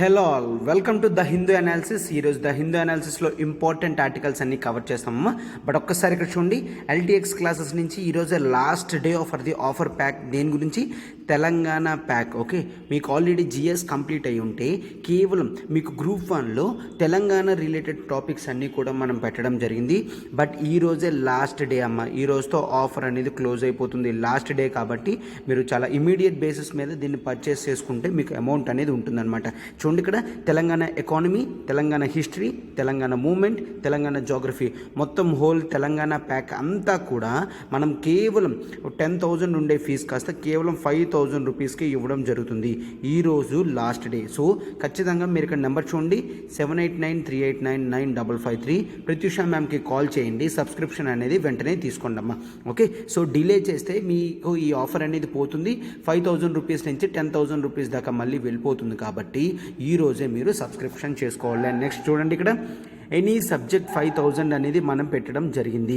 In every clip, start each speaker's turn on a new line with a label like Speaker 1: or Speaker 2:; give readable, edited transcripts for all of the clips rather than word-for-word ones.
Speaker 1: Hello all, welcome to the Hindu analysis. ఈరోజు the Hindu అనాలిసిస్లో important articles అన్ని cover చేస్తామమ్మా. But ఒక్కసారి ఇక్కడ చూడండి, ఎల్టీఎక్స్ క్లాసెస్ నుంచి ఈరోజు last day the offer pack. దేని గురించి? తెలంగాణ ప్యాక్. ఓకే, మీకు ఆల్రెడీ జిఎస్ కంప్లీట్ అయి ఉంటే కేవలం మీకు గ్రూప్ 1లో తెలంగాణ రిలేటెడ్ టాపిక్స్ అన్నీ కూడా మనం పెట్టడం జరిగింది. బట్ ఈరోజే లాస్ట్ డే అమ్మ. ఈ రోజుతో ఆఫర్ అనేది క్లోజ్ అయిపోతుంది. లాస్ట్ డే కాబట్టి మీరు చాలా ఇమీడియట్ బేసిస్ మీద దీన్ని పర్చేస్ చేసుకుంటే మీకు అమౌంట్ అనేది ఉంటుందన్నమాట. చూడండి, ఇక్కడ Telangana economy, Telangana history, Telangana movement, Telangana geography, మొత్తం హోల్ తెలంగాణ ప్యాక్ అంతా కూడా మనం కేవలం 10,000 ఉండే ఫీజు కాస్త కేవలం 5,000 రూపీస్కి ఇవ్వడం జరుగుతుంది. ఈరోజు లాస్ట్ డే. సో ఖచ్చితంగా మీరు ఇక్కడ నెంబర్ చూడండి, 7893899553. ప్రత్యూష మ్యామ్కి కాల్ చేయండి. సబ్స్క్రిప్షన్ అనేది వెంటనే తీసుకోండి అమ్మా. ఓకే, సో డిలే చేస్తే మీకు ఈ ఆఫర్ అనేది పోతుంది. 5,000 రూపీస్ నుంచి 10,000 రూపీస్ దాకా మళ్ళీ వెళ్ళిపోతుంది. కాబట్టి ఈరోజే మీరు సబ్స్క్రిప్షన్ చేసుకోవాలి. నెక్స్ట్ చూడండి, ఇక్కడ ఎనీ సబ్జెక్ట్ 5,000 అనేది మనం పెట్టడం జరిగింది.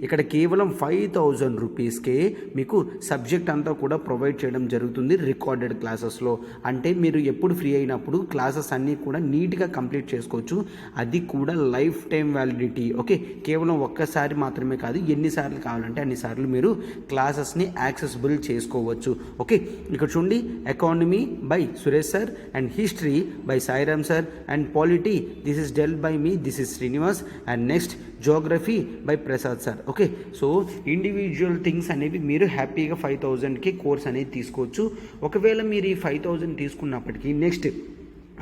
Speaker 1: ఇక్కడ కేవలం 5,000 రూపీస్కే మీకు సబ్జెక్ట్ అంతా కూడా ప్రొవైడ్ చేయడం జరుగుతుంది రికార్డెడ్ క్లాసెస్లో. అంటే మీరు ఎప్పుడు ఫ్రీ అయినప్పుడు క్లాసెస్ అన్నీ కూడా నీట్గా కంప్లీట్ చేసుకోవచ్చు. అది కూడా లైఫ్ టైం వ్యాలిడిటీ. ఓకే, కేవలం ఒక్కసారి మాత్రమే కాదు, ఎన్నిసార్లు కావాలంటే అన్నిసార్లు మీరు క్లాసెస్ని యాక్సెసిబుల్ చేసుకోవచ్చు. ఓకే, ఇక్కడ చూడండి, economy by Suresh sir and history by Sairam sir and polity this is dealt by me, this is Srinivas, and next geography by Prasad sir. Okay, so individual things అనేవి మీరు హ్యాపీగా 5,000కి కోర్స్ అనేది తీసుకోవచ్చు. ఒకవేళ మీరు ఈ 5,000 తీసుకున్నప్పటికీ నెక్స్ట్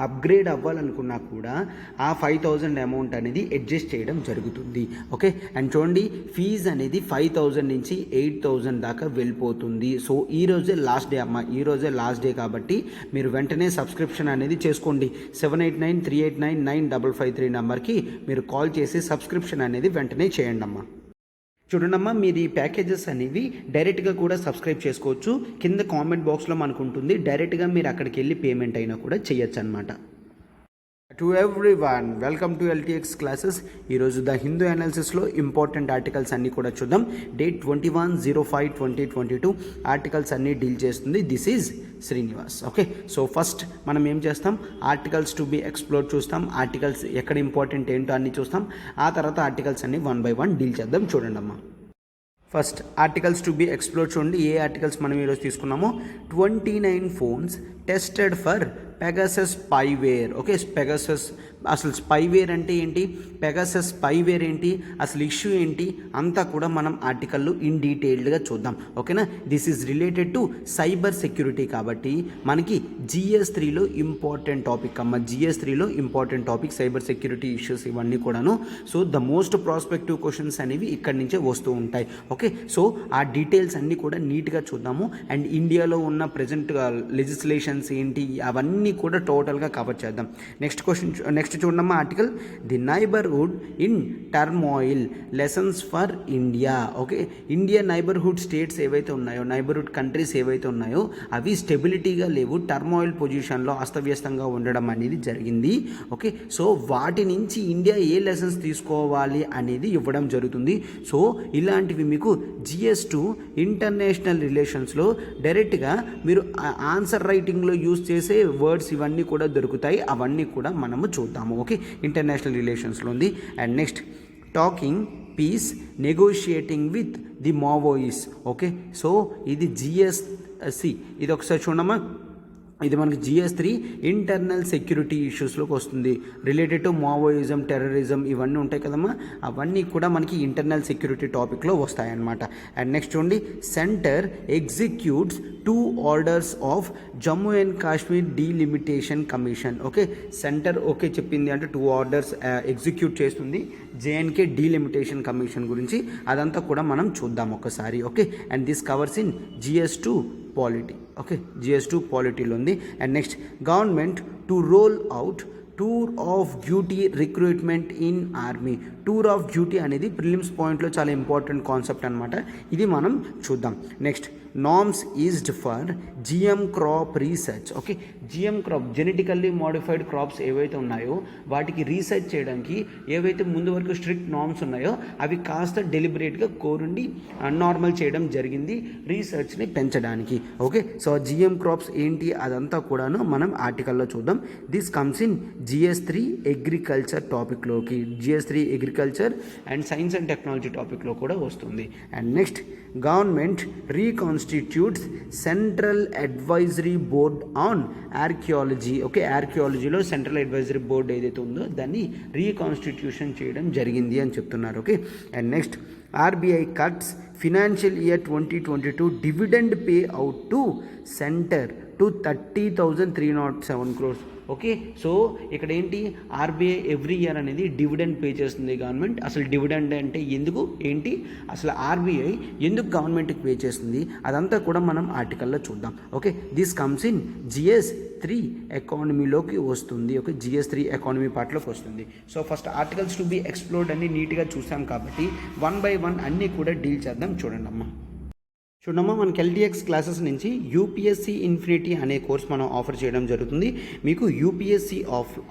Speaker 1: అప్గ్రేడ్ అవ్వాలనుకున్నా కూడా ఆ 5,000 అమౌంట్ అనేది అడ్జస్ట్ చేయడం జరుగుతుంది. ఓకే, అండ్ చూడండి, ఫీజు అనేది 5,000 నుంచి 8,000 దాకా వెళ్ళిపోతుంది. సో ఈరోజే లాస్ట్ డే అమ్మ. ఈరోజే లాస్ట్ డే కాబట్టి మీరు వెంటనే సబ్స్క్రిప్షన్ అనేది చేసుకోండి. 7893899553 నెంబర్కి మీరు కాల్ చేసి సబ్స్క్రిప్షన్ అనేది వెంటనే చేయండి అమ్మా. చూడండమ్మా, మీరు ఈ ప్యాకేజెస్ అనేవి డైరెక్ట్గా కూడా సబ్స్క్రైబ్ చేసుకోవచ్చు. కింద కామెంట్ బాక్స్లో మనకు ఉంటుంది. డైరెక్ట్గా మీరు అక్కడికి వెళ్ళి పేమెంట్ అయినా కూడా చేయొచ్చు అనమాట. To everyone, welcome to LTX classes. ఈరోజు ద హిందూ అనాలిసిస్లో ఇంపార్టెంట్ ఆర్టికల్స్ అన్నీ కూడా చూద్దాం. డేట్ 21/05/2022 ఆర్టికల్స్ అన్నీ డీల్ చేస్తుంది. This is Srinivas. Okay, so first మనం ఏం చేస్తాం, ఆర్టికల్స్ టు బి ఎక్స్ప్లోర్ చూస్తాం. ఆర్టికల్స్ ఎక్కడ ఇంపార్టెంట్ ఏంటో అన్నీ చూస్తాం. ఆ తర్వాత ఆర్టికల్స్ అన్నీ 1 by 1 డీల్ చేద్దాం. చూడండి అమ్మా. First articles to be explore చూడండి. ఏ ఆర్టికల్స్ మనం ఈరోజు తీసుకున్నామో, 29 phones tested for Pegasus spyware. Okay, Pegasus అసలు స్పైవేర్ అంటే ఏంటి, పెగాసస్ స్పైవేర్ ఏంటి, అసలు ఇష్యూ ఏంటి అంతా కూడా మనం ఆర్టికల్లో ఇన్ డీటెయిల్డ్గా చూద్దాం. ఓకేనా, this is related to cyber security కాబట్టి మనకి GS3లో ఇంపార్టెంట్ టాపిక్ అమ్మ. GS3లో important topic cyber security issues ఇవన్నీ కూడాను. So the most prospective questions అనేవి ఇక్కడి నుంచే వస్తూ ఉంటాయి. ఓకే, సో ఆ డీటెయిల్స్ అన్నీ కూడా నీట్గా చూద్దాము. అండ్ ఇండియాలో ఉన్న ప్రజెంట్ లెజిస్లేషన్స్ ఏంటి అవన్నీ కూడా టోటల్గా కవర్ చేద్దాం. నెక్స్ట్ చూడమ్మా article, the neighbourhood in turmoil lessons for India. Okay, India neighbourhood states ఏవైతే ఉన్నాయో, నైబర్హుడ్ కంట్రీస్ ఏవైతే ఉన్నాయో అవి స్టెబిలిటీగా లేవు, టర్మాయిల్ పొజిషన్లో అస్తవ్యస్తంగా ఉండడం అనేది జరిగింది. ఓకే, సో వాటి నుంచి ఇండియా ఏ లెసన్స్ తీసుకోవాలి అనేది ఇవ్వడం జరుగుతుంది. సో ఇలాంటివి మీకు GS2 ఇంటర్నేషనల్ రిలేషన్స్లో డైరెక్ట్గా మీరు ఆన్సర్ రైటింగ్లో యూజ్ చేసే వర్డ్స్ ఇవన్నీ కూడా దొరుకుతాయి. అవన్నీ కూడా మనము చూద్దాము. ఓకే, ఇంటర్నేషనల్ రిలేషన్స్లో ఉంది. And next talking peace negotiating with the Maoists. Okay, so ఇది GS3. ఇది ఒకసారి చూడమ్మా. ఇది మనకి GS3 ఇంటర్నల్ సెక్యూరిటీ ఇష్యూస్లోకి వస్తుంది. రిలేటెడ్ టు మావోయిజం, టెర్రరిజం ఇవన్నీ ఉంటాయి కదమ్మా. అవన్నీ కూడా మనకి ఇంటర్నల్ సెక్యూరిటీ టాపిక్లో వస్తాయన్నమాట. అండ్ నెక్స్ట్ చూడండి, centre executes 2 orders of Jammu and Kashmir delimitation commission. Okay, centre okay చెప్పింది అంటే 2 ఆర్డర్స్ ఎగ్జిక్యూట్ చేస్తుంది JNK డీలిమిటేషన్ కమిషన్ గురించి. అదంతా కూడా మనం చూద్దాం ఒకసారి. Okay, and this covers in GS2 polity. Okay, GS2 పాలిటీలో ఉంది. And next, government to roll out tour of duty recruitment in army. Tour of duty అనేది ప్రిలిమ్స్ పాయింట్లో చాలా ఇంపార్టెంట్ కాన్సెప్ట్ అనమాట. ఇది మనం చూద్దాం. Next norms eased for GM crop research. Okay, GM crop genetically modified crops ఏవైతే ఉన్నాయో వాటికి రీసెర్చ్ చేయడానికి ఏవైతే ముందు వరకు స్ట్రిక్ట్ నామ్స్ ఉన్నాయో అవి కాస్త డెలిబరేట్గా కోరుండి నార్మల్ చేయడం జరిగింది రీసెర్చ్ని పెంచడానికి. ఓకే, సో జిఎం క్రాప్స్ ఏంటి అదంతా కూడాను మనం ఆర్టికల్లో చూద్దాం. This comes in GS3 agriculture టాపిక్లోకి, GS3 agriculture and science and technology టాపిక్లో కూడా వస్తుంది. And next government reconstitutes central advisory board on archaeology. Okay, ఆర్కియాలజీలో సెంట్రల్ అడ్వైజరీ బోర్డ్ ఏదైతే ఉందో దాన్ని రీకాన్స్టిట్యూషన్ చేయడం జరిగింది అని చెప్తున్నారు. Okay, and next RBI cuts financial year 2022 dividend pay out to centre to 30,307 crores. Okay, so ఇక్కడ ఏంటి, ఆర్బీఐ ఎవ్రీ ఇయర్ అనేది డివిడెండ్ పే చేస్తుంది గవర్నమెంట్. అసలు డివిడెండ్ అంటే ఎందుకు, ఏంటి, అసలు ఆర్బీఐ ఎందుకు గవర్నమెంట్కి పే చేస్తుంది అదంతా కూడా మనం ఆర్టికల్లో చూద్దాం. Okay, this comes in GS3 ఎకానమీలోకి వస్తుంది. ఓకే, GS3 ఎకానమీ పార్ట్లోకి వస్తుంది. So first articles to be explored అన్ని నీట్గా చూసాం కాబట్టి 1 by 1 అన్నీ కూడా డీల్ చేద్దాం. చూడండి అమ్మా, మనకి LTX క్లాసెస్ నుంచి యూపీఎస్సీ ఇన్ఫినిటీ అనే కోర్స్ మనం ఆఫర్ చేయడం జరుగుతుంది. మీకు UPSC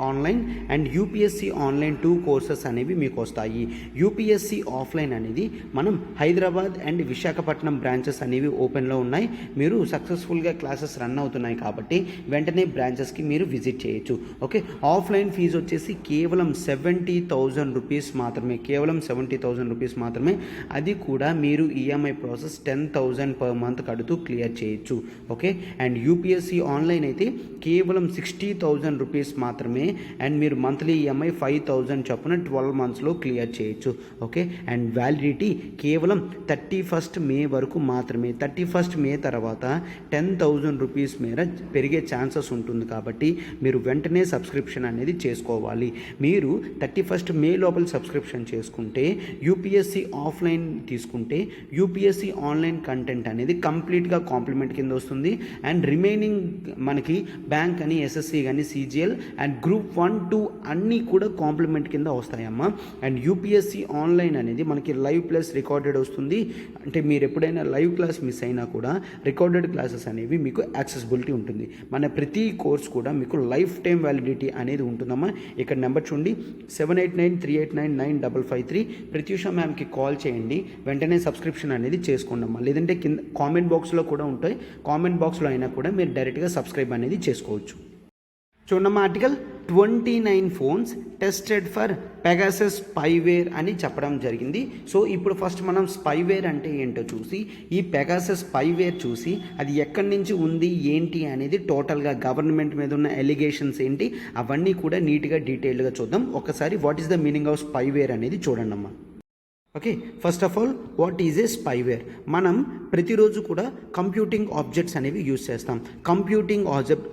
Speaker 1: online and UPSC online 2 courses అనేవి మీకు వస్తాయి. యూపీఎస్సీ ఆఫ్లైన్ అనేది మనం హైదరాబాద్ అండ్ విశాఖపట్నం బ్రాంచెస్ అనేవి ఓపెన్లో ఉన్నాయి. మీరు సక్సెస్ఫుల్గా క్లాసెస్ రన్ అవుతున్నాయి కాబట్టి వెంటనే బ్రాంచెస్కి మీరు విజిట్ చేయొచ్చు. ఓకే, ఆఫ్లైన్ ఫీజు వచ్చేసి కేవలం 70,000 రూపీస్ మాత్రమే, కేవలం 70,000 రూపీస్ మాత్రమే. అది కూడా మీరు ఈఎంఐ ప్రాసెస్ 10,000 per month కడుతూ క్లియర్ చేయొచ్చు. ఓకే, అండ్ యూపీఎస్సీ ఆన్లైన్ అయితే కేవలం 60,000 రూపీస్ మాత్రమే. అండ్ మీరు మంత్లీ ఈఎంఐ 5,000 చొప్పున 12 monthsలో క్లియర్ చేయొచ్చు. ఓకే, అండ్ వ్యాలిడిటీ కేవలం 31st May వరకు మాత్రమే. 31st May తర్వాత 10,000 రూపీస్ మేర పెరిగే ఛాన్సెస్ ఉంటుంది కాబట్టి మీరు వెంటనే సబ్స్క్రిప్షన్ అనేది చేసుకోవాలి. మీరు 31st May లోపల సబ్స్క్రిప్షన్ చేసుకుంటే యూపీఎస్సీ ఆఫ్లైన్ తీసుకుంటే యూపీఎస్సీ ఆన్లైన్ కంటెంట్ అనేది కంప్లీట్గా కాంప్లిమెంట్ కింద వస్తుంది. అండ్ రిమైనింగ్ మనకి బ్యాంక్ అని, ఎస్ఎస్సి కానీ, CGL అండ్ గ్రూప్ 1, 2 అన్నీ కూడా కాంప్లిమెంట్ కింద వస్తాయమ్మా. అండ్ యూపీఎస్సీ ఆన్లైన్ అనేది మనకి లైవ్ ప్లస్ రికార్డెడ్ వస్తుంది. అంటే మీరు ఎప్పుడైనా లైవ్ క్లాస్ మిస్ అయినా కూడా రికార్డెడ్ క్లాసెస్ అనేవి మీకు యాక్సెసిబిలిటీ ఉంటుంది. మన ప్రతి కోర్స్ కూడా మీకు లైఫ్ టైం వ్యాలిడిటీ అనేది ఉంటుందమ్మా. ఇక్కడ నెంబర్ చూడండి, 7893899553. ప్రత్యూష మ్యామ్కి కాల్ చేయండి, వెంటనే సబ్స్క్రిప్షన్ అనేది చేసుకోండి అమ్మా. లేదంటే కింద కామెంట్ బాక్స్లో కూడా ఉంటాయి, కామెంట్ బాక్స్లో అయినా కూడా మీరు డైరెక్ట్గా సబ్స్క్రైబ్ అనేది చేసుకోవచ్చు. చూడమ్మా article 29 phones tested for Pegasus spyware అని చెప్పడం జరిగింది. సో ఇప్పుడు ఫస్ట్ మనం స్పైవేర్ అంటే ఏంటో చూసి ఈ పెగాసస్ స్పైవేర్ చూసి అది ఎక్కడి నుంచి ఉంది ఏంటి అనేది టోటల్గా గవర్నమెంట్ మీద ఉన్న ఎలిగేషన్స్ ఏంటి అవన్నీ కూడా నీట్గా డీటెయిల్డ్గా చూద్దాం. ఒకసారి what is the meaning of spyware అనేది చూడండి అమ్మా. Okay, first of all what is a spyware? మనం ప్రతిరోజు కూడా కంప్యూటింగ్ ఆబ్జెక్ట్స్ అనేవి యూజ్ చేస్తాం. కంప్యూటింగ్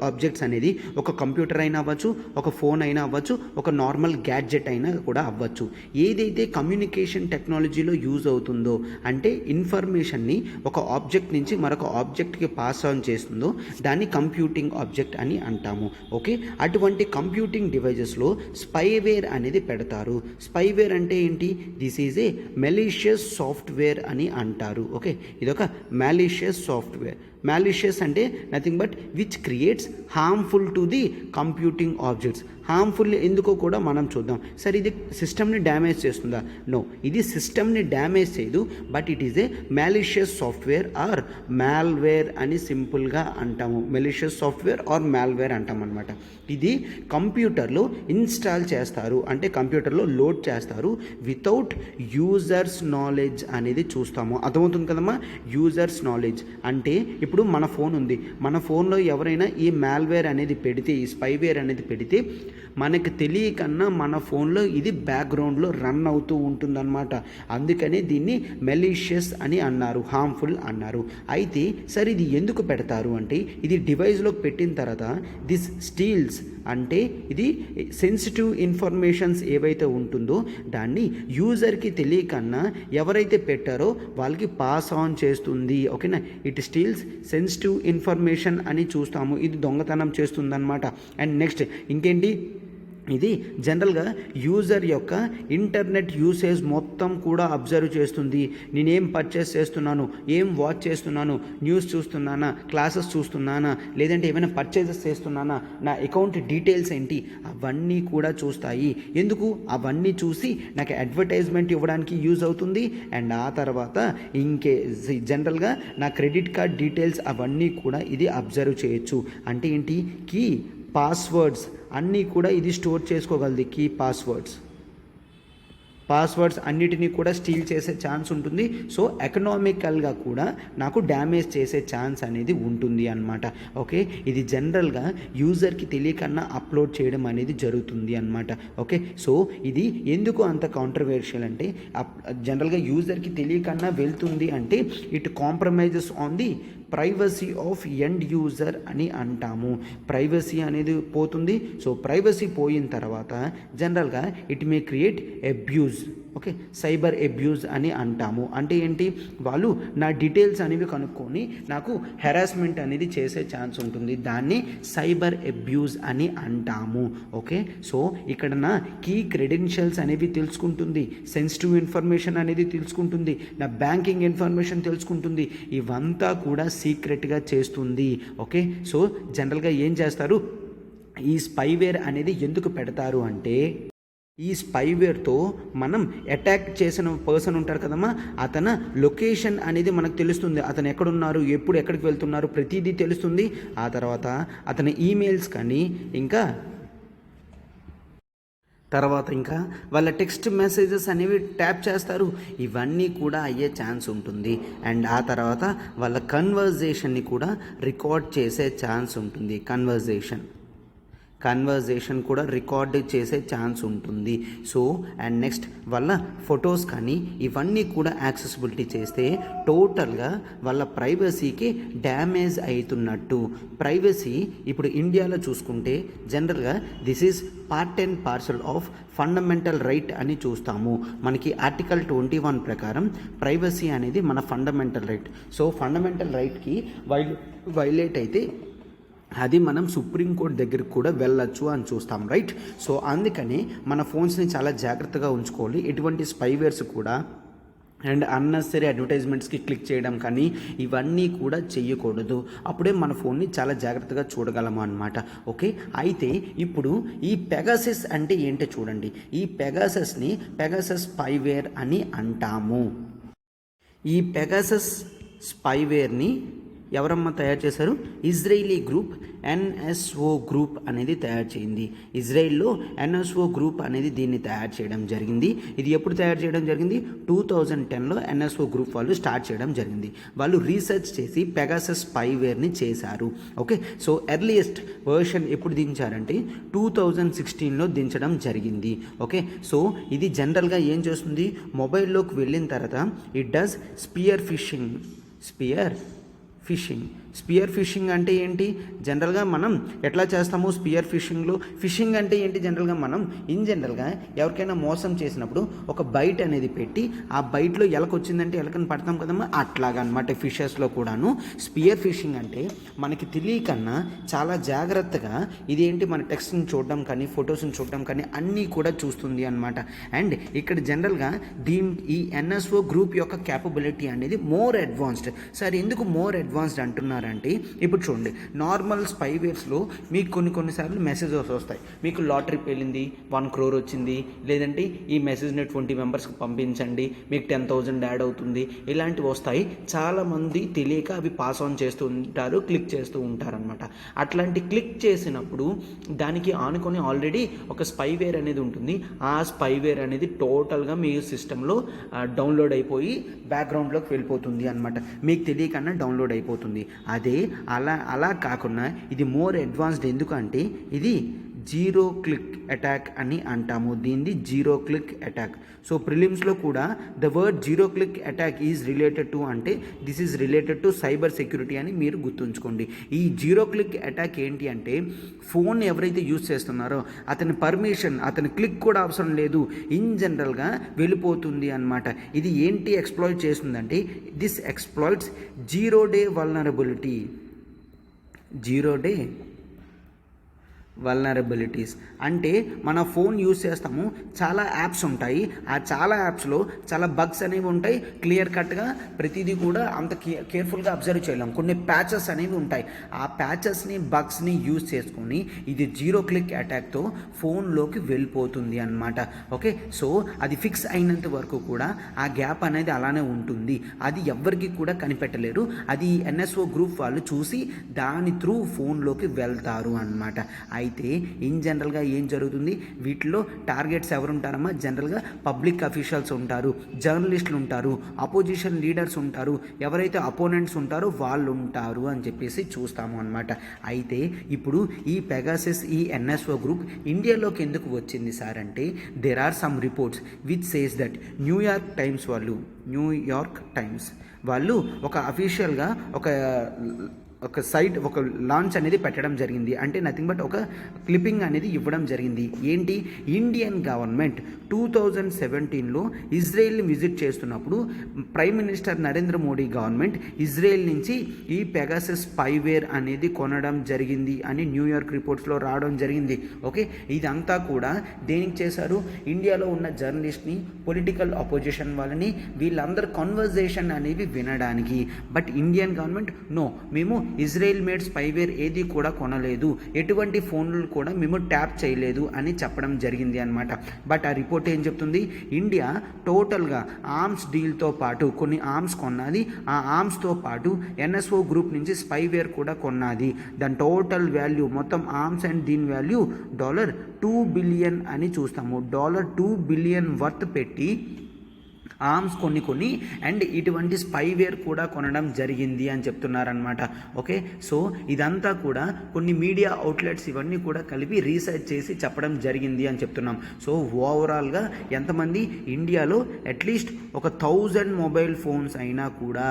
Speaker 1: ఆబ్జెక్ట్స్ అనేది ఒక కంప్యూటర్ అయినా అవ్వచ్చు, ఒక ఫోన్ అయినా అవ్వచ్చు, ఒక నార్మల్ గ్యాడ్జెట్ అయినా కూడా అవ్వచ్చు. ఏదైతే కమ్యూనికేషన్ టెక్నాలజీలో యూజ్ అవుతుందో అంటే ఇన్ఫర్మేషన్ని ఒక ఆబ్జెక్ట్ నుంచి మరొక ఆబ్జెక్ట్కి పాస్ ఆన్ చేస్తుందో దాన్ని కంప్యూటింగ్ ఆబ్జెక్ట్ అని అంటాము. ఓకే, అటువంటి కంప్యూటింగ్ డివైజెస్లో స్పైవేర్ అనేది పెడతారు. స్పైవేర్ అంటే ఏంటి? This is a malicious software అని అంటారు. ఓకే, ఇదొక మెలీషియస్ సాఫ్ట్వేర్. malicious అంటే nothing but which creates harmful to the computing objects. Harmful ఎందుకో కూడా మనం చూద్దాం. సరే, ఇది సిస్టమ్ని డ్యామేజ్ చేస్తుందా? నో, ఇది సిస్టమ్ని డ్యామేజ్ చేయదు, but it is a malicious software or malware అని సింపుల్గా అంటాము. మెలిషియస్ సాఫ్ట్వేర్ ఆర్ మాల్వేర్ అంటాం అనమాట. ఇది కంప్యూటర్లో ఇన్స్టాల్ చేస్తారు, అంటే కంప్యూటర్లో లోడ్ చేస్తారు వితౌట్ యూజర్స్ నాలెడ్జ్ అనేది చూస్తాము. అర్థమవుతుంది కదమ్మా? యూజర్స్ నాలెడ్జ్ అంటే ఇప్పుడు మన ఫోన్ ఉంది, మన ఫోన్లో ఎవరైనా ఈ మాల్వేర్ అనేది పెడితే, ఈ స్పైవేర్ అనేది పెడితే మనకు తెలియకన్నా మన ఫోన్లో ఇది బ్యాక్గ్రౌండ్లో రన్ అవుతూ ఉంటుందన్నమాట. అందుకని దీన్ని మెలీషియస్ అని అన్నారు, హార్మ్ఫుల్ అన్నారు. అయితే సరే, ఇది ఎందుకు పెడతారు అంటే ఇది డివైస్లోకి పెట్టిన తర్వాత దిస్ స్టీల్స్ అంటే ఇది సెన్సిటివ్ ఇన్ఫర్మేషన్స్ ఏవైతే ఉంటుందో దాన్ని యూజర్కి తెలియకన్నా ఎవరైతే పెట్టారో వాళ్ళకి పాస్ ఆన్ చేస్తుంది. ఓకేనా? ఇట్ స్టీల్స్ సెన్సిటివ్ ఇన్ఫర్మేషన్ అని చూస్తాము. ఇది దొంగతనం చేస్తుందన్నమాట. అండ్ నెక్స్ట్ ఇంకేంటి? ఇది జనరల్గా యూజర్ యొక్క ఇంటర్నెట్ యూసేజ్ మొత్తం కూడా అబ్జర్వ్ చేస్తుంది. నేనేం పర్చేస్ చేస్తున్నాను, ఏం వాచ్ చేస్తున్నాను, న్యూస్ చూస్తున్నానా, క్లాసెస్ చూస్తున్నానా, లేదంటే ఏమైనా పర్చేజెస్ చేస్తున్నానా, నా అకౌంట్ డీటెయిల్స్ ఏంటి, అవన్నీ కూడా చూస్తాయి. ఎందుకు? అవన్నీ చూసి నాకు అడ్వర్టైజ్మెంట్ ఇవ్వడానికి యూజ్ అవుతుంది. అండ్ ఆ తర్వాత జనరల్గా నా క్రెడిట్ కార్డ్ డీటెయిల్స్ అవన్నీ కూడా ఇది అబ్జర్వ్ చేయొచ్చు. అంటే ఏంటి? కీ పాస్వర్డ్స్ అన్నీ కూడా ఇది స్టోర్ చేసుకోగలది. కీ పాస్వర్డ్స్ అన్నిటినీ కూడా స్టీల్ చేసే ఛాన్స్ ఉంటుంది. సో ఎకనామికల్గా కూడా నాకు డ్యామేజ్ చేసే ఛాన్స్ అనేది ఉంటుంది అన్నమాట. ఓకే, ఇది జనరల్గా యూజర్కి తెలియకన్నా అప్లోడ్ చేయడం అనేది జరుగుతుంది అన్నమాట. ఓకే, సో ఇది ఎందుకు అంత కాంట్రవర్షియల్ అంటే జనరల్గా యూజర్కి తెలియకన్నా వెళ్తుంది అంటే it compromises on the privacy of end user అని అంటాము. ప్రైవసీ అనేది పోతుంది. సో ప్రైవసీ పోయిన తర్వాత జనరల్గా it may create abuse. Okay, cyber abuse అని అంటాము. అంటే ఏంటి? వాళ్ళు నా డీటెయిల్స్ అనేవి కనుక్కొని నాకు హెరాస్మెంట్ అనేది చేసే ఛాన్స్ ఉంటుంది. దాన్ని సైబర్ అబ్యూజ్ అని అంటాము. ఓకే, సో ఇక్కడ నా కీ క్రెడెన్షియల్స్ అనేవి తెలుసుకుంటుంది, సెన్సిటివ్ ఇన్ఫర్మేషన్ అనేది తెలుసుకుంటుంది, నా బ్యాంకింగ్ ఇన్ఫర్మేషన్ తెలుసుకుంటుంది. ఇవంతా కూడా సీక్రెట్గా చేస్తుంది. ఓకే, సో జనరల్గా ఏం చేస్తారు? ఈ స్పైవేర్ అనేది ఎందుకు పెడతారు అంటే ఈ స్పైవేర్తో మనం అటాక్ చేసిన పర్సన్ ఉంటారు కదమ్మా, అతని లొకేషన్ అనేది మనకు తెలుస్తుంది. అతను ఎక్కడున్నారు, ఎప్పుడు ఎక్కడికి వెళ్తున్నారు, ప్రతిదీ తెలుస్తుంది. ఆ తర్వాత అతని ఈమెయిల్స్ కానీ ఇంకా వాళ్ళ టెక్స్ట్ మెసేజెస్ అనేవి ట్యాప్ చేస్తారు. ఇవన్నీ కూడా అయ్యే ఛాన్స్ ఉంటుంది. అండ్ ఆ తర్వాత వాళ్ళ కన్వర్జేషన్ని కూడా రికార్డ్ చేసే ఛాన్స్ ఉంటుంది. కన్వర్జేషన్ కూడా రికార్డ్ చేసే ఛాన్స్ ఉంటుంది. సో అండ్ నెక్స్ట్ వాళ్ళ ఫొటోస్ కానీ ఇవన్నీ కూడా యాక్సెసిబిలిటీ చేస్తే టోటల్గా వాళ్ళ ప్రైవసీకి డ్యామేజ్ అవుతున్నట్టు. ప్రైవసీ ఇప్పుడు ఇండియాలో చూసుకుంటే జనరల్గా this is part and parcel of fundamental right అని చూస్తాము. మనకి ఆర్టికల్ 21 ప్రకారం ప్రైవసీ అనేది మన ఫండమెంటల్ రైట్. సో ఫండమెంటల్ రైట్కి వైలేట్ అయితే అది మనం సుప్రీంకోర్టు దగ్గరికి కూడా వెళ్ళొచ్చు అని చూస్తాం, రైట్? సో అందుకని మన ఫోన్స్ని చాలా జాగ్రత్తగా ఉంచుకోవాలి. ఎటువంటి స్పైవేర్స్ కూడా అండ్ అన్నెసరీ అడ్వర్టైజ్మెంట్స్కి క్లిక్ చేయడం కానీ ఇవన్నీ కూడా చెయ్యకూడదు. అప్పుడే మన ఫోన్ని చాలా జాగ్రత్తగా చూడగలము అన్నమాట. ఓకే, అయితే ఇప్పుడు ఈ పెగాసస్ అంటే ఏంటో చూడండి. ఈ పెగాసస్ని పెగాసస్ స్పైవేర్ అని అంటాము. ఈ పెగాసస్ స్పైవేర్ని ఎవరమ్మా తయారు చేశారు? ఇజ్రాయిలీ గ్రూప్ NSO గ్రూప్ అనేది తయారు చేయింది. ఇజ్రాయిల్లో NSO గ్రూప్ అనేది దీన్ని తయారు చేయడం జరిగింది. ఇది ఎప్పుడు తయారు చేయడం జరిగింది? 2010లో NSO గ్రూప్ వాళ్ళు స్టార్ట్ చేయడం జరిగింది. వాళ్ళు రీసెర్చ్ చేసి పెగాసస్ స్పైవేర్ని చేశారు. ఓకే, సో ఎర్లియస్ట్ వర్షన్ ఎప్పుడు దించారంటే 2016లో దించడం జరిగింది. ఓకే, సో ఇది జనరల్గా ఏం చేస్తుంది? మొబైల్లోకి వెళ్ళిన తర్వాత ఇట్ డస్ స్పియర్ ఫిషింగ్ అంటే ఏంటి? జనరల్గా మనం ఎట్లా చేస్తాము స్పియర్ ఫిషింగ్లో? ఫిషింగ్ అంటే ఏంటి? జనరల్గా మనం జనరల్గా ఎవరికైనా మోసం చేసినప్పుడు ఒక బైట్ అనేది పెట్టి ఆ బైట్లో ఎలకొచ్చిందంటే ఎలకని పడతాం కదమ్మా, అట్లాగా అనమాట ఫిషెస్లో కూడాను. స్పియర్ ఫిషింగ్ అంటే మనకి తెలియకన్నా చాలా జాగ్రత్తగా ఇదేంటి మన టెక్స్ట్ని చూడడం కానీ ఫొటోస్ని చూడడం కానీ అన్నీ కూడా చూస్తుంది అనమాట. అండ్ ఇక్కడ జనరల్గా ఈ NSO గ్రూప్ యొక్క క్యాపబిలిటీ అనేది మోర్ అడ్వాన్స్డ్. సార్ ఎందుకు మోర్ అడ్వాన్స్డ్ అంటున్నారంటే ఇప్పుడు చూడండి, నార్మల్ స్పైవేర్స్లో మీకు కొన్నిసార్లు మెసేజెస్ వస్తాయి. మీకు లాటరీ వెళ్ళింది, 1 crore వచ్చింది, లేదంటే ఈ మెసేజ్ని 20 మెంబర్స్కి పంపించండి, మీకు 10,000 యాడ్ అవుతుంది, ఇలాంటివి వస్తాయి. చాలామంది తెలియక అవి పాస్ ఆన్ చేస్తూ ఉంటారు, క్లిక్ చేస్తూ ఉంటారనమాట. అట్లాంటి క్లిక్ చేసినప్పుడు దానికి ఆనుకొని ఆల్రెడీ ఒక స్పైవేర్ అనేది ఉంటుంది. ఆ స్పైవేర్ అనేది టోటల్గా మీ సిస్టంలో డౌన్లోడ్ అయిపోయి బ్యాక్గ్రౌండ్లోకి వెళ్ళిపోతుంది అనమాట. మీకు తెలియకన్నా డౌన్లోడ్ అయిపోతుంది. అదే అలా కాకుండా ఇది మోర్ అడ్వాన్స్డ్. ఎందుకంటే ఇది జీరో క్లిక్ అటాక్ అని అంటాము. దీన్ని జీరో క్లిక్ అటాక్. సో ప్రిలిమ్స్లో కూడా the word zero click attack is related to అంటే this is related to cyber security అని మీరు గుర్తుంచుకోండి. ఈ జీరో క్లిక్ అటాక్ ఏంటి అంటే ఫోన్ ఎవరైతే యూజ్ చేస్తున్నారో అతని పర్మిషన్, అతని క్లిక్ కూడా అవసరం లేదు, జనరల్గా వెళ్ళిపోతుంది అనమాట. ఇది ఏంటి ఎక్స్ప్లాయిట్ చేస్తుందంటే this exploits zero day vulnerabilities అంటే మన ఫోన్ యూస్ చేస్తాము, చాలా యాప్స్ ఉంటాయి, ఆ చాలా యాప్స్లో చాలా బగ్స్ అనేవి ఉంటాయి. క్లియర్ కట్గా ప్రతిదీ కూడా అంత కేర్ఫుల్గా అబ్జర్వ్ చేయలేం. కొన్ని ప్యాచెస్ అనేవి ఉంటాయి. ఆ ప్యాచెస్ని బగ్స్ని యూస్ చేసుకొని ఇది 0 క్లిక్ అటాక్తో ఫోన్లోకి వెళ్ళిపోతుంది అన్నమాట. ఓకే, సో అది ఫిక్స్ అయినంత వరకు కూడా ఆ గ్యాప్ అనేది అలానే ఉంటుంది. అది ఎవ్వరికి కూడా కనిపెట్టలేరు. అది ఎన్ఎస్ఓ గ్రూప్ వాళ్ళు చూసి దాని త్రూ ఫోన్లోకి వెళ్తారు అన్నమాట. అయితే ఇన్ జనరల్గా ఏం జరుగుతుంది, వీటిలో టార్గెట్స్ ఎవరు ఉంటారమ్మా? జనరల్గా పబ్లిక్ అఫీషియల్స్ ఉంటారు, జర్నలిస్టులు ఉంటారు, అపోజిషన్ లీడర్స్ ఉంటారు, ఎవరైతే అపోనెంట్స్ ఉంటారో వాళ్ళు ఉంటారు అని చెప్పేసి చూస్తాము అనమాట. అయితే ఇప్పుడు ఈ పెగాసస్, ఈ ఎన్ఎస్ఓ గ్రూప్ ఇండియాలోకి ఎందుకు వచ్చింది సార్ అంటే, there are some reports which says that New York Times వాళ్ళు ఒక అఫీషియల్గా ఒక సైట్, ఒక లాంచ్ అనేది పెట్టడం జరిగింది. అంటే నథింగ్ బట్ ఒక క్లిప్పింగ్ అనేది ఇవ్వడం జరిగింది. ఏంటి, ఇండియన్ గవర్నమెంట్ 2017లో ఇజ్రాయెల్ని విజిట్ చేస్తున్నప్పుడు prime minister Narendra Modi government Israel నుంచి ఈ పెగాసస్ స్పైవేర్ అనేది కొనడం జరిగింది అని న్యూయార్క్ రిపోర్ట్స్లో రావడం జరిగింది. ఓకే, ఇదంతా కూడా దేనికి చేశారు? ఇండియాలో ఉన్న జర్నలిస్ట్ని, పొలిటికల్ అపోజిషన్ వాళ్ళని, వీళ్ళందరూ కన్వర్జేషన్ అనేవి వినడానికి. బట్ ఇండియన్ గవర్నమెంట్ నో, మేము ఇజ్రాయెల్ మేడ్ స్పైవేర్ ఏది కూడా కొనలేదు, ఎటువంటి ఫోన్లు కూడా మేము ట్యాప్ చేయలేదు అని చెప్పడం జరిగింది అనమాట. బట్ ఆ రిపోర్ట్ ఏం చెప్తుంది, ఇండియా టోటల్గా ఆర్మ్స్ డీల్తో పాటు కొన్ని ఆర్మ్స్ కొన్నది, ఆ ఆర్మ్స్తో పాటు ఎన్ఎస్ఓ గ్రూప్ నుంచి స్పైవేర్ కూడా కొన్నది. దాని టోటల్ వాల్యూ మొత్తం ఆర్మ్స్ అండ్ దీని వాల్యూ $2 బిలియన్ అని చూస్తాము. $2 బిలియన్ వర్త్ పెట్టి ఆర్మ్స్ కొన్ని అండ్ ఇటువంటి స్పైవేర్ కూడా కొనడం జరిగింది అని చెప్తున్నారనమాట. ఓకే, సో ఇదంతా కూడా కొన్ని మీడియా అవుట్లెట్స్ ఇవన్నీ కూడా కలిపి రీసెర్చ్ చేసి చెప్పడం జరిగింది అని చెప్తున్నాం. సో ఓవరాల్గా ఎంతమంది ఇండియాలో అట్లీస్ట్ ఒక 1000 మొబైల్ ఫోన్స్ అయినా కూడా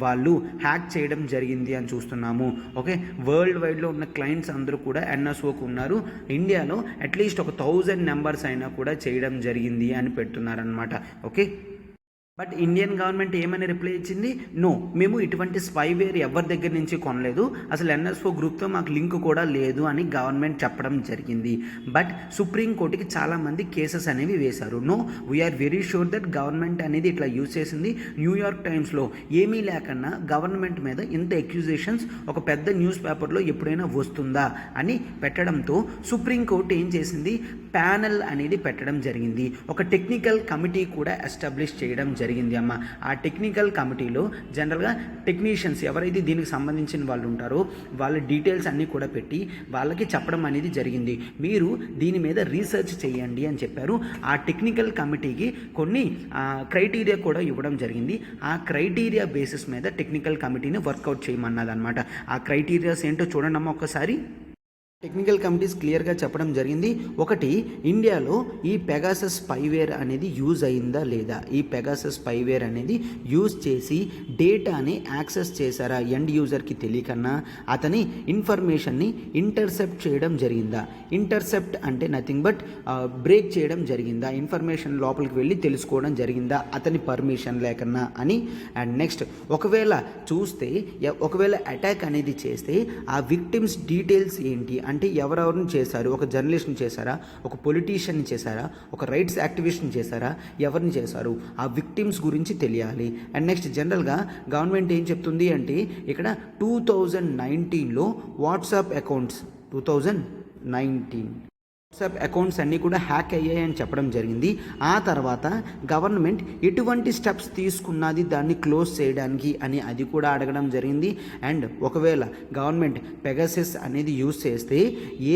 Speaker 1: వాళ్ళు హ్యాక్ చేయడం జరిగింది అని చూస్తున్నాము. ఓకే, వరల్డ్ వైడ్లో ఉన్న క్లయింట్స్ అందరూ కూడా ఎన్ఎస్ఓకు ఉన్నారు. ఇండియాలో అట్లీస్ట్ ఒక 1000 నెంబర్స్ అయినా కూడా చేయడం జరిగింది అని పెడుతున్నారనమాట. ఓకే, బట్ ఇండియన్ గవర్నమెంట్ ఏమని రిప్లై ఇచ్చింది, నో, మేము ఇటువంటి స్పైవేర్ ఎవరి దగ్గర నుంచి కొనలేదు, అసలు ఎన్ఎస్ఓ గ్రూప్తో మాకు లింక్ కూడా లేదు అని గవర్నమెంట్ చెప్పడం జరిగింది. బట్ సుప్రీంకోర్టుకి చాలామంది కేసెస్ అనేవి వేశారు. No, we are very sure that government అనేది ఇట్లా యూజ్ చేసింది. న్యూయార్క్ టైమ్స్లో ఏమీ లేకన్నా గవర్నమెంట్ మీద ఇంత అక్యూజేషన్స్ ఒక పెద్ద న్యూస్ పేపర్లో ఎప్పుడైనా వస్తుందా అని పెట్టడంతో సుప్రీంకోర్టు ఏం చేసింది, ప్యానెల్ అనేది పెట్టడం జరిగింది. ఒక టెక్నికల్ కమిటీ కూడా ఎస్టాబ్లిష్ చేయడం జరిగింది అమ్మ. ఆ టెక్నికల్ కమిటీలో జనరల్గా టెక్నీషియన్స్ ఎవరైతే దీనికి సంబంధించిన వాళ్ళు ఉంటారో వాళ్ళ డీటెయిల్స్ అన్నీ కూడా పెట్టి వాళ్ళకి చెప్పడం అనేది జరిగింది. మీరు దీని మీద రీసెర్చ్ చేయండి అని చెప్పారు. ఆ టెక్నికల్ కమిటీకి కొన్ని క్రైటీరియా కూడా ఇవ్వడం జరిగింది. ఆ క్రైటీరియా బేసిస్ మీద టెక్నికల్ కమిటీని వర్కౌట్ చేయమన్నదన్నమాట. ఆ క్రైటీరియాస్ ఏంటో చూడండి అమ్మ ఒకసారి. టెక్నికల్ కమిటీస్ క్లియర్గా చెప్పడం జరిగింది. ఒకటి, ఇండియాలో ఈ పెగాసస్ స్పైవేర్ అనేది యూజ్ అయిందా లేదా, ఈ పెగాసస్ స్పైవేర్ అనేది యూజ్ చేసి డేటాని యాక్సెస్ చేశారా, ఎండ్ యూజర్కి తెలియకన్నా అతని ఇన్ఫర్మేషన్ని ఇంటర్సెప్ట్ చేయడం జరిగిందా. ఇంటర్సెప్ట్ అంటే నథింగ్ బట్ బ్రేక్ చేయడం జరిగిందా, ఇన్ఫర్మేషన్ లోపలికి వెళ్ళి తెలుసుకోవడం జరిగిందా అతని పర్మిషన్ లేకన్నా అని. అండ్ నెక్స్ట్, ఒకవేళ అటాక్ అనేది చేస్తే ఆ విక్టిమ్స్ డీటెయిల్స్ ఏంటి అంటే ఎవరెవరిని చేశారు, ఒక జర్నలిస్ట్ని చేశారా, ఒక పొలిటీషియన్ని చేశారా, ఒక రైట్స్ యాక్టివిస్ట్ని చేశారా, ఎవరిని చేశారు, ఆ విక్టిమ్స్ గురించి తెలియాలి. అండ్ నెక్స్ట్, జనరల్గా గవర్నమెంట్ ఏం చెప్తుంది అంటే ఇక్కడ 2019లో వాట్సాప్ అకౌంట్స్ 2019 వాట్సాప్ అకౌంట్స్ అన్నీ కూడా హ్యాక్ అయ్యాయని చెప్పడం జరిగింది. ఆ తర్వాత గవర్నమెంట్ ఎటువంటి స్టెప్స్ తీసుకున్నది దాన్ని క్లోజ్ చేయడానికి అని అది కూడా అడగడం జరిగింది. అండ్ ఒకవేళ గవర్నమెంట్ పెగాసస్ అనేది యూజ్ చేస్తే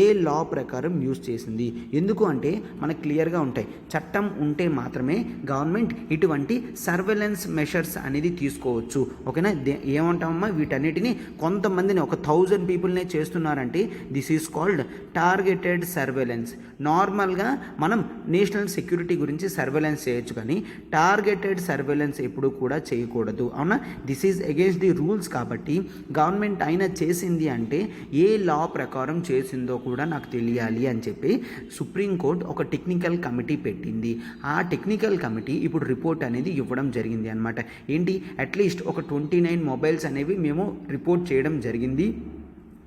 Speaker 1: ఏ లా ప్రకారం యూజ్ చేసింది, ఎందుకు అంటే మనకు క్లియర్గా ఉంటాయి. చట్టం ఉంటే మాత్రమే గవర్నమెంట్ ఇటువంటి సర్వేలెన్స్ మెషర్స్ అనేది తీసుకోవచ్చు. ఓకేనా, ఏమంటామమ్మా, వీటన్నిటిని కొంతమందిని ఒక 1000 పీపుల్నే చేస్తున్నారంటే this is called targeted surveillance. నార్మల్గా మనం నేషనల్ సెక్యూరిటీ గురించి సర్వేలెన్స్ చేయొచ్చు, కానీ టార్గెటెడ్ సర్వేలెన్స్ ఎప్పుడు కూడా చేయకూడదు. అవునా, this is against the rules. కాబట్టి గవర్నమెంట్ అయినా చేసింది అంటే ఏ లా ప్రకారం చేసిందో కూడా నాకు తెలియాలి అని చెప్పి సుప్రీంకోర్టు ఒక టెక్నికల్ కమిటీ పెట్టింది. ఆ టెక్నికల్ కమిటీ ఇప్పుడు రిపోర్ట్ అనేది ఇవ్వడం జరిగింది అనమాట. ఏంటి, అట్లీస్ట్ ఒక 29 మొబైల్స్ అనేవి మేము రిపోర్ట్ చేయడం జరిగింది.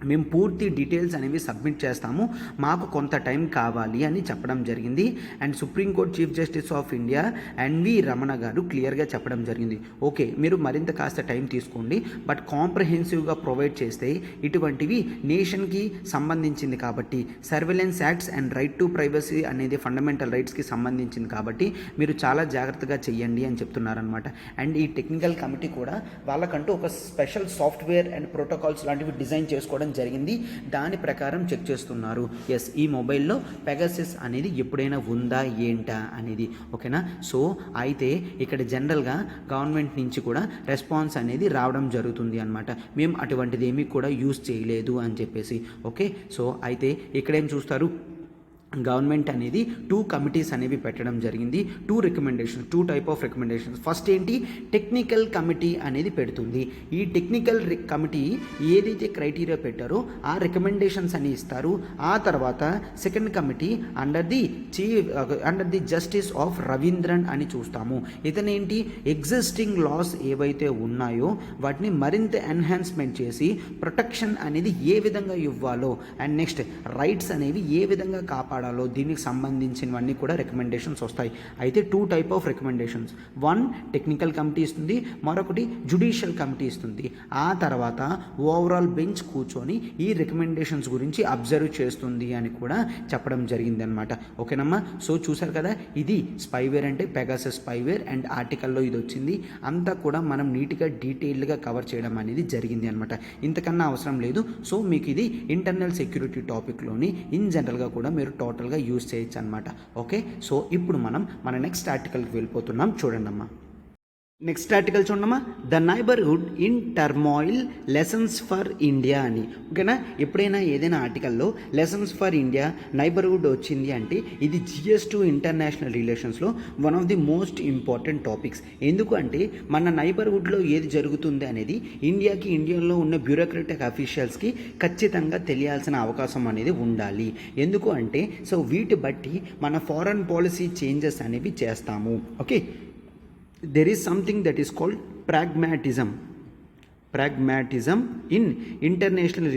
Speaker 1: మేము పూర్తి డీటెయిల్స్ అనేవి సబ్మిట్ చేస్తాము, మాకు కొంత టైం కావాలి అని చెప్పడం జరిగింది. And Supreme Court chief justice of India N V Ramana గారు క్లియర్గా చెప్పడం జరిగింది, ఓకే మీరు మరింత కాస్త టైం తీసుకోండి, బట్ కాంప్రహెన్సివ్గా ప్రొవైడ్ చేస్తే ఇటువంటివి నేషన్కి సంబంధించింది కాబట్టి, surveillance acts and right to privacy అనేది ఫండమెంటల్ రైట్స్కి సంబంధించింది కాబట్టి మీరు చాలా జాగ్రత్తగా చెయ్యండి అని చెప్తున్నారనమాట. అండ్ ఈ టెక్నికల్ కమిటీ కూడా వాళ్ళకంటూ ఒక స్పెషల్ సాఫ్ట్వేర్ అండ్ ప్రోటోకాల్స్ లాంటివి డిజైన్ చేసుకోవడం జరిగింది, దాని ప్రకారం చెక్ చేస్తున్నారు. ఎస్, ఈ మొబైల్లో పెగాసస్ అనేది ఎప్పుడైనా ఉందా ఏంటా అనేది. ఓకేనా, సో అయితే ఇక్కడ జనరల్గా గవర్నమెంట్ నుంచి కూడా రెస్పాన్స్ అనేది రావడం జరుగుతుంది అనమాట, మేము అటువంటిది ఏమీ కూడా యూజ్ చేయలేదు అని చెప్పేసి. ఓకే, సో అయితే ఇక్కడేం చూస్తారు, గవర్నమెంట్ అనేది 2 కమిటీస్ అనేవి పెట్టడం జరిగింది, 2 recommendations, 2 type of recommendations. First ఏంటి, టెక్నికల్ కమిటీ అనేది పెడుతుంది. ఈ టెక్నికల్ కమిటీ ఏదైతే క్రైటీరియా పెట్టారో ఆ రికమెండేషన్స్ అని ఇస్తారు. ఆ తర్వాత second committee under the justice of Ravindran అని చూస్తాము. ఇతనేంటి, ఎగ్జిస్టింగ్ లాస్ ఏవైతే ఉన్నాయో వాటిని మరింత ఎన్హాన్స్మెంట్ చేసి ప్రొటెక్షన్ అనేది ఏ విధంగా ఇవ్వాలో అండ్ నెక్స్ట్ రైట్స్ అనేవి ఏ విధంగా కాపాడాలి, దీనికి సంబంధించినవన్నీ కూడా రికమెండేషన్స్ వస్తాయి. అయితే 2 type of recommendations, 1 technical committee ఇస్తుంది, మరొకటి జ్యుడిషియల్ కమిటీ ఇస్తుంది. ఆ తర్వాత ఓవరాల్ బెంచ్ కూర్చొని ఈ రికమెండేషన్స్ గురించి అబ్జర్వ్ చేస్తుంది అని కూడా చెప్పడం జరిగింది అనమాట. ఓకేనమ్మా, సో చూసారు కదా, ఇది స్పైవేర్ అంటే పెగాసస్ స్పైవేర్ అండ్ ఆర్టికల్లో ఇది వచ్చింది. అంతా కూడా మనం నీట్గా డీటెయిల్డ్గా కవర్ చేయడం అనేది జరిగింది అనమాట, ఇంతకన్నా అవసరం లేదు. సో మీకు ఇది ఇంటర్నల్ సెక్యూరిటీ టాపిక్లోని ఇన్ జనరల్గా కూడా మీరు టోటల్గా యూజ్ చేయొచ్చు అనమాట. ఓకే, సో ఇప్పుడు మనం మన నెక్స్ట్ ఆర్టికల్కి వెళ్ళిపోతున్నాం, చూడండి. నెక్స్ట్ ఆర్టికల్ చూడమ్మా, the neighbourhood in turmoil lessons for India అని. ఓకేనా, ఎప్పుడైనా ఏదైనా ఆర్టికల్లో లెసన్స్ ఫర్ ఇండియా నైబర్హుడ్ వచ్చింది అంటే ఇది GS2 ఇంటర్నేషనల్ రిలేషన్స్లో one of the most important topics. ఎందుకు అంటే మన నైబర్హుడ్లో ఏది జరుగుతుంది అనేది ఇండియాలో ఉన్న బ్యూరోక్రటిక్ అఫీషియల్స్కి ఖచ్చితంగా తెలియాల్సిన అవకాశం అనేది ఉండాలి. ఎందుకు అంటే సో వీటి బట్టి మన ఫారెన్ పాలసీ చేంజెస్ అనేవి చేస్తాము. Okay, there is something that is called pragmatism in international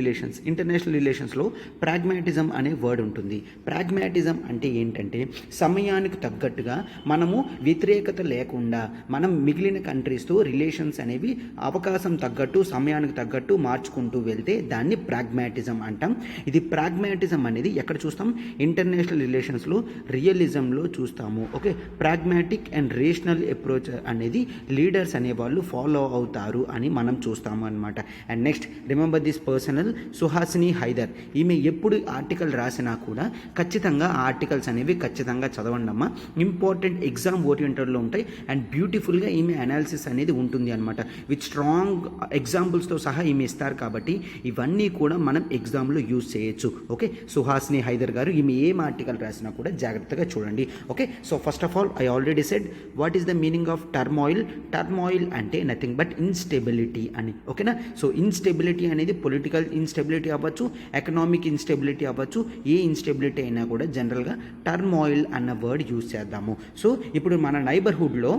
Speaker 1: రిలేషన్స్లో ప్రాగ్మాటిజం అనే వర్డ్ ఉంటుంది. ప్రాగ్మాటిజం అంటే ఏంటంటే సమయానికి తగ్గట్టుగా మనము వ్యతిరేకత లేకుండా మనం మిగిలిన కంట్రీస్తో రిలేషన్స్ అనేవి అవకాశం తగ్గట్టు సమయానికి తగ్గట్టు మార్చుకుంటూ వెళ్తే దాన్ని ప్రాగ్మాటిజం అంటాం. ఇది ప్రాగ్మాటిజం అనేది ఎక్కడ చూస్తాం, ఇంటర్నేషనల్ రిలేషన్స్లో రియలిజంలో చూస్తాము. Okay, pragmatic and rational approach అనేది లీడర్స్ అనేవాళ్ళు ఫాలో అవుతారు అని మనం చూస్తాం అనమాట. And next remember this personal Suhasini Haidar. ఈమె ఎప్పుడు ఆర్టికల్ రాసినా కూడా ఖచ్చితంగా ఆ ఆర్టికల్స్ అనేవి ఖచ్చితంగా చదవండి అమ్మా, ఇంపార్టెంట్ ఎగ్జామ్ ఓరియంటెడ్లో ఉంటాయి అండ్ బ్యూటిఫుల్గా ఈమె అనాలిసిస్ అనేది ఉంటుంది అనమాట. విత్ స్ట్రాంగ్ ఎగ్జాంపుల్స్తో సహా ఈమె ఇస్తారు కాబట్టి ఇవన్నీ కూడా మనం ఎగ్జామ్లో యూజ్ చేయొచ్చు. ఓకే, సుహాసిని హైదర్ గారు ఈమె ఏం ఆర్టికల్ రాసినా కూడా జాగ్రత్తగా చూడండి. Okay, so first of all I already said what is the meaning of turmoil అంటే నథింగ్ బట్ ఇన్స్టెబిలిటీ అని. ఓకేనా, సో ఇన్స్టెబిలిటీ అనేది పొలిటికల్ ఇన్స్టెబిలిటీ అవ్వచ్చు, ఎకనామిక్ ఇన్స్టెబిలిటీ అవ్వచ్చు, ఏ ఇన్స్టెబిలిటీ అయినా కూడా జనరల్గా టర్మాయిల్ అన్న వర్డ్ యూజ్ చేద్దాము. సో ఇప్పుడు మన నైబర్హుడ్లో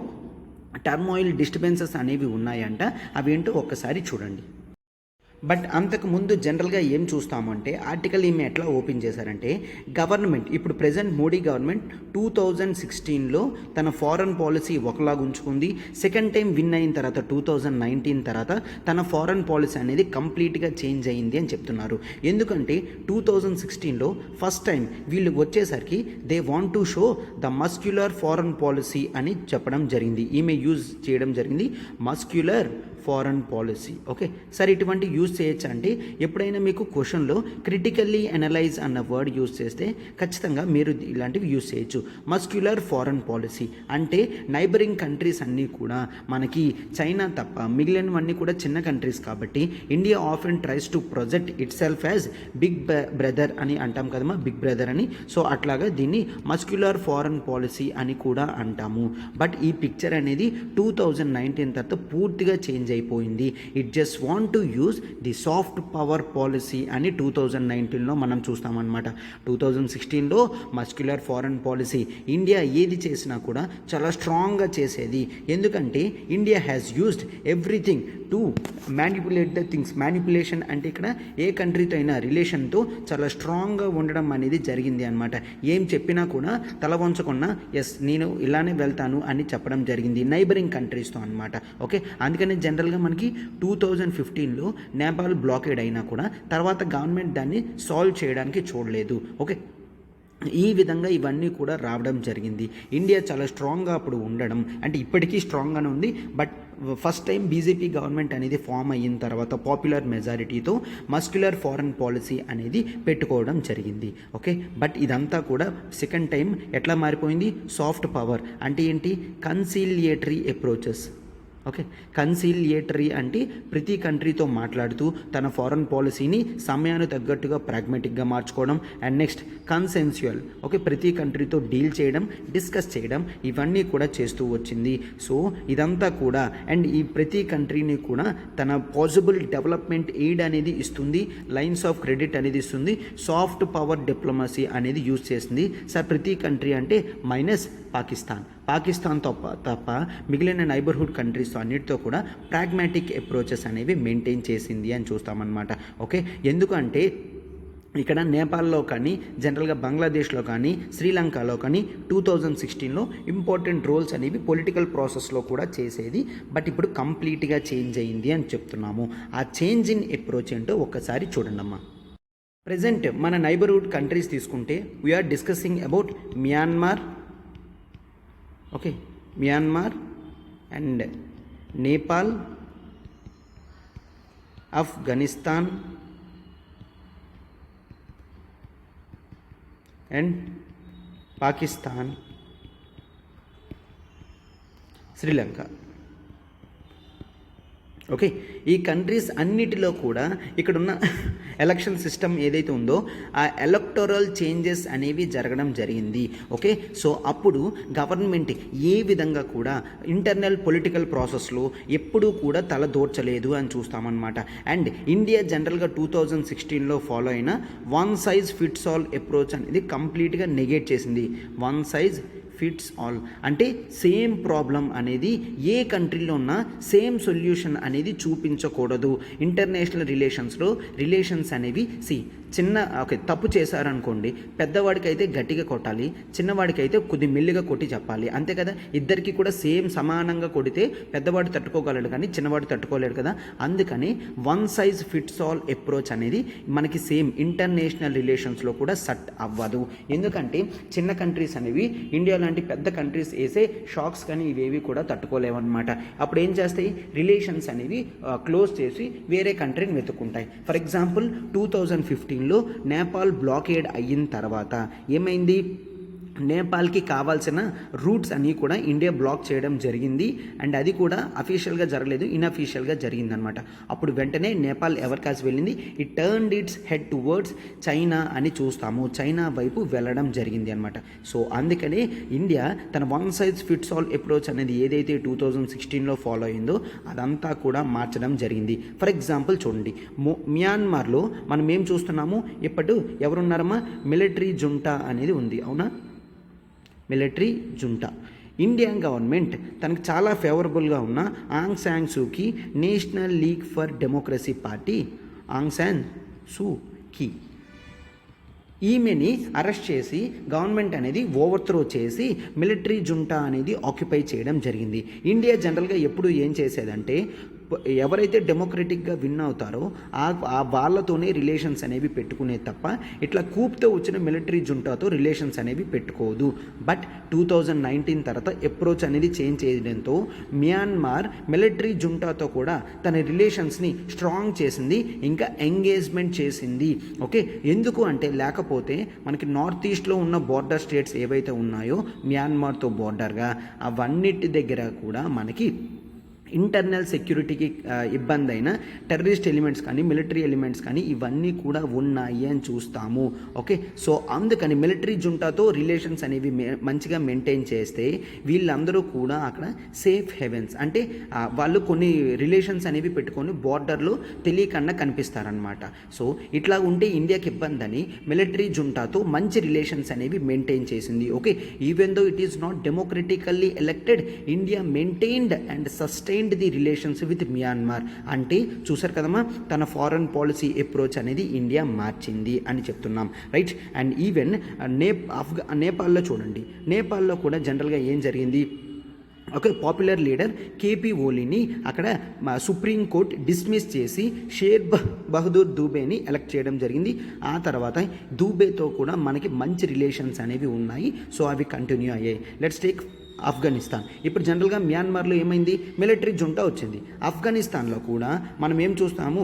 Speaker 1: టర్మాయిల్ డిస్టర్బెన్సెస్ అనేవి ఉన్నాయంట, అవేంటో ఒక్కసారి చూడండి. బట్ అంతకుముందు జనరల్గా ఏం చూస్తామంటే ఆర్టికల్ ఈమె ఎట్లా ఓపెన్ చేశారంటే గవర్నమెంట్ ఇప్పుడు ప్రజెంట్ మోడీ గవర్నమెంట్ 2016లో తన ఫారెన్ పాలసీ ఒకలాగా ఉంచుకుంది. సెకండ్ టైం విన్ అయిన తర్వాత 2019 తర్వాత తన ఫారెన్ పాలసీ అనేది కంప్లీట్గా చేంజ్ అయింది అని చెప్తున్నారు. ఎందుకంటే 2016లో ఫస్ట్ టైం వీళ్ళు వచ్చేసరికి they want to show the muscular foreign policy అని చెప్పడం జరిగింది. ఈమె యూజ్ చేయడం జరిగింది మస్క్యులర్ ఫారెన్ పాలసీ. ఓకే, సరే ఇటువంటి యూజ్ చేయొచ్చు అంటే ఎప్పుడైనా మీకు క్వశ్చన్లో క్రిటికల్లీ అనలైజ్ అన్న వర్డ్ యూజ్ చేస్తే ఖచ్చితంగా మీరు ఇలాంటివి యూజ్ చేయొచ్చు. మస్క్యులర్ ఫారెన్ పాలసీ అంటే నైబరింగ్ కంట్రీస్ అన్నీ కూడా మనకి చైనా తప్ప మిగిలినవన్నీ కూడా చిన్న కంట్రీస్ కాబట్టి India often tries to project itself as big brother అని అంటాం కదమ్మా, బిగ్ బ్రదర్ అని. సో అట్లాగా దీన్ని మస్క్యులర్ ఫారెన్ పాలసీ అని కూడా అంటాము. బట్ ఈ పిక్చర్ అనేది 2019 తర్వాత పూర్తిగా చేంజ్ అయిపోయింది. It just want to use the soft power policy అని 2019లో మనం చూస్తామన్నమాట. 2016లో మస్క్యులర్ ఫారెన్ పాలసీ. ఇండియా ఏది చేసినా కూడా చాలా స్ట్రాంగ్గా చేసేది. ఎందుకంటే India has used everything to manipulate the things. Manipulation అంటే ఇక్కడ ఏ కంట్రీతో అయినా రిలేషన్తో చాలా స్ట్రాంగ్గా ఉండడం అనేది జరిగింది అనమాట. ఏం చెప్పినా కూడా తల వంచకుండా ఎస్ నేను ఇలానే వెళ్తాను అని చెప్పడం జరిగింది నైబరింగ్ కంట్రీస్తో అనమాట. ఓకే, అందుకని జనరల్గా మనకి 2015లో నేపాల్ బ్లాకేడ్ అయినా కూడా తర్వాత గవర్నమెంట్ దాన్ని సాల్వ్ చేయడానికి చూడలేదు. ఓకే, ఈ విధంగా ఇవన్నీ కూడా రావడం జరిగింది. ఇండియా చాలా స్ట్రాంగ్గా అప్పుడు ఉండడం, అంటే ఇప్పటికీ స్ట్రాంగ్గానే ఉంది. But first time BJP government అనేది ఫామ్ అయిన తర్వాత పాపులర్ మెజారిటీతో మస్క్యులర్ ఫారెన్ పాలసీ అనేది పెట్టుకోవడం జరిగింది. ఓకే, బట్ ఇదంతా కూడా సెకండ్ టైం ఎట్లా మారిపోయింది? సాఫ్ట్ పవర్ అంటే ఏంటి? కన్సిలియేటరీ అప్రోచెస్. ఓకే, కన్సిలియేటరీ అంటే ప్రతి కంట్రీతో మాట్లాడుతూ తన ఫారెన్ పాలసీని సమయానికి తగ్గట్టుగా ప్రాగ్మాటిక్గా మార్చుకోవడం. And next కన్సెన్సువల్. ఓకే, ప్రతి కంట్రీతో డీల్ చేయడం, డిస్కస్ చేయడం, ఇవన్నీ కూడా చేస్తూ వచ్చింది. సో ఇదంతా కూడా అండ్ ఈ ప్రతి కంట్రీని కూడా తన పాసిబుల్ డెవలప్మెంట్ ఎయిడ్ అనేది ఇస్తుంది, లైన్స్ ఆఫ్ క్రెడిట్ అనేది ఇస్తుంది, సాఫ్ట్ పవర్ డిప్లొమసీ అనేది యూజ్ చేస్తుంది. సార్ ప్రతి కంట్రీ అంటే మైనస్ పాకిస్తాన్ తప్ప మిగిలిన నైబర్హుడ్ కంట్రీస్ అన్నిటితో కూడా ప్రాగ్మాటిక్ అప్రోచెస్ అనేవి మెయింటైన్ చేసింది అని చూస్తామన్నమాట. ఓకే, ఎందుకంటే ఇక్కడ నేపాల్లో కానీ జనరల్గా బంగ్లాదేశ్లో కానీ శ్రీలంకలో కానీ 2016లో ఇంపార్టెంట్ రోల్స్ అనేవి పొలిటికల్ ప్రాసెస్లో కూడా చేసేది. బట్ ఇప్పుడు కంప్లీట్గా చేంజ్ అయ్యింది అని చెప్తున్నాము. ఆ చేంజ్ ఇన్ అప్రోచ్ ఏంటో ఒక్కసారి చూడండమ్మా. ప్రజెంట్ మన నైబర్హుడ్ కంట్రీస్ తీసుకుంటే we are discussing about Myanmar. Okay, Myanmar and Nepal, Afghanistan and Pakistan, Sri Lanka. Okay, ఈ కంట్రీస్ అన్నిటిలో కూడా ఇక్కడున్న ఎలక్షన్ సిస్టమ్ ఏదైతే ఉందో ఆ ఎలక్టోరల్ చేంజెస్ అనేవి జరగడం జరిగింది. ఓకే, సో అప్పుడు గవర్నమెంట్ ఏ విధంగా కూడా ఇంటర్నల్ పొలిటికల్ ప్రాసెస్లో ఎప్పుడూ కూడా తలదూర్చలేదు అని చూస్తామన్నమాట. అండ్ ఇండియా జనరల్గా 2016లో ఫాలో అయిన one size fits all approach అనేది కంప్లీట్గా నెగేట్ చేసింది. వన్ సైజ్ ఫిట్స్ ఆల్ అంటే సేమ్ ప్రాబ్లం అనేది ఏ కంట్రీలో ఉన్నా సేమ్ సొల్యూషన్ అనేది చూపించకూడదు. ఇంటర్నేషనల్ రిలేషన్స్ అనేవి ఓకే తప్పు చేశారనుకోండి, పెద్దవాడికి అయితే గట్టిగా కొట్టాలి, చిన్నవాడికి అయితే కొద్ది మెల్లిగా కొట్టి చెప్పాలి, అంతే కదా. ఇద్దరికి కూడా సేమ్ సమానంగా కొడితే పెద్దవాడు తట్టుకోగలడు కానీ చిన్నవాడు తట్టుకోలేడు కదా. అందుకని one size fits all approach అనేది మనకి సేమ్ ఇంటర్నేషనల్ రిలేషన్స్లో కూడా సెట్ అవ్వదు. ఎందుకంటే చిన్న కంట్రీస్ అనేవి ఇండియా లాంటి పెద్ద కంట్రీస్ వేసే షాక్స్ కానీ ఇవేవి కూడా తట్టుకోలేవన్నమాట. అప్పుడు ఏం చేస్తాయి? రిలేషన్స్ అనేవి క్లోజ్ చేసి వేరే కంట్రీని వెతుక్కుంటాయి. ఫర్ ఎగ్జాంపుల్ 2015లో నేపాల్ బ్లాకేడ్ అయిన తర్వాత ఏమైంది? నేపాల్కి కావాల్సిన రూట్స్ అన్నీ కూడా ఇండియా బ్లాక్ చేయడం జరిగింది. అండ్ అది కూడా అఫీషియల్గా జరగలేదు, ఇన్అఫీషియల్గా జరిగిందనమాట. అప్పుడు వెంటనే నేపాల్ ఎవరికాసి వెళ్ళింది? It turned it's head towards China అని చూస్తాము. చైనా వైపు వెళ్ళడం జరిగింది అనమాట. సో అందుకనే ఇండియా తన one size fits all approach అనేది ఏదైతే 2016లో ఫాలో అయిందో అదంతా కూడా మార్చడం జరిగింది. ఫర్ ఎగ్జాంపుల్ చూడండి, మ్యాన్మార్లో మనం ఏం చూస్తున్నాము? ఇప్పుడు ఎవరున్నారమ్మా? మిలిటరీ జుంటా అనేది ఉంది, అవునా? Military junta. ఇండియన్ గవర్నమెంట్ తనకు చాలా ఫేవరబుల్గా ఉన్న Aung San Suu Kyi National League for Democracy party, Aung San Suu Kyi, ఈమెని అరెస్ట్ చేసి గవర్నమెంట్ అనేది ఓవర్త్రో చేసి మిలిటరీ జుంటా అనేది ఆక్యుపై చేయడం జరిగింది. ఇండియా జనరల్గా ఎప్పుడు ఏం చేసేదంటే ఎవరైతే డెమోక్రటిక్గా విన్ అవుతారో ఆ వాళ్ళతోనే రిలేషన్స్ అనేవి పెట్టుకునే తప్ప ఇట్లా కూప్తో వచ్చిన మిలిటరీ జుంటాతో రిలేషన్స్ అనేవి పెట్టుకోదు. బట్ 2019 తర్వాత అప్రోచ్ అనేది చేంజ్ చేయడంతో మ్యాన్మార్ మిలిటరీ జుంటాతో కూడా తన రిలేషన్స్ని స్ట్రాంగ్ చేసింది, ఇంకా ఎంగేజ్మెంట్ చేసింది. ఓకే, ఎందుకు అంటే లేకపోతే మనకి నార్త్ ఈస్ట్లో ఉన్న బోర్డర్ స్టేట్స్ ఏవైతే ఉన్నాయో మ్యాన్మార్తో బోర్డర్గా అవన్నిటి దగ్గర కూడా మనకి ఇంటర్నల్ సెక్యూరిటీకి ఇబ్బంది అయిన టెర్రరిస్ట్ ఎలిమెంట్స్ కానీ మిలిటరీ ఎలిమెంట్స్ కానీ ఇవన్నీ కూడా ఉన్నాయి అని చూస్తాము. ఓకే, సో అందుకని మిలిటరీ జుంటాతో రిలేషన్స్ అనేవి మంచిగా మెయింటైన్ చేస్తే వీళ్ళందరూ కూడా అక్కడ సేఫ్ హెవెన్స్ అంటే వాళ్ళు కొన్ని రిలేషన్స్ అనేవి పెట్టుకొని బార్డర్లో తెలియకుండా కనిపిస్తారనమాట. సో ఇట్లా ఉంటే ఇండియాకి ఇబ్బంది అని మిలిటరీ జుంటాతో మంచి రిలేషన్స్ అనేవి మెయింటైన్ చేసింది. Okay, even though it is not democratically elected, India maintained and sustained the relations with Myanmar. అంటే చూసారు కదమ్మా, తన ఫారెన్ పాలసీ అప్రోచ్ అనేది ఇండియా మార్చింది అని చెప్తున్నాం, రైట్. అండ్ ఈవెన్ నేపాల్లో చూడండి, నేపాల్లో కూడా జనరల్గా ఏం జరిగింది, ఒక పాపులర్ లీడర్ కేపీ ఓలీని అక్కడ సుప్రీంకోర్టు డిస్మిస్ చేసి షేర్ బహదూర్ దూబేని ఎలక్ట్ చేయడం జరిగింది. ఆ తర్వాత దూబేతో కూడా మనకి మంచి రిలేషన్స్ అనేవి ఉన్నాయి. సో అవి కంటిన్యూ అయ్యాయి. Let's take Afghanistan. ఇప్పుడు జనరల్గా మ్యాన్మార్లో ఏమైంది, మిలిటరీ జుంటా వచ్చింది. ఆఫ్ఘనిస్తాన్లో కూడా మనం ఏం చూస్తాము,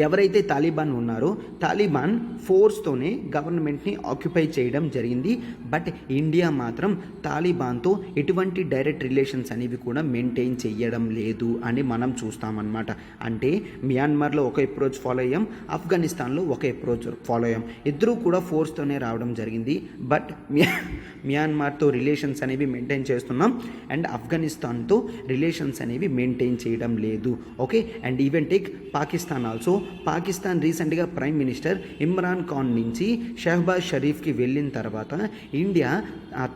Speaker 1: ఎవరైతే తాలిబాన్ ఉన్నారో తాలిబాన్ ఫోర్స్తోనే గవర్నమెంట్ని ఆక్యుపై చేయడం జరిగింది. బట్ ఇండియా మాత్రం తాలిబాన్తో ఎటువంటి డైరెక్ట్ రిలేషన్స్ అనేవి కూడా మెయింటైన్ చేయడం లేదు అని మనం చూస్తామన్నమాట. అంటే మియాన్మార్లో ఒక అప్రోచ్ ఫాలో అయ్యాం, ఆఫ్ఘనిస్తాన్లో ఒక అప్రోచ్ ఫాలో అయ్యాం. ఇద్దరూ కూడా ఫోర్స్తోనే రావడం జరిగింది. బట్ మియాన్మార్తో రిలేషన్స్ అనేవి మెయింటైన్ చేస్తున్నాం అండ్ ఆఫ్ఘనిస్తాన్తో రిలేషన్స్ అనేవి మెయింటైన్ చేయడం లేదు. Okay, and even take Pakistan also. Pakistan రీసెంట్గా ప్రైమ్ మినిస్టర్ ఇమ్రాన్ ఖాన్ నుంచి షహబాజ్ షరీఫ్కి వెళ్ళిన తర్వాత ఇండియా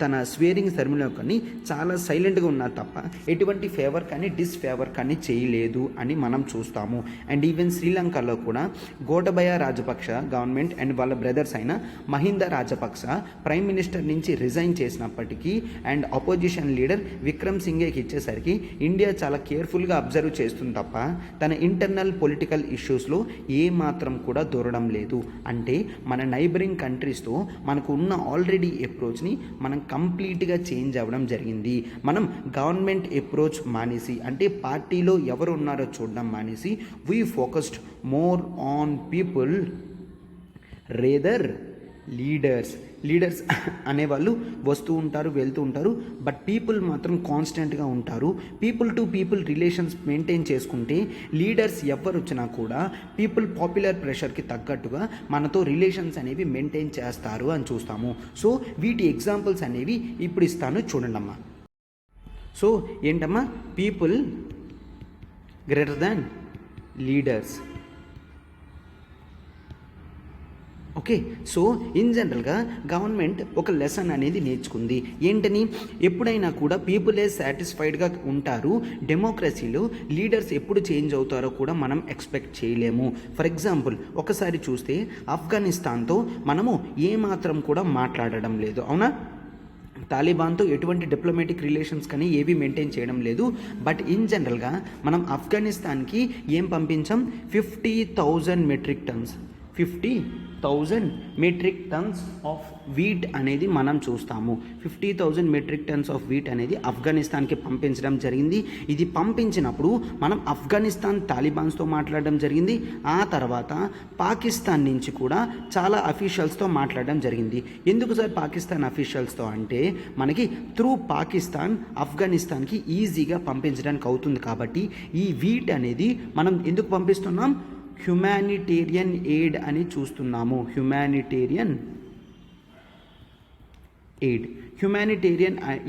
Speaker 1: తన స్వేరింగ్ సెరమనీ కానీ చాలా సైలెంట్గా ఉన్నారు తప్ప ఎటువంటి ఫేవర్ కానీ డిస్ఫేవర్ కానీ చేయలేదు అని మనం చూస్తాము. అండ్ ఈవెన్ శ్రీలంకలో కూడా గోటబయ రాజపక్ష గవర్నమెంట్ అండ్ వాళ్ళ బ్రదర్స్ అయిన మహింద రాజపక్ష ప్రైమ్ మినిస్టర్ నుంచి రిజైన్ చేసినప్పటికీ అండ్ అపోజిషన్ లీడర్ విక్రమ్ సింఘేకి ఇచ్చేసరికి ఇండియా చాలా కేర్ఫుల్గా అబ్జర్వ్ చేస్తుంది తప్ప తన ఇంటర్నల్ పొలిటికల్ ఇష్యూస్లో ఏమాత్రం కూడా దూరడం లేదు. అంటే మన నైబరింగ్ కంట్రీస్తో మనకు ఉన్న ఆల్రెడీ అప్రోచ్ని మనం కంప్లీట్గా చేంజ్ అవ్వడం జరిగింది. మనం గవర్నమెంట్ అప్రోచ్ మానేసి అంటే పార్టీలో ఎవరు ఉన్నారో చూడడం మానేసి we focused more on people rather leaders అనేవాళ్ళు వస్తూ ఉంటారు వెళ్తూ ఉంటారు, బట్ పీపుల్ మాత్రం కాన్స్టెంట్గా ఉంటారు. People to people relations maintain చేసుకుంటే లీడర్స్ ఎవరు వచ్చినా కూడా పీపుల్ పాపులర్ ప్రెషర్కి తగ్గట్టుగా మనతో రిలేషన్స్ అనేవి మెయింటైన్ చేస్తారు అని చూస్తాము. సో వీటి ఎగ్జాంపుల్స్ అనేవి ఇప్పుడు ఇస్తాను చూడండి అమ్మా. సో ఏంటమ్మా, people greater than leaders. Okay, so in జనరల్గా గవర్నమెంట్ ఒక లెసన్ అనేది నేర్చుకుంది. ఏంటని, ఎప్పుడైనా కూడా పీపులే సాటిస్ఫైడ్గా ఉంటారు. డెమోక్రసీలో లీడర్స్ ఎప్పుడు చేంజ్ అవుతారో కూడా మనం ఎక్స్పెక్ట్ చేయలేము. ఫర్ ఎగ్జాంపుల్ ఒకసారి చూస్తే ఆఫ్ఘనిస్తాన్తో మనము ఏమాత్రం కూడా మాట్లాడడం లేదు, అవునా. తాలిబాన్తో ఎటువంటి డిప్లొమాటిక్ రిలేషన్స్ కానీ ఏవి మెయింటైన్ చేయడం లేదు. బట్ ఇన్ జనరల్గా మనం ఆఫ్ఘనిస్తాన్కి ఏం పంపించాం, 50,000 metric tons 50,000 metric tons of wheat అనేది మనం చూస్తాము. 50,000 మెట్రిక్ టన్స్ ఆఫ్ వీట్ అనేది ఆఫ్ఘనిస్తాన్కి పంపించడం జరిగింది. ఇది పంపించినప్పుడు మనం ఆఫ్ఘనిస్తాన్ తాలిబాన్స్తో మాట్లాడడం జరిగింది. ఆ తర్వాత పాకిస్తాన్ నుంచి కూడా చాలా అఫీషియల్స్తో మాట్లాడడం జరిగింది. ఎందుకు సార్ పాకిస్తాన్ అఫీషియల్స్తో అంటే మనకి త్రూ పాకిస్తాన్ ఆఫ్ఘనిస్తాన్కి ఈజీగా పంపించడానికి అవుతుంది. కాబట్టి ఈ వీట్ అనేది మనం ఎందుకు పంపిస్తున్నాం, హ్యుమానిటేరియన్ ఎయిడ్ అని చూస్తున్నాము. హ్యుమానిటేరియన్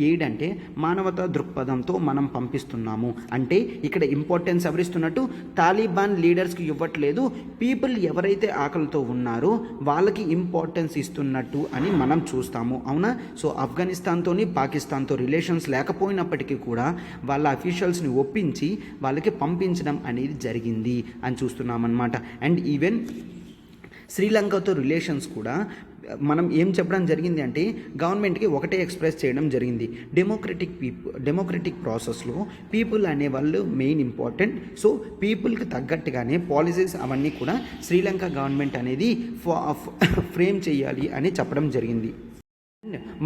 Speaker 1: ఎయిడ్ అంటే మానవతా దృక్పథంతో మనం పంపిస్తున్నాము. అంటే ఇక్కడ ఇంపార్టెన్స్ ఎవరిస్తున్నట్టు, తాలిబాన్ లీడర్స్కి ఇవ్వట్లేదు, పీపుల్ ఎవరైతే ఆకలితో ఉన్నారో వాళ్ళకి ఇంపార్టెన్స్ ఇస్తున్నట్టు అని మనం చూస్తాము, అవునా. సో ఆఫ్ఘనిస్తాన్తోని పాకిస్తాన్తో రిలేషన్స్ లేకపోయినప్పటికీ కూడా వాళ్ళ అఫీషియల్స్ని ఒప్పించి వాళ్ళకి పంపించడం అనేది జరిగింది అని చూస్తున్నామన్నమాట. అండ్ ఈవెన్ శ్రీలంకతో రిలేషన్స్ కూడా మనం ఏం చెప్పడం జరిగింది అంటే గవర్నమెంట్కి ఒకటే ఎక్స్ప్రెస్ చేయడం జరిగింది, డెమోక్రటిక్ ప్రాసెస్లో పీపుల్ అనేవాళ్ళు మెయిన్ ఇంపార్టెంట్. సో పీపుల్కి తగ్గట్టుగానే పాలసీస్ అవన్నీ కూడా శ్రీలంక గవర్నమెంట్ అనేది ఫ్రేమ్ చేయాలి అని చెప్పడం జరిగింది.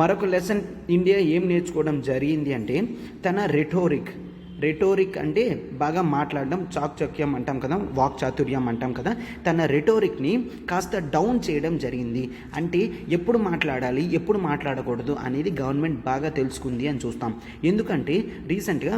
Speaker 1: మరొక లెసన్ ఇండియా ఏం నేర్చుకోవడం జరిగింది అంటే తన రెటోరిక్ అంటే బాగా మాట్లాడడం, చాకచక్యం అంటాం కదా, వాక్చాతుర్యం అంటాం కదా, తన రెటోరిక్ని కాస్త డౌన్ చేయడం జరిగింది. అంటే ఎప్పుడు మాట్లాడాలి ఎప్పుడు మాట్లాడకూడదు అనేది గవర్నమెంట్ బాగా తెలుసుకుంది అని చూస్తాం. ఎందుకంటే రీసెంట్గా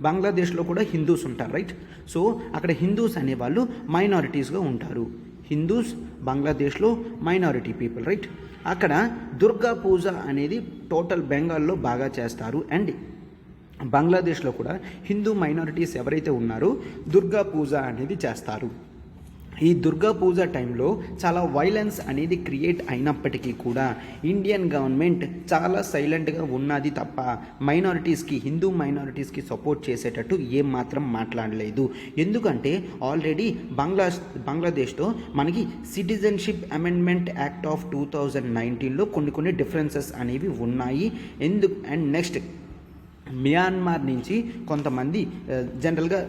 Speaker 1: బంగ్లాదేశ్లో కూడా హిందూస్ ఉంటారు, రైట్. సో అక్కడ హిందూస్ అనేవాళ్ళు మైనారిటీస్గా ఉంటారు. హిందూస్ బంగ్లాదేశ్లో మైనారిటీ పీపుల్, రైట్. అక్కడ దుర్గా పూజ అనేది టోటల్ బెంగాల్లో బాగా చేస్తారు. అండ్ బంగ్లాదేశ్లో కూడా హిందూ మైనారిటీస్ ఎవరైతే ఉన్నారో దుర్గా పూజ అనేది చేస్తారు. ఈ దుర్గా పూజ టైంలో చాలా వైలెన్స్ అనేది క్రియేట్ అయినప్పటికీ కూడా ఇండియన్ గవర్నమెంట్ చాలా సైలెంట్గా ఉన్నది తప్ప హిందూ మైనారిటీస్కి సపోర్ట్ చేసేటట్టు ఏం మాత్రం మాట్లాడలేదు. ఎందుకంటే ఆల్రెడీ బంగ్లాదేశ్తో మనకి సిటిజన్షిప్ అమెండ్మెంట్ యాక్ట్ ఆఫ్ 2019లో కొన్ని డిఫరెన్సెస్ అనేవి ఉన్నాయి. అండ్ నెక్స్ట్ మియాన్మార్ నుంచి కొంతమంది జనరల్గా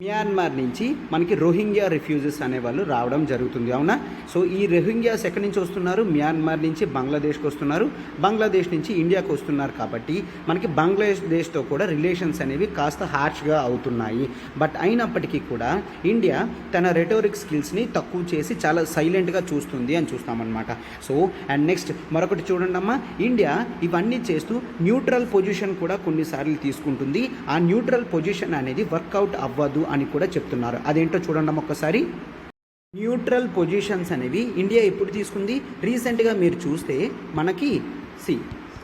Speaker 1: మియాన్మార్ నుంచి మనకి రోహింగ్యా రిఫ్యూజెస్ అనేవాళ్ళు రావడం జరుగుతుంది, అవునా. సో ఈ రోహింగ్యాస్ ఎక్కడి నుంచి వస్తున్నారు? మియాన్మార్ నుంచి బంగ్లాదేశ్కి వస్తున్నారు, బంగ్లాదేశ్ నుంచి ఇండియాకి వస్తున్నారు. కాబట్టి మనకి బంగ్లాదేశ్తో కూడా రిలేషన్స్ అనేవి కాస్త హార్ష్గా అవుతున్నాయి. బట్ అయినప్పటికీ కూడా ఇండియా తన రెటోరిక్ స్కిల్స్ని తక్కువ చేసి చాలా సైలెంట్గా చూస్తుంది అని చూస్తామన్నమాట. సో అండ్ నెక్స్ట్ మరొకటి చూడండి అమ్మా, ఇండియా ఇవన్నీ చేస్తూ న్యూట్రల్ పొజిషన్ కూడా కొన్నిసార్లు తీసుకుంటుంది. ఆ న్యూట్రల్ పొజిషన్ అనేది వర్కౌట్ అవ్వదు అని కూడా చెప్తున్నారు. అదేంటో చూడండి ఒక్కసారి. న్యూట్రల్ పొజిషన్స్ అనేవి ఇండియా ఎప్పుడు తీసుకుంది? రీసెంట్గా మీరు చూస్తే మనకి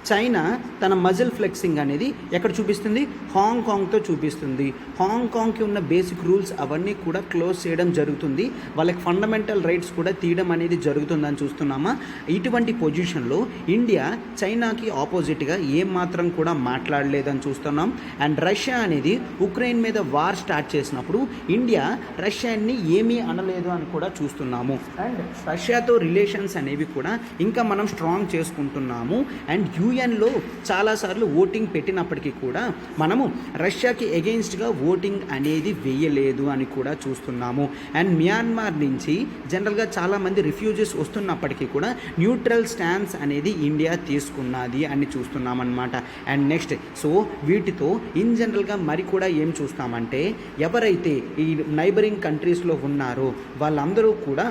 Speaker 1: చైనా తన మజిల్ ఫ్లెక్సింగ్ అనేది ఎక్కడ చూపిస్తుంది? హాంకాంగ్తో చూపిస్తుంది. హాంకాంగ్కి ఉన్న బేసిక్ రూల్స్ అవన్నీ కూడా క్లోజ్ చేయడం జరుగుతుంది. వాళ్ళకి ఫండమెంటల్ రైట్స్ కూడా తీయడం అనేది జరుగుతుందని చూస్తున్నామా. ఇటువంటి పొజిషన్లో ఇండియా చైనాకి ఆపోజిట్గా ఏమాత్రం కూడా మాట్లాడలేదని చూస్తున్నాం. అండ్ రష్యా అనేది ఉక్రెయిన్ మీద వార్ స్టార్ట్ చేసినప్పుడు ఇండియా రష్యాని ఏమీ అనలేదు అని కూడా చూస్తున్నాము. అండ్ రష్యాతో రిలేషన్స్ అనేవి కూడా ఇంకా మనం స్ట్రాంగ్ చేసుకుంటున్నాము. అండ్ యూఎన్లో చాలాసార్లు ఓటింగ్ పెట్టినప్పటికీ కూడా మనము రష్యాకి ఎగెయిన్స్ట్గా ఓటింగ్ అనేది వేయలేదు అని కూడా చూస్తున్నాము. అండ్ మియాన్మార్ నుంచి జనరల్గా చాలామంది రిఫ్యూజీస్ వస్తున్నప్పటికీ కూడా న్యూట్రల్ స్టాన్స్ అనేది ఇండియా తీసుకున్నది అని చూస్తున్నామన్నమాట. అండ్ నెక్స్ట్ సో వీటితో ఇన్ జనరల్గా మరి కూడా ఏం చూస్తామంటే ఎవరైతే ఈ నైబరింగ్ కంట్రీస్లో ఉన్నారో వాళ్ళందరూ కూడా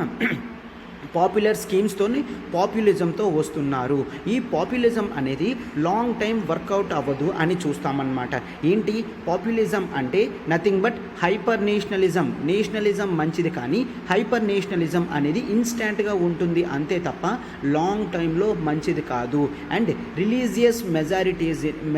Speaker 1: పాపులర్ స్కీమ్స్తోని పాపులిజంతో వస్తున్నారు. ఈ పాపులిజం అనేది లాంగ్ టైం వర్కౌట్ అవ్వదు అని చూస్తామన్నమాట. ఏంటి పాపులిజం అంటే? నథింగ్ బట్ హైపర్ నేషనలిజం మంచిది, కానీ హైపర్ నేషనలిజం అనేది ఇన్స్టాంట్గా ఉంటుంది అంతే తప్ప లాంగ్ టైంలో మంచిది కాదు. అండ్ రిలీజియస్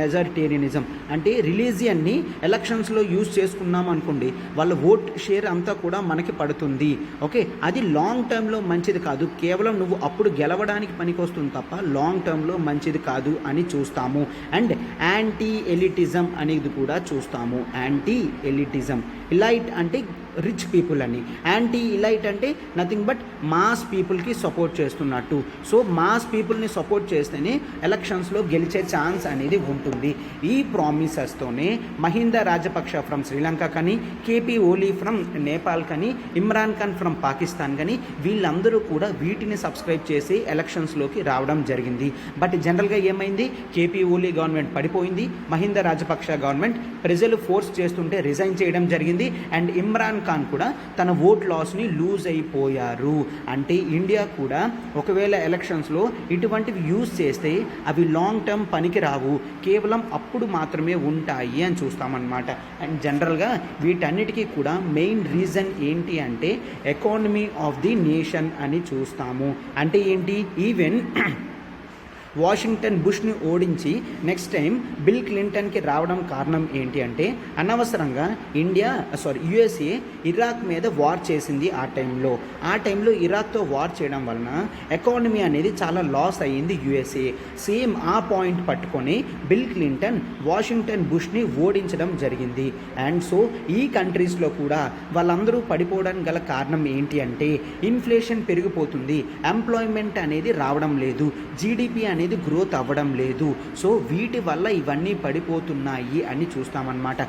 Speaker 1: మెజారిటేరియనిజం అంటే రిలీజియన్ని ఎలక్షన్స్లో యూజ్ చేసుకున్నాం అనుకోండి, వాళ్ళ ఓట్ షేర్ అంతా కూడా మనకి పడుతుంది. ఓకే, అది లాంగ్ టైంలో మంచిది కాదు. కేవలం నువ్వు అప్పుడు గెలవడానికి పనికొస్తుంది తప్ప లాంగ్ టర్మ్లో మంచిది కాదు అని చూస్తాము. అండ్ యాంటీ ఎలిటిజం అనేది కూడా చూస్తాము. యాంటీ ఎలిటిజం, ఇలైట్ అంటే రిచ్ పీపుల్ అని, యాంటీ ఇలైట్ అంటే నథింగ్ బట్ మాస్ పీపుల్కి సపోర్ట్ చేస్తున్నట్టు. సో మాస్ పీపుల్ని సపోర్ట్ చేస్తేనే ఎలక్షన్స్లో గెలిచే ఛాన్స్ అనేది ఉంటుంది. ఈ ప్రామిసెస్తోనే మహిందా రాజపక్ష ఫ్రమ్ శ్రీలంక కానీ, కేపీ ఓలీ ఫ్రమ్ నేపాల్ కానీ, ఇమ్రాన్ ఖాన్ ఫ్రమ్ పాకిస్తాన్ కానీ వీళ్ళందరూ కూడా వీటిని సబ్స్క్రైబ్ చేసి ఎలక్షన్స్లోకి రావడం జరిగింది. బట్ జనరల్గా ఏమైంది? కేపీ ఓలీ గవర్నమెంట్ పడిపోయింది, మహిందా రాజపక్ష గవర్నమెంట్ ప్రజలు ఫోర్స్ చేస్తుంటే రిజైన్ చేయడం జరిగింది. అండ్ ఇమ్రాన్ ఖాన్ కూడా తన ఓట్ లాస్ని లూజ్ అయిపోయారు. అంటే ఇండియా కూడా ఒకవేళ ఎలక్షన్స్లో ఇటువంటివి యూజ్ చేస్తే అవి లాంగ్ టర్మ్ పనికి రావు, కేవలం అప్పుడు మాత్రమే ఉంటాయి అని చూస్తామన్నమాట. అండ్ జనరల్గా వీటన్నిటికీ కూడా మెయిన్ రీజన్ ఏంటి అంటే ఎకానమీ ఆఫ్ ది నేషన్ అని చూస్తాము. అంటే ఏంటి? ఈవెన్ వాషింగ్టన్ బుష్ని ఓడించి నెక్స్ట్ టైం బిల్ క్లింటన్కి రావడం కారణం ఏంటి అంటే అనవసరంగా యుఎస్ఏ ఇరాక్ మీద వార్ చేసింది. ఆ టైంలో ఇరాక్తో వార్ చేయడం వలన ఎకానమీ అనేది చాలా లాస్ అయ్యింది యుఎస్ఏ. సేమ్ ఆ పాయింట్ పట్టుకొని బిల్ క్లింటన్ వాషింగ్టన్ బుష్ని ఓడించడం జరిగింది. అండ్ సో ఈ కంట్రీస్లో కూడా వాళ్ళందరూ పడిపోవడానికి గల కారణం ఏంటి అంటే ఇన్ఫ్లేషన్ పెరిగిపోతుంది, ఎంప్లాయ్మెంట్ అనేది రావడం లేదు, జీడిపి అనేది గ్రోత్ అవ్వడం లేదు. సో వీటి వల్ల ఇవన్నీ పడిపోతున్నాయి అని చూస్తామన్నమాట.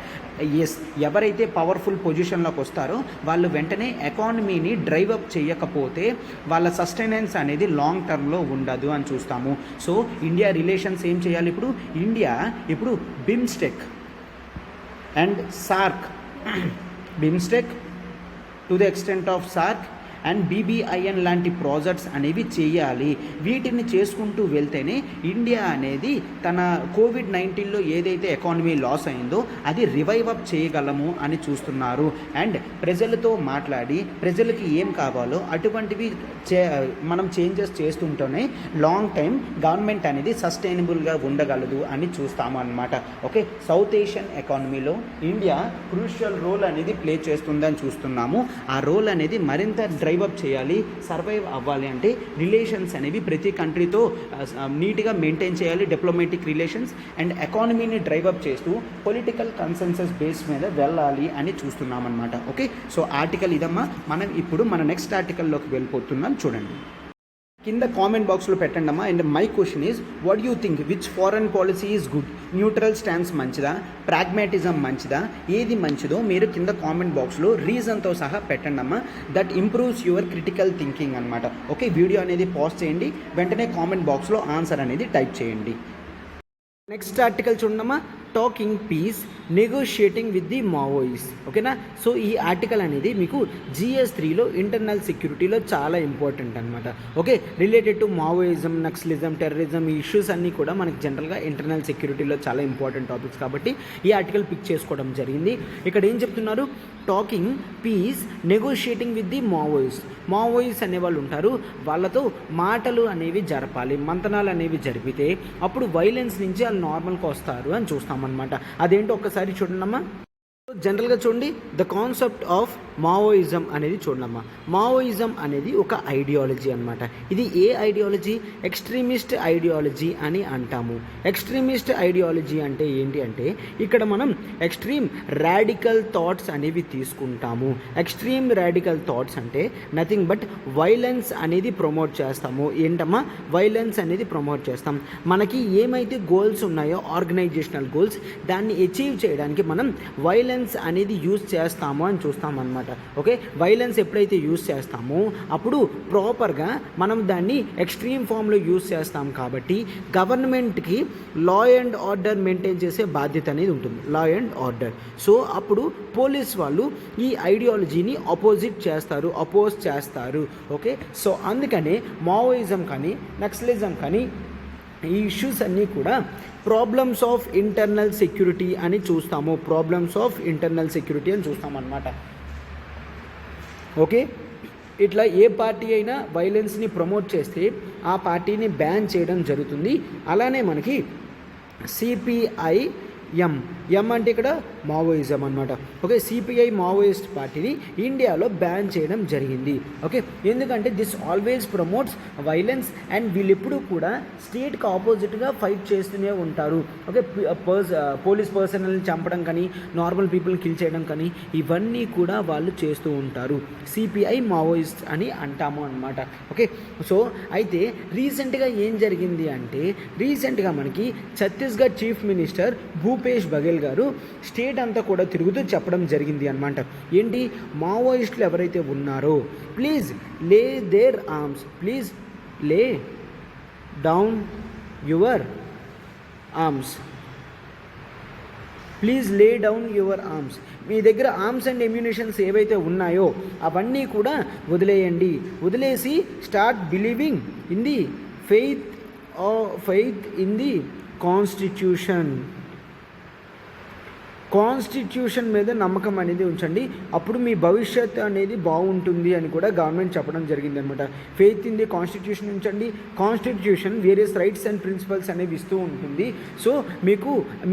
Speaker 1: ఎవరైతే పవర్ఫుల్ పొజిషన్లోకి వస్తారో వాళ్ళు వెంటనే ఎకానమీని డ్రైవ్ అప్ చేయకపోతే వాళ్ళ సస్టైనెన్స్ అనేది లాంగ్ టర్మ్లో ఉండదు అని చూస్తాము. సో ఇండియా రిలేషన్స్ ఏం చేయాలి? ఇండియా ఇప్పుడు BIMSTEC and SAARC, BIMSTEC to the extent of SAARC and BBIN లాంటి ప్రాజెక్ట్స్ అనేవి చేయాలి. వీటిని చేసుకుంటూ వెళ్తేనే ఇండియా అనేది తన కోవిడ్-19లో ఏదైతే ఎకానమీ లాస్ అయిందో అది రివైవ్ అప్ చేయగలము అని చూస్తున్నారు. అండ్ ప్రజలతో మాట్లాడి ప్రజలకి ఏం కావాలో అటువంటివి మనం చేంజెస్ చేస్తుంటేనే లాంగ్ టైం గవర్నమెంట్ అనేది సస్టైనబుల్గా ఉండగలదు అని చూస్తాము అన్నమాట. ఓకే, సౌత్ ఏషియన్ ఎకానమీలో ఇండియా క్రూషియల్ రోల్ అనేది ప్లే చేస్తుందని చూస్తున్నాము. ఆ రోల్ అనేది మరింత డ్రైవ్ అప్ చేయాలి. సర్వైవ్ అవ్వాలి అంటే రిలేషన్స్ అనేవి ప్రతి కంట్రీతో నీట్గా మెయింటైన్ చేయాలి, డిప్లొమాటిక్ రిలేషన్స్, అండ్ ఎకానమీని డ్రైవ్ అప్ చేస్తూ పొలిటికల్ కన్సెన్సస్ బేస్ మీద వెళ్ళాలి అని చూస్తున్నాం అనమాట. ఓకే, సో ఆర్టికల్ ఇదమ్మా. మనం ఇప్పుడు మన నెక్స్ట్ ఆర్టికల్లోకి వెళ్ళిపోతున్నాం, చూడండి. కింద కామెంట్ బాక్స్లో పెట్టండి అమ్మా. And my question is, what you think which foreign policy is good? Neutral stance మంచిదా, ప్రాగ్మాటిజం మంచిదా, ఏది మంచిదో మీరు కింద కామెంట్ బాక్స్లో రీజన్తో సహా పెట్టండి అమ్మా. That improves your critical thinking అనమాట. ఓకే, వీడియో అనేది పాజ్ చేయండి, వెంటనే కామెంట్ బాక్స్లో ఆన్సర్ అనేది టైప్ చేయండి. నెక్స్ట్ ఆర్టికల్ చూడమ్మా, talking peace negotiating with the Maoist. ఓకేనా, సో ఈ ఆర్టికల్ అనేది మీకు GS3లో ఇంటర్నల్ సెక్యూరిటీలో చాలా ఇంపార్టెంట్ అనమాట. Okay, related to Maoism, Naxalism, terrorism, ఈ ఇష్యూస్ అన్నీ కూడా మనకి జనరల్గా ఇంటర్నల్ సెక్యూరిటీలో చాలా ఇంపార్టెంట్ టాపిక్స్ కాబట్టి ఈ ఆర్టికల్ పిక్ చేసుకోవడం జరిగింది. ఇక్కడ ఏం చెప్తున్నారు, talking peace negotiating with the Maoist. Maoist అనేవాళ్ళు ఉంటారు, వాళ్ళతో మాటలు అనేవి జరపాలి, మంతనాలు అనేవి జరిపితే అప్పుడు వైలెన్స్ నుంచి వాళ్ళు నార్మల్గా వస్తారు అని చూస్తామన్నమాట. అదేంటో ఒక్కసారి చూడండమ్మా. జనరల్గా చూడండి, ద కాన్సెప్ట్ ఆఫ్ మావోయిజం అనేది చూడమ్మా. మావోయిజం అనేది ఒక ఐడియాలజీ అనమాట. ఇది ఏ ఐడియాలజీ? ఎక్స్ట్రీమిస్ట్ ఐడియాలజీ అని అంటాము. ఎక్స్ట్రీమిస్ట్ ఐడియాలజీ అంటే ఏంటి అంటే ఇక్కడ మనం ఎక్స్ట్రీమ్ రాడికల్ థాట్స్ అనేవి తీసుకుంటాము. ఎక్స్ట్రీమ్ రాడికల్ థాట్స్ అంటే నథింగ్ బట్ వైలెన్స్ అనేది ప్రమోట్ చేస్తాము. ఏంటమ్మా? వైలెన్స్ అనేది ప్రమోట్ చేస్తాం. మనకి ఏమైతే గోల్స్ ఉన్నాయో ఆర్గనైజేషనల్ గోల్స్, దాన్ని అచీవ్ చేయడానికి మనం వైలెన్స్ అనేది యూజ్ చేస్తాము అని చూస్తామన్నమాట. ఓకే, వైలెన్స్ ఎప్పుడైతే యూజ్ చేస్తామో అప్పుడు ప్రాపర్గా మనం దాన్ని ఎక్స్ట్రీమ్ ఫామ్లో యూజ్ చేస్తాం కాబట్టి గవర్నమెంట్కి లా అండ్ ఆర్డర్ మెయింటైన్ చేసే బాధ్యత అనేది ఉంటుంది, లా అండ్ ఆర్డర్. సో అప్పుడు పోలీస్ వాళ్ళు ఈ ఐడియాలజీని అపోజ్ చేస్తారు. ఓకే, సో అందుకనే మావోయిజం కానీ నక్సలిజం కానీ ఈ ఇష్యూస్ అన్నీ కూడా ప్రాబ్లమ్స్ ఆఫ్ ఇంటర్నల్ సెక్యూరిటీ అని చూస్తాము. అన్నమాట. ఓకే, ఇట్లా ఏ పార్టీ అయినా వైలెన్స్ని ప్రమోట్ చేస్తే ఆ పార్టీని బ్యాన్ చేయడం జరుగుతుంది. అలానే మనకి CPIM అంటే ఇక్కడ మావోయిజం అనమాట. ఓకే, CPI మావోయిస్ట్ పార్టీని ఇండియాలో బ్యాన్ చేయడం జరిగింది. ఓకే, ఎందుకంటే this always promotes violence and వీళ్ళెప్పుడు కూడా స్టేట్కి ఆపోజిట్గా ఫైట్ చేస్తూనే ఉంటారు. ఓకే, పోలీస్ పర్సనల్ని చంపడం కానీ నార్మల్ పీపుల్ని కిల్ చేయడం కానీ ఇవన్నీ కూడా వాళ్ళు చేస్తూ ఉంటారు. CPI మావోయిస్ట్ అని అంటాము అనమాట. ఓకే, సో అయితే రీసెంట్గా ఏం జరిగింది అంటే రీసెంట్గా మనకి ఛత్తీస్గఢ్ చీఫ్ మినిస్టర్ భూపేష్ బఘెల్ గారు స్టేట్ అంతా కూడా తిరుగుతూ చెప్పడం జరిగింది అనమాట. ఏంటి? మావోయిస్టులు ఎవరైతే ఉన్నారో please lay their arms, please lay down your arms, please lay down your arms. మీ దగ్గర ఆర్మ్స్ అండ్ ఎమ్యునిషన్స్ ఏవైతే ఉన్నాయో అవన్నీ కూడా వదిలేయండి. వదిలేసి start believing in the faith in the constitution మీద నమ్మకం అనేది ఉంచండి. అప్పుడు మీ భవిష్యత్ అనేది బాగుంటుంది అని కూడా గవర్నమెంట్ చెప్పడం జరిగింది అనమాట. ఫెయిత్ ఇన్ ది కాన్స్టిట్యూషన్ ఉంచండి. Constitution various rights and principles అనేవి ఇస్తూ ఉంటుంది. సో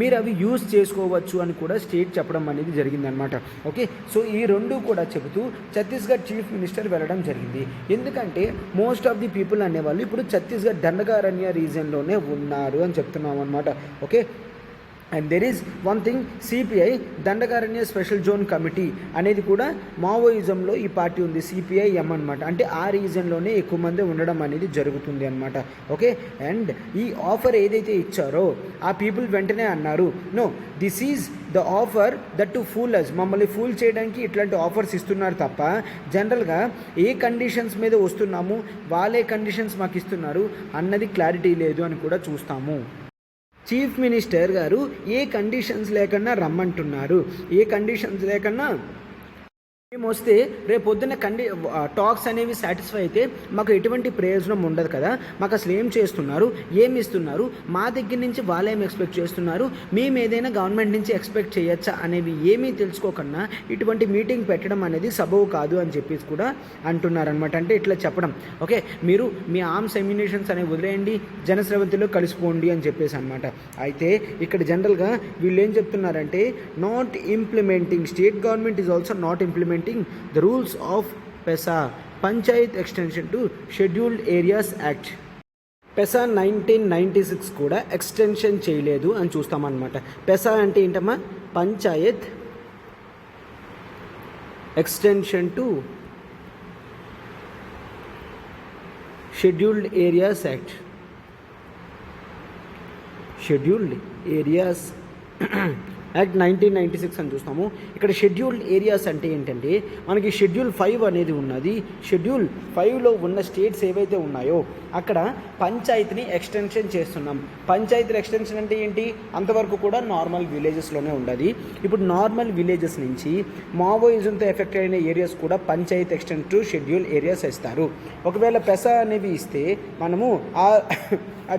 Speaker 1: మీరు అవి యూజ్ చేసుకోవచ్చు అని కూడా స్టేట్ చెప్పడం అనేది జరిగిందనమాట. ఓకే, సో ఈ రెండు కూడా చెబుతూ ఛత్తీస్గఢ్ చీఫ్ మినిస్టర్ వెళ్ళడం జరిగింది. ఎందుకంటే మోస్ట్ ఆఫ్ ది పీపుల్ అనేవాళ్ళు ఇప్పుడు ఛత్తీస్గఢ్ దండకారణ్య రీజన్లోనే ఉన్నారు అని చెప్తున్నాం అనమాట. Okay, and there is one thing, CPI Dandakaranya special zone committee అనేది కూడా మావోయిజంలో ఈ పార్టీ ఉంది, CPIM అనమాట. అంటే ఆ రీజన్లోనే ఎక్కువ మంది ఉండడం అనేది జరుగుతుంది అనమాట. ఓకే, అండ్ ఈ ఆఫర్ ఏదైతే ఇచ్చారో ఆ పీపుల్ వెంటనే అన్నారు, no this is the offer that to fool us. మమ్మల్ని ఫూల్ చేయడానికి ఇట్లాంటి ఆఫర్స్ ఇస్తున్నారు తప్ప జనరల్గా ఏ కండిషన్స్ మీద వస్తున్నాము, వాళ్ళే కండిషన్స్ మాకు ఇస్తున్నారు అన్నది క్లారిటీ లేదు అని కూడా చూస్తాము. చీఫ్ మినిస్టర్ గారు ఏ కండిషన్స్ లేకుండా రమ్మంటున్నారు, ఏ కండిషన్స్ లేకుండా మేము వస్తే రేపు పొద్దున్న టాక్స్ అనేవి సాటిస్ఫై అయితే మాకు ఎటువంటి ప్రయోజనం ఉండదు కదా. మాకు అసలు ఏం చేస్తున్నారు, ఏమి ఇస్తున్నారు, మా దగ్గర నుంచి వాళ్ళు ఏమి ఎక్స్పెక్ట్ చేస్తున్నారు, మేము ఏదైనా గవర్నమెంట్ నుంచి ఎక్స్పెక్ట్ చేయొచ్చా అనేవి ఏమీ తెలుసుకోకుండా ఇటువంటి మీటింగ్ పెట్టడం అనేది సబబు కాదు అని చెప్పేసి కూడా అంటున్నారనమాట. అంటే ఇట్లా చెప్పడం, ఓకే మీరు మీ ఆర్మ్స్ ఎమ్యునేషన్స్ అనేవి వదిలేయండి, జనస్రవంతిలో కలిసిపోండి అని చెప్పేసి అనమాట. అయితే ఇక్కడ జనరల్గా వీళ్ళు ఏం చెప్తున్నారంటే not implementing, state government is also not implementing the rules of PESA, Panchayat Extension to Scheduled Areas Act. పెసా 1996 కూడా ఎక్స్టెన్షన్ చేయలేదు అని చూస్తామన్నమాట. పెసా అంటే ఏంటమ్మా, Panchayat extension to scheduled areas act. Scheduled areas act 1996 అని చూస్తాము. ఇక్కడ షెడ్యూల్డ్ ఏరియాస్ అంటే ఏంటంటే మనకి షెడ్యూల్ 5 అనేది ఉన్నది. షెడ్యూల్ 5లో ఉన్న స్టేట్స్ ఏవైతే ఉన్నాయో అక్కడ పంచాయతీని ఎక్స్టెన్షన్ చేస్తున్నాం. పంచాయతీ ఎక్స్టెన్షన్ అంటే ఏంటి, అంతవరకు కూడా నార్మల్ విలేజెస్లోనే ఉండదు. ఇప్పుడు నార్మల్ విలేజెస్ నుంచి మావోయిజంతో ఎఫెక్ట్ అయిన ఏరియాస్ కూడా panchayat extension to schedule areas ఇస్తారు. ఒకవేళ పెసా అనేవి ఇస్తే మనము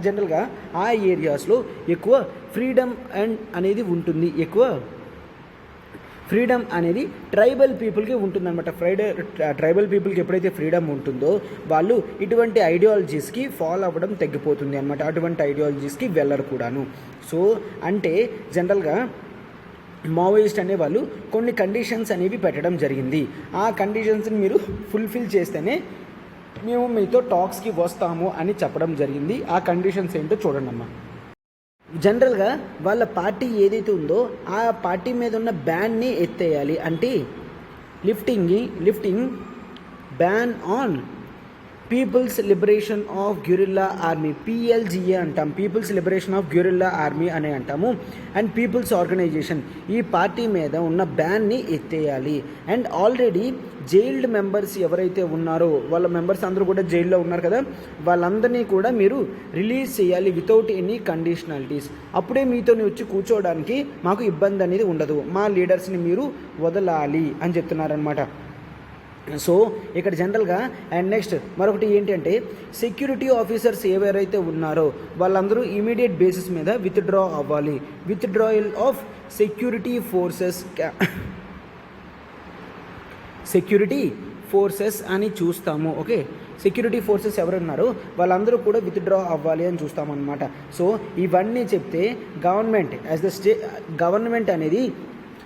Speaker 1: జనరల్గా ఆ ఏరియాస్లో ఎక్కువ ఫ్రీడమ్ అనేది ఉంటుంది, ఎక్కువ ఫ్రీడమ్ అనేది ట్రైబల్ పీపుల్కి ఉంటుందన్నమాట. ట్రైబల్ పీపుల్కి ఎప్పుడైతే ఫ్రీడమ్ ఉంటుందో వాళ్ళు ఇటువంటి ఐడియాలజీస్కి ఫాలో అవ్వడం తగ్గిపోతుంది అనమాట. అటువంటి ఐడియాలజీస్కి వెళ్ళరు కూడాను. సో అంటే జనరల్గా మావోయిస్ట్ అనే వాళ్ళు కొన్ని కండిషన్స్ అనేవి పెట్టడం జరిగింది. ఆ కండిషన్స్ని మీరు ఫుల్ఫిల్ చేస్తేనే మేము మీతో టాక్స్కి వస్తాము అని చెప్పడం జరిగింది. ఆ కండిషన్స్ ఏంటో చూడండి అమ్మా. జనరల్గా వాళ్ళ పార్టీ ఏదైతే ఉందో ఆ పార్టీ మీద ఉన్న బ్యాన్ని ఎత్తేయాలి. అంటే lifting ban on people's liberation of guerrilla army, PLGA అంటాం, people's liberation of guerrilla army అని అంటాము. అండ్ పీపుల్స్ ఆర్గనైజేషన్, ఈ పార్టీ మీద ఉన్న బ్యాన్ని ఎత్తేయాలి. అండ్ ఆల్రెడీ జైల్డ్ మెంబర్స్ ఎవరైతే ఉన్నారో వాళ్ళ మెంబర్స్ అందరూ కూడా జైల్లో ఉన్నారు కదా, వాళ్ళందరినీ కూడా మీరు రిలీజ్ చేయాలి వితౌట్ ఎనీ కండిషనాలిటీస్. అప్పుడే మీతో వచ్చి కూర్చోవడానికి మాకు ఇబ్బంది అనేది ఉండదు, మా లీడర్స్ని మీరు వదలాలి అని చెప్తున్నారనమాట. సో ఇక్కడ జనరల్గా అండ్ నెక్స్ట్ మరొకటి ఏంటంటే సెక్యూరిటీ ఆఫీసర్స్ ఎవరైతే ఉన్నారో వాళ్ళందరూ ఇమీడియట్ బేసిస్ మీద విత్డ్రా అవ్వాలి. విత్డ్రాయల్ ఆఫ్ సెక్యూరిటీ ఫోర్సెస్ అని చూస్తాము. ఓకే, సెక్యూరిటీ ఫోర్సెస్ ఎవరున్నారో వాళ్ళందరూ కూడా విత్డ్రా అవ్వాలి అని చూస్తామన్నమాట. సో ఇవన్నీ చెప్తే గవర్నమెంట్ అనేది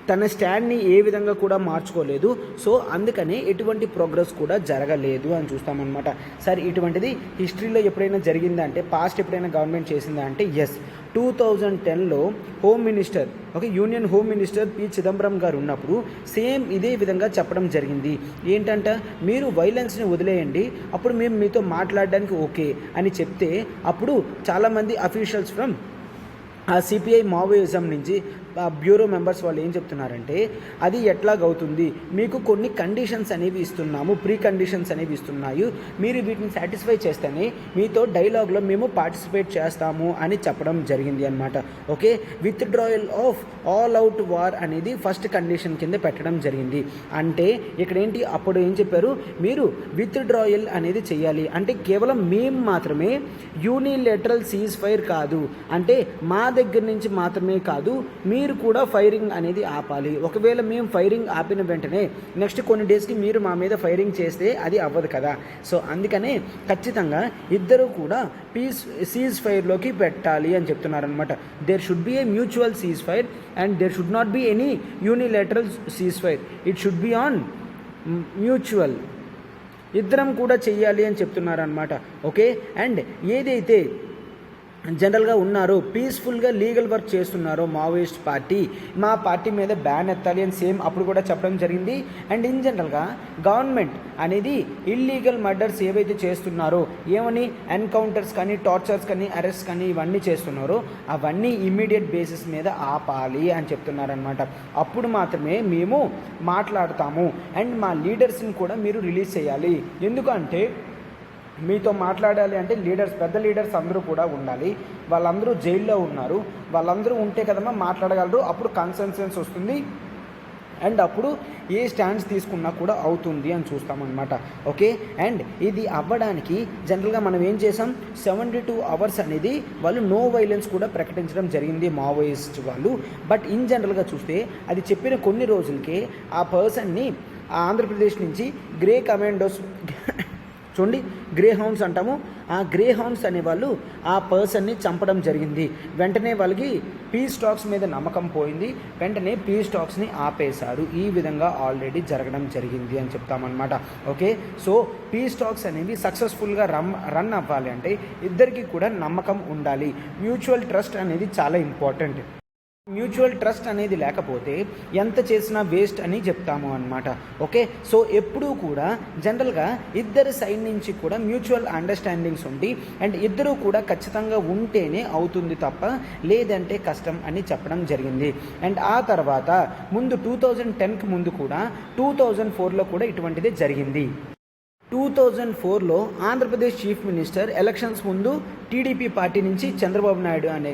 Speaker 1: తన స్టాండ్ని ఏ విధంగా కూడా మార్చుకోలేదు. సో అందుకనే ఎటువంటి ప్రోగ్రెస్ కూడా జరగలేదు అని చూస్తామన్నమాట. సార్ ఇటువంటిది హిస్టరీలో ఎప్పుడైనా జరిగిందా అంటే, పాస్ట్ ఎప్పుడైనా గవర్నమెంట్ చేసిందా అంటే ఎస్, 2010లో home minister, union home minister P Chidambaram గారు ఉన్నప్పుడు సేమ్ ఇదే విధంగా చెప్పడం జరిగింది. ఏంటంటే మీరు వైలెన్స్ని వదిలేయండి, అప్పుడు మేము మీతో మాట్లాడడానికి ఓకే అని చెప్తే అప్పుడు చాలామంది అఫీషియల్స్ ఫ్రమ్ ఆ సిపిఐ మావోయిజం నుంచి బ్యూరో మెంబర్స్ వాళ్ళు ఏం చెప్తున్నారంటే అది ఎట్లాగవుతుంది, మీకు కొన్ని కండిషన్స్ అనేవి ఇస్తున్నాము, ప్రీ కండిషన్స్ అనేవి ఇస్తున్నాయి, మీరు వీటిని సాటిస్ఫై చేస్తేనే మీతో డైలాగ్లో మేము పార్టిసిపేట్ చేస్తాము అని చెప్పడం జరిగింది అనమాట. Okay, withdrawal of all out war అనేది ఫస్ట్ కండిషన్ కింద పెట్టడం జరిగింది. అంటే ఇక్కడ ఏంటి, అప్పుడు ఏం చెప్పారు, మీరు విత్డ్రాయల్ అనేది చేయాలి అంటే కేవలం మేము మాత్రమే, యూనిలేటరల్ సీజ్ ఫైర్ కాదు, అంటే మా దగ్గర నుంచి మాత్రమే కాదు, మీరు కూడా ఫైరింగ్ అనేది ఆపాలి. ఒకవేళ మేము ఫైరింగ్ ఆపిన వెంటనే నెక్స్ట్ కొన్ని డేస్కి మీరు మా మీద ఫైరింగ్ చేస్తే అది అవ్వదు కదా. సో అందుకనే ఖచ్చితంగా ఇద్దరు కూడా సీజ్ ఫైర్లోకి పెట్టాలి అని చెప్తున్నారనమాట. There should be a mutual ceasefire and there should not be any unilateral ceasefire, it should be on mutual, ఇద్దరం కూడా చెయ్యాలి అని చెప్తున్నారనమాట. ఓకే, అండ్ ఏదైతే జనరల్గా ఉన్నారో పీస్ఫుల్గా లీగల్ వర్క్ చేస్తున్నారో మావోయిస్ట్ పార్టీ, మా పార్టీ మీద బ్యాన్ ఎత్తాలి అని సేమ్ అప్పుడు కూడా చెప్పడం జరిగింది. అండ్ ఇన్ జనరల్గా గవర్నమెంట్ అనేది ఇల్లీగల్ మర్డర్స్ ఏవైతే చేస్తున్నారో, ఏమని ఎన్కౌంటర్స్ కానీ టార్చర్స్ కానీ అరెస్ట్ కానీ ఇవన్నీ చేస్తున్నారో అవన్నీ ఇమ్మీడియట్ బేసిస్ మీద ఆపాలి అని చెప్తున్నారనమాట. అప్పుడు మాత్రమే మేము మాట్లాడతాము అండ్ మా లీడర్స్ని కూడా మీరు రిలీజ్ చేయాలి. ఎందుకంటే మీతో మాట్లాడాలి అంటే లీడర్స్, పెద్ద లీడర్స్ అందరూ కూడా ఉండాలి. వాళ్ళందరూ జైల్లో ఉన్నారు, వాళ్ళందరూ ఉంటే కదమ్మా మాట్లాడగలరు, అప్పుడు కన్సెన్సెన్స్ వస్తుంది అండ్ అప్పుడు ఏ స్టాండ్స్ తీసుకున్నా కూడా అవుతుంది అని చూస్తామన్నమాట. ఓకే, అండ్ ఇది అవ్వడానికి జనరల్గా మనం ఏం చేసాం, 72 అవర్స్ అనేది వాళ్ళు నో వైలెన్స్ కూడా ప్రకటించడం జరిగింది మావోయిస్ట్ వాళ్ళు. బట్ ఇన్ జనరల్గా చూస్తే అది చెప్పిన కొన్ని రోజులకే ఆ పర్సన్ని ఆంధ్రప్రదేశ్ నుంచి గ్రే కమాండోస్ చూడండి, గ్రే హౌండ్స్ అంటాము, ఆ గ్రే హౌండ్స్ అనేవాళ్ళు ఆ పర్సన్ని చంపడం జరిగింది. వెంటనే వాళ్ళకి పీస్ టాక్స్ మీద నమ్మకం పోయింది, వెంటనే పీస్ టాక్స్ని ఆపేశారు. ఈ విధంగా ఆల్రెడీ జరగడం జరిగింది అని చెప్తామన్నమాట. ఓకే, సో పీస్ టాక్స్ అనేవి సక్సెస్ఫుల్గా రన్ అవ్వాలి అంటే ఇద్దరికి కూడా నమ్మకం ఉండాలి. మ్యూచువల్ ట్రస్ట్ అనేది చాలా ఇంపార్టెంట్. మ్యూచువల్ ట్రస్ట్ అనేది లేకపోతే ఎంత చేసినా వేస్ట్ అని చెప్తాము అన్నమాట. ఓకే, సో ఎప్పుడూ కూడా జనరల్గా ఇద్దరి సైడ్ నుంచి కూడా మ్యూచువల్ అండర్స్టాండింగ్స్ ఉండి అండ్ ఇద్దరూ కూడా ఖచ్చితంగా ఉంటేనే అవుతుంది తప్ప లేదంటే కష్టం అని చెప్పడం జరిగింది. అండ్ ఆ తర్వాత ముందు 2010కి ముందు కూడా 2004లో కూడా ఇటువంటిదే జరిగింది. 2004లో ఆంధ్రప్రదేశ్ చీఫ్ మినిస్టర్ ఎలక్షన్స్ ముందు టీడీపీ పార్టీ నుంచి చంద్రబాబు నాయుడు అనే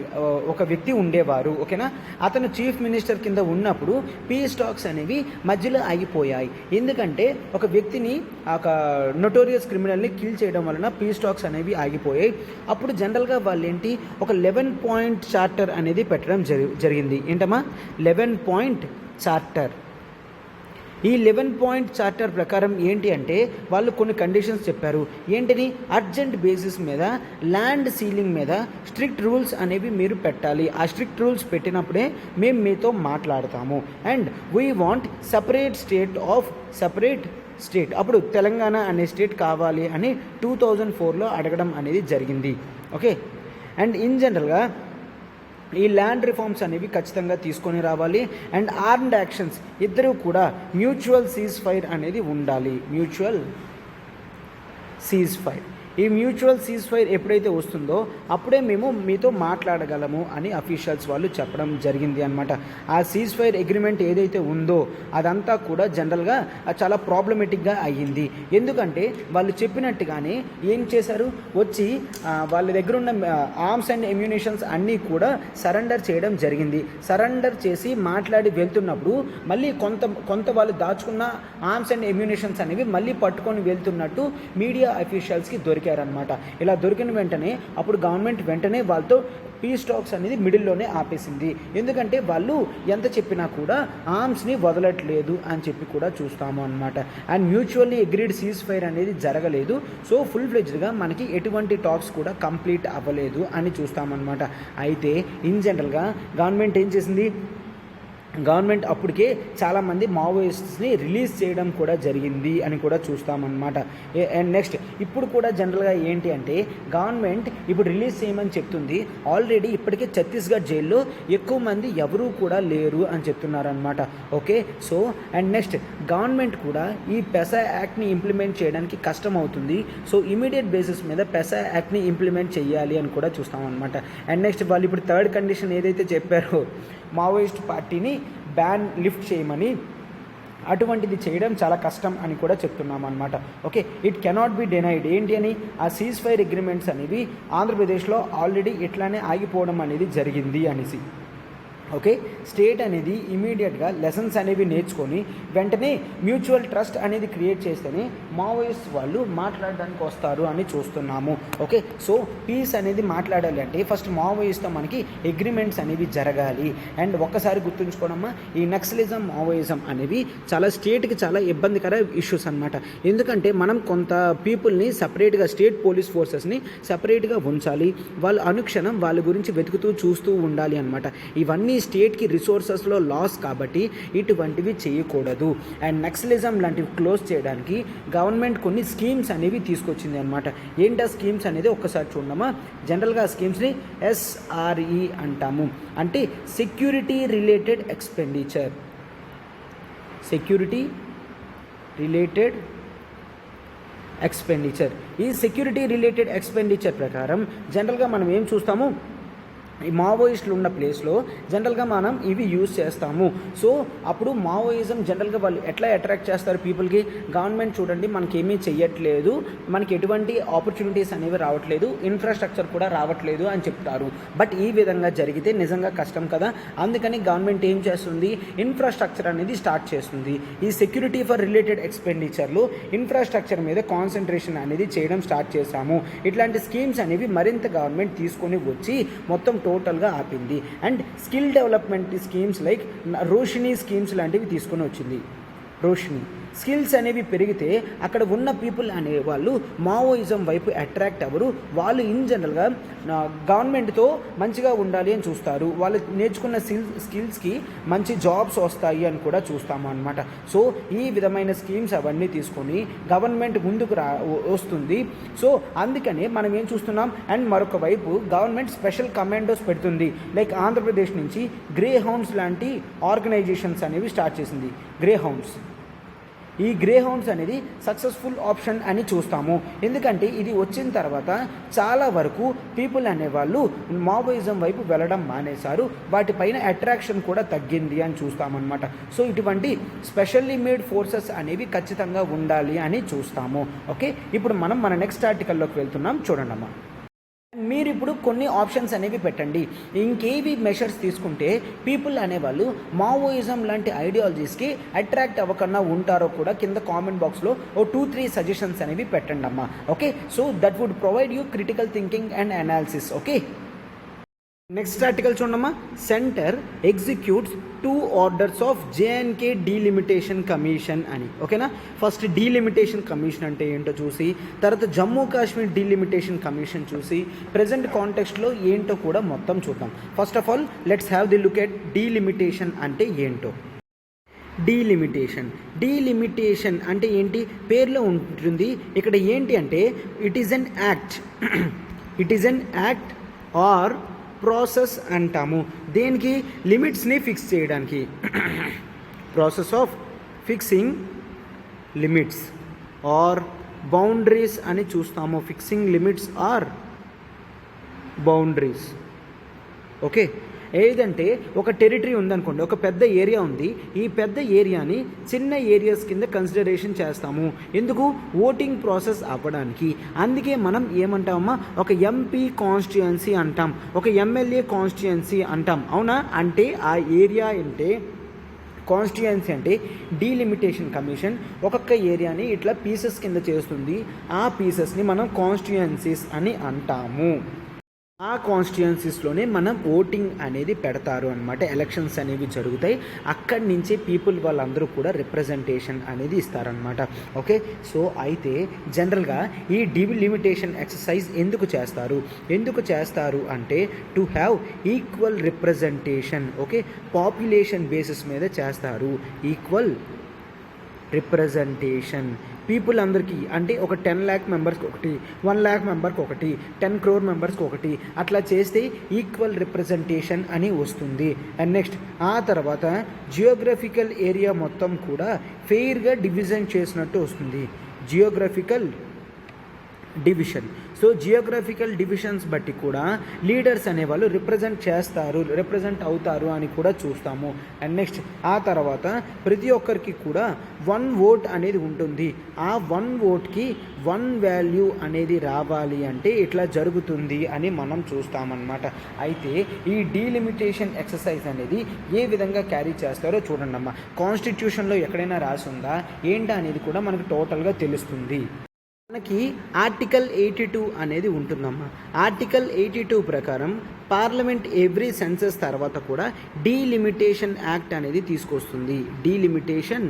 Speaker 1: ఒక వ్యక్తి ఉండేవారు. ఓకేనా, అతను చీఫ్ మినిస్టర్ కింద ఉన్నప్పుడు పీస్ టాక్స్ అనేవి మధ్యలో ఆగిపోయాయి. ఎందుకంటే ఒక వ్యక్తిని, ఒక నోటోరియస్ క్రిమినల్ని కిల్ చేయడం వలన పీస్ టాక్స్ అనేవి ఆగిపోయాయి. అప్పుడు జనరల్గా వాళ్ళు ఏంటి, ఒక 11 పాయింట్ చార్టర్ అనేది పెట్టడం జరిగింది. ఏంటమ్మా, 11 పాయింట్ చార్టర్. ఈ 11 పాయింట్ చార్టర్ ప్రకారం ఏంటి అంటే వాళ్ళు కొన్ని కండిషన్స్ చెప్పారు. ఏంటిని, అర్జెంట్ బేసిస్ మీద ల్యాండ్ సీలింగ్ మీద స్ట్రిక్ట్ రూల్స్ అనేవి మీరు పెట్టాలి. ఆ స్ట్రిక్ట్ రూల్స్ పెట్టినప్పుడే మేము మీతో మాట్లాడతాము. And we want separate state, అప్పుడు తెలంగాణ అనే స్టేట్ కావాలి అని 2004లో అడగడం అనేది జరిగింది. ఓకే, అండ్ ఇన్ జనరల్గా ఈ ల్యాండ్ రిఫార్మ్స్ అనేవి ఖచ్చితంగా తీసుకొని రావాలి. అండ్ ఆర్మ్డ్ యాక్షన్స్ ఇద్దరు కూడా మ్యూచువల్ సీజ్ ఫైర్ అనేది ఉండాలి. మ్యూచువల్ సీజ్ ఫైర్, ఈ మ్యూచువల్ సీజ్ ఫైర్ ఎప్పుడైతే వస్తుందో అప్పుడే మేము మీతో మాట్లాడగలము అని అఫీషియల్స్ వాళ్ళు చెప్పడం జరిగింది అనమాట. ఆ సీజ్ ఫైర్ అగ్రిమెంట్ ఏదైతే ఉందో అదంతా కూడా జనరల్గా చాలా ప్రాబ్లమేటిక్గా అయ్యింది. ఎందుకంటే వాళ్ళు చెప్పినట్టుగానే ఏం చేశారు, వచ్చి వాళ్ళ దగ్గర ఉన్న ఆర్మ్స్ అండ్ ఎమ్యునిషన్స్ అన్నీ కూడా సరెండర్ చేయడం జరిగింది. సరెండర్ చేసి మాట్లాడి వెళ్తున్నప్పుడు మళ్ళీ కొంత వాళ్ళు దాచుకున్న ఆర్మ్స్ అండ్ ఎమ్యునిషన్స్ అనేవి మళ్ళీ పట్టుకొని వెళ్తున్నట్టు మీడియా అఫీషియల్స్కి దొరికారనమాట. ఇలా దొరికిన వెంటనే అప్పుడు గవర్నమెంట్ వెంటనే వాళ్ళతో పీస్ టాక్స్ అనేది మిడిల్లోనే ఆపేసింది. ఎందుకంటే వాళ్ళు ఎంత చెప్పినా కూడా ఆర్మ్స్ని వదలట్లేదు అని చెప్పి కూడా చూస్తాము అనమాట. And mutually agreed cease fire అనేది జరగలేదు. సో ఫుల్ ఫ్లెడ్జ్డ్గా మనకి ఎటువంటి టాక్స్ కూడా కంప్లీట్ అవ్వలేదు అని చూస్తామన్నమాట. అయితే ఇన్ జనరల్గా గవర్నమెంట్ ఏం చేసింది, గవర్నమెంట్ అప్పటికే చాలామంది మావోయిస్ట్స్ని రిలీజ్ చేయడం కూడా జరిగింది అని కూడా చూస్తామన్నమాట. అండ్ నెక్స్ట్ ఇప్పుడు కూడా జనరల్గా ఏంటి అంటే గవర్నమెంట్ ఇప్పుడు రిలీజ్ చేయమని చెప్తుంది. ఆల్రెడీ ఇప్పటికే ఛత్తీస్గఢ్ జైల్లో ఎక్కువ మంది ఎవరూ కూడా లేరు అని చెప్తున్నారనమాట. Okay, so and next government కూడా ఈ పెసా యాక్ట్ని ఇంప్లిమెంట్ చేయడానికి కష్టం అవుతుంది. సో ఇమీడియట్ బేసిస్ మీద పెసా యాక్ట్ని ఇంప్లిమెంట్ చేయాలి అని కూడా చూస్తామన్నమాట. అండ్ నెక్స్ట్ వాళ్ళు ఇప్పుడు థర్డ్ కండిషన్ ఏదైతే చెప్పారో మావోయిస్ట్ పార్టీని బ్యాన్ లిఫ్ట్ చేయమని, అటువంటిది చేయడం చాలా కష్టం అని కూడా చెప్తున్నాం అనమాట. Okay, it cannot be denied. ఏంటి అని, ఆ సీజ్ ఫైర్ అగ్రిమెంట్స్ అనేవి ఆంధ్రప్రదేశ్లో ఆల్రెడీ ఇట్లానే ఆగిపోవడం అనేది జరిగింది అనేసి. ఓకే, స్టేట్ అనేది ఇమీడియట్గా లెసన్స్ అనేవి నేర్చుకొని వెంటనే మ్యూచువల్ ట్రస్ట్ అనేది క్రియేట్ చేస్తేనే మావోయిస్ట్ వాళ్ళు మాట్లాడడానికి వస్తారు అని చూస్తున్నాము. ఓకే, సో పీస్ అనేది మాట్లాడాలి అంటే ఫస్ట్ మావోయిస్ట్తో మనకి అగ్రిమెంట్స్ అనేవి జరగాలి. అండ్ ఒక్కసారి గుర్తుంచుకోవడమ్మా, ఈ నక్సలిజం మావోయిజం అనేవి చాలా స్టేట్కి చాలా ఇబ్బందికర ఇష్యూస్ అనమాట. ఎందుకంటే మనం కొంత పీపుల్ని సపరేట్గా, స్టేట్ పోలీస్ ఫోర్సెస్ని సపరేట్గా ఉంచాలి. వాళ్ళు అనుక్షణం వాళ్ళ గురించి వెతుకుతూ చూస్తూ ఉండాలి అనమాట. ఇవన్నీ స్టేట్కి రిసోర్సెస్లో లాస్ కాబట్టి ఇటువంటివి చేయకూడదు. అండ్ నక్సలిజం లాంటివి క్లోజ్ చేయడానికి గవర్నమెంట్ కొన్ని స్కీమ్స్ అనేవి తీసుకొచ్చింది అనమాట. ఏంటా స్కీమ్స్ అనేది ఒక్కసారి చూడమ్మా. జనరల్గా ఆ స్కీమ్స్ని SRE అంటాము, అంటే security related expenditure. Security related expenditure. ఈ సెక్యూరిటీ రిలేటెడ్ ఎక్స్పెండిచర్ ప్రకారం జనరల్గా మనం ఏం చూస్తాము, ఈ మావోయిస్టులు ఉన్న ప్లేస్లో జనరల్గా మనం ఇవి యూజ్ చేస్తాము. సో అప్పుడు మావోయిజం జనరల్గా వాళ్ళు ఎట్లా అట్రాక్ట్ చేస్తారు పీపుల్కి, గవర్నమెంట్ చూడండి మనకేమీ చెయ్యట్లేదు, మనకి ఎటువంటి ఆపర్చునిటీస్ అనేవి రావట్లేదు, ఇన్ఫ్రాస్ట్రక్చర్ కూడా రావట్లేదు అని చెప్తారు. బట్ ఈ విధంగా జరిగితే నిజంగా కష్టం కదా. అందుకని గవర్నమెంట్ ఏం చేస్తుంది, ఇన్ఫ్రాస్ట్రక్చర్ అనేది స్టార్ట్ చేస్తుంది. ఈ సెక్యూరిటీ ఫర్ రిలేటెడ్ ఎక్స్పెండిచర్లో ఇన్ఫ్రాస్ట్రక్చర్ మీద కాన్సన్ట్రేషన్ అనేది చేయడం స్టార్ట్ చేశాము. ఇట్లాంటి స్కీమ్స్ అనేవి మరింత గవర్నమెంట్ తీసుకొని వచ్చి మొత్తం టోటల్గా ఆపింది. And skill development schemes like Roshni schemes లాంటివి తీసుకొని వచ్చింది. రోషిని స్కిల్స్ అనేవి పెరిగితే అక్కడ ఉన్న పీపుల్ అనేవాళ్ళు మావోయిజం వైపు అట్రాక్ట్ అవ్వరు. వాళ్ళు ఇన్ జనరల్గా గవర్నమెంట్తో మంచిగా ఉండాలి అని చూస్తారు. వాళ్ళు నేర్చుకున్న స్కిల్స్కి మంచి జాబ్స్ వస్తాయి అని కూడా చూస్తాము అన్నమాట. సో ఈ విధమైన స్కీమ్స్ అవన్నీ తీసుకొని గవర్నమెంట్ ముందుకు వస్తుంది. సో అందుకనే మనం ఏం చూస్తున్నాం. అండ్ మరొక వైపు గవర్నమెంట్ స్పెషల్ కమాండోస్ పెడుతుంది. లైక్ ఆంధ్రప్రదేశ్ నుంచి గ్రే హౌండ్స్ లాంటి ఆర్గనైజేషన్స్ అనేవి స్టార్ట్ చేసింది. ఈ గ్రే హౌండ్స్ అనేది సక్సెస్ఫుల్ ఆప్షన్ అని చూస్తాము. ఎందుకంటే ఇది వచ్చిన తర్వాత చాలా వరకు పీపుల్ అనేవాళ్ళు మావోయిజం వైపు వెళ్ళడం మానేశారు. వాటిపైన అట్రాక్షన్ కూడా తగ్గింది అని చూస్తామన్నమాట. సో ఇటువంటి స్పెషల్లీ మేడ్ ఫోర్సెస్ అనేవి ఖచ్చితంగా ఉండాలి అని చూస్తాము. ఓకే, ఇప్పుడు మనం మన నెక్స్ట్ ఆర్టికల్లోకి వెళ్తున్నాం. చూడండి అమ్మా. మీరు ఇప్పుడు కొన్ని ఆప్షన్స్ అనేవి పెట్టండి. ఇంకేవి మెషర్స్ తీసుకుంటే పీపుల్ అనేవాళ్ళు మావోయిజం లాంటి ఐడియాలజీస్కి అట్రాక్ట్ అవ్వకుండా ఉంటారో కూడా కింద కామెంట్ బాక్స్లో 2-3 సజెషన్స్ అనేవి పెట్టండి అమ్మా. Okay, so that would provide you critical thinking and analysis. Okay, next article చూడమ్మా. Centre executes 2 orders of JNK delimitation commission అని. ఓకేనా, ఫస్ట్ డీలిమిటేషన్ కమిషన్ అంటే ఏంటో చూసి, తర్వాత జమ్మూ కాశ్మీర్ డీలిమిటేషన్ కమిషన్ చూసి, ప్రజెంట్ కాంటెక్స్ట్లో ఏంటో కూడా మొత్తం చూద్దాం. First of all let's have the look at delimitation అంటే ఏంటో. డీలిమిటేషన్ అంటే ఏంటి, పేర్లో ఉంటుంది. ఇక్కడ ఏంటి అంటే it is an act or process అంటాము. దేనికి, లిమిట్స్ని ఫిక్స్ చేయడానికి. Process of fixing limits or boundaries అని చూస్తాము. Fixing limits or boundaries. Okay, ఏదంటే ఒక టెరిటరీ ఉందనుకోండి, ఒక పెద్ద ఏరియా ఉంది. ఈ పెద్ద ఏరియాని చిన్న ఏరియాస్ కింద కన్సిడరేషన్ చేస్తాము. ఎందుకు, ఓటింగ్ ప్రాసెస్ అవ్వడానికి. అందుకే మనం ఏమంటామమ్మా, ఒక ఎంపీ కాన్స్టిట్యుయెన్సీ అంటాం, ఒక ఎమ్మెల్యే కాన్స్టిట్యుయెన్సీ అంటాం. అవునా, అంటే ఆ ఏరియా అంటే కాన్స్టిట్యుయెన్సీ అంటే డీలిమిటేషన్ కమిషన్ ఒక్కొక్క ఏరియాని ఇట్లా పీసెస్ కింద చేస్తుంది. ఆ పీసెస్ని మనం కాన్స్టిట్యుయెన్సీస్ అని అంటాము. ఆ కాన్స్టిట్యుయెన్సీస్లోనే మనం ఓటింగ్ అనేది పెడతారు అనమాట. ఎలక్షన్స్ అనేవి జరుగుతాయి. అక్కడి నుంచే పీపుల్ వాళ్ళందరూ కూడా రిప్రజెంటేషన్ అనేది ఇస్తారనమాట. ఓకే, సో అయితే జనరల్గా ఈ డీలిమిటేషన్ ఎక్సర్సైజ్ ఎందుకు చేస్తారు అంటే to have equal representation. Okay, population basis మీద చేస్తారు. ఈక్వల్ రిప్రజెంటేషన్ పీపుల్ అందరికీ, అంటే ఒక 10 lakh మెంబర్స్కి ఒకటి, 1 lakh మెంబర్కి ఒకటి, 10 crore మెంబర్స్కి ఒకటి, అట్లా చేస్తే ఈక్వల్ రిప్రజెంటేషన్ అని వస్తుంది. అండ్ నెక్స్ట్ ఆ తర్వాత జియోగ్రఫికల్ ఏరియా మొత్తం కూడా ఫెయిర్గా డివిజన్ చేసినట్టు వస్తుంది. Geographical division. So geographical divisions బట్టి కూడా లీడర్స్ అనేవాళ్ళు రిప్రజెంట్ అవుతారు అని కూడా చూస్తాము. అండ్ నెక్స్ట్ ఆ తర్వాత ప్రతి ఒక్కరికి కూడా 1 vote అనేది ఉంటుంది. ఆ 1 voteకి 1 value అనేది రావాలి అంటే ఇట్లా జరుగుతుంది అని మనం చూస్తామన్నమాట. అయితే ఈ డీలిమిటేషన్ ఎక్సర్సైజ్ అనేది ఏ విధంగా క్యారీ చేస్తారో చూడండి అమ్మా. కాన్స్టిట్యూషన్లో ఎక్కడైనా రాసి ఉందా ఏంటా అనేది కూడా మనకు టోటల్గా తెలుస్తుంది. మనకి ఆర్టికల్ 82 అనేది ఉంటుందమ్మా. ఆర్టికల్ 82 ప్రకారం పార్లమెంట్ ఎవ్రీ సెన్సస్ తర్వాత కూడా డీలిమిటేషన్ యాక్ట్ అనేది తీసుకొస్తుంది. Delimitation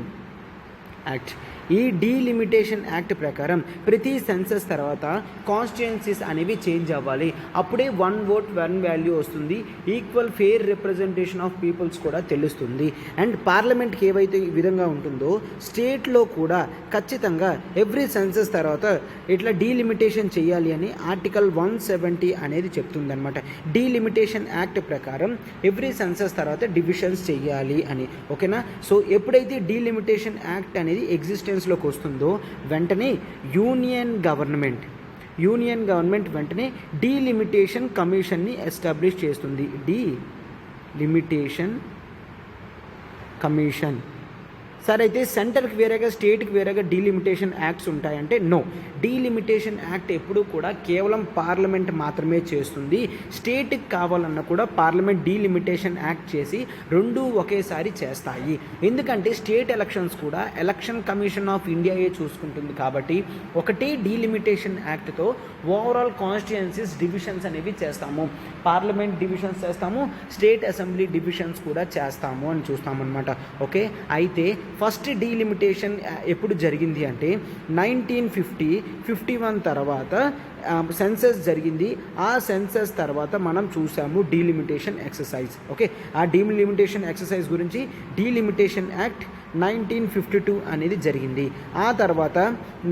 Speaker 1: act. ఈ డీలిమిటేషన్ యాక్ట్ ప్రకారం ప్రతి సెన్సస్ తర్వాత కాన్స్టిట్యుయెన్సీస్ అనేవి చేంజ్ అవ్వాలి. అప్పుడే 1 vote 1 value వస్తుంది. Equal fair representation of peoples కూడా తెలుస్తుంది. అండ్ పార్లమెంట్కి ఏవైతే ఈ విధంగా ఉంటుందో స్టేట్లో కూడా ఖచ్చితంగా ఎవ్రీ సెన్సస్ తర్వాత ఇట్లా డీలిమిటేషన్ చేయాలి అని ఆర్టికల్ 170 అనేది చెప్తుందనమాట. డీలిమిటేషన్ యాక్ట్ ప్రకారం ఎవ్రీ సెన్సస్ తర్వాత డివిజన్స్ చేయాలి అని. ఓకేనా, సో ఎప్పుడైతే డీలిమిటేషన్ యాక్ట్ అనేది ఎగ్జిస్టెన్స్లోకి వస్తుందో వెంటనే యూనియన్ యూనియన్ గవర్నమెంట్ వెంటనే డీలిమిటేషన్ కమిషన్ని ఎస్టాబ్లిష్ చేస్తుంది. Delimitation commission. సరే, అయితే సెంటర్కి వేరేగా స్టేట్కి వేరేగా డీలిమిటేషన్ యాక్ట్స్ ఉంటాయంటే నో. డీలిమిటేషన్ యాక్ట్ ఎప్పుడూ కూడా కేవలం పార్లమెంట్ మాత్రమే చేస్తుంది. స్టేట్కి కావాలన్నా కూడా పార్లమెంట్ డీలిమిటేషన్ యాక్ట్ చేసి రెండూ ఒకేసారి చేస్తాయి. ఎందుకంటే స్టేట్ ఎలక్షన్స్ కూడా ఎలక్షన్ కమిషన్ ఆఫ్ ఇండియాయే చూసుకుంటుంది కాబట్టి ఒకటే డీలిమిటేషన్ యాక్ట్తో ఓవరాల్ కాన్స్టిట్యుయెన్సీస్ డివిజన్స్ అనేవి చేస్తాము. పార్లమెంట్ డివిజన్స్ చేస్తాము, స్టేట్ అసెంబ్లీ డివిజన్స్ కూడా చేస్తాము అని చూస్తామన్నమాట. ఓకే, అయితే ఫస్ట్ డీలిమిటేషన్ ఎప్పుడు జరిగింది అంటే 1951 తర్వాత సెన్సస్ జరిగింది. ఆ సెన్సస్ తర్వాత మనం చూసాము డీలిమిటేషన్ ఎక్సర్సైజ్. ఓకే, ఆ డీలిమిటేషన్ ఎక్సర్సైజ్ గురించి డీలిమిటేషన్ యాక్ట్ 1952 అనేది జరిగింది. ఆ తర్వాత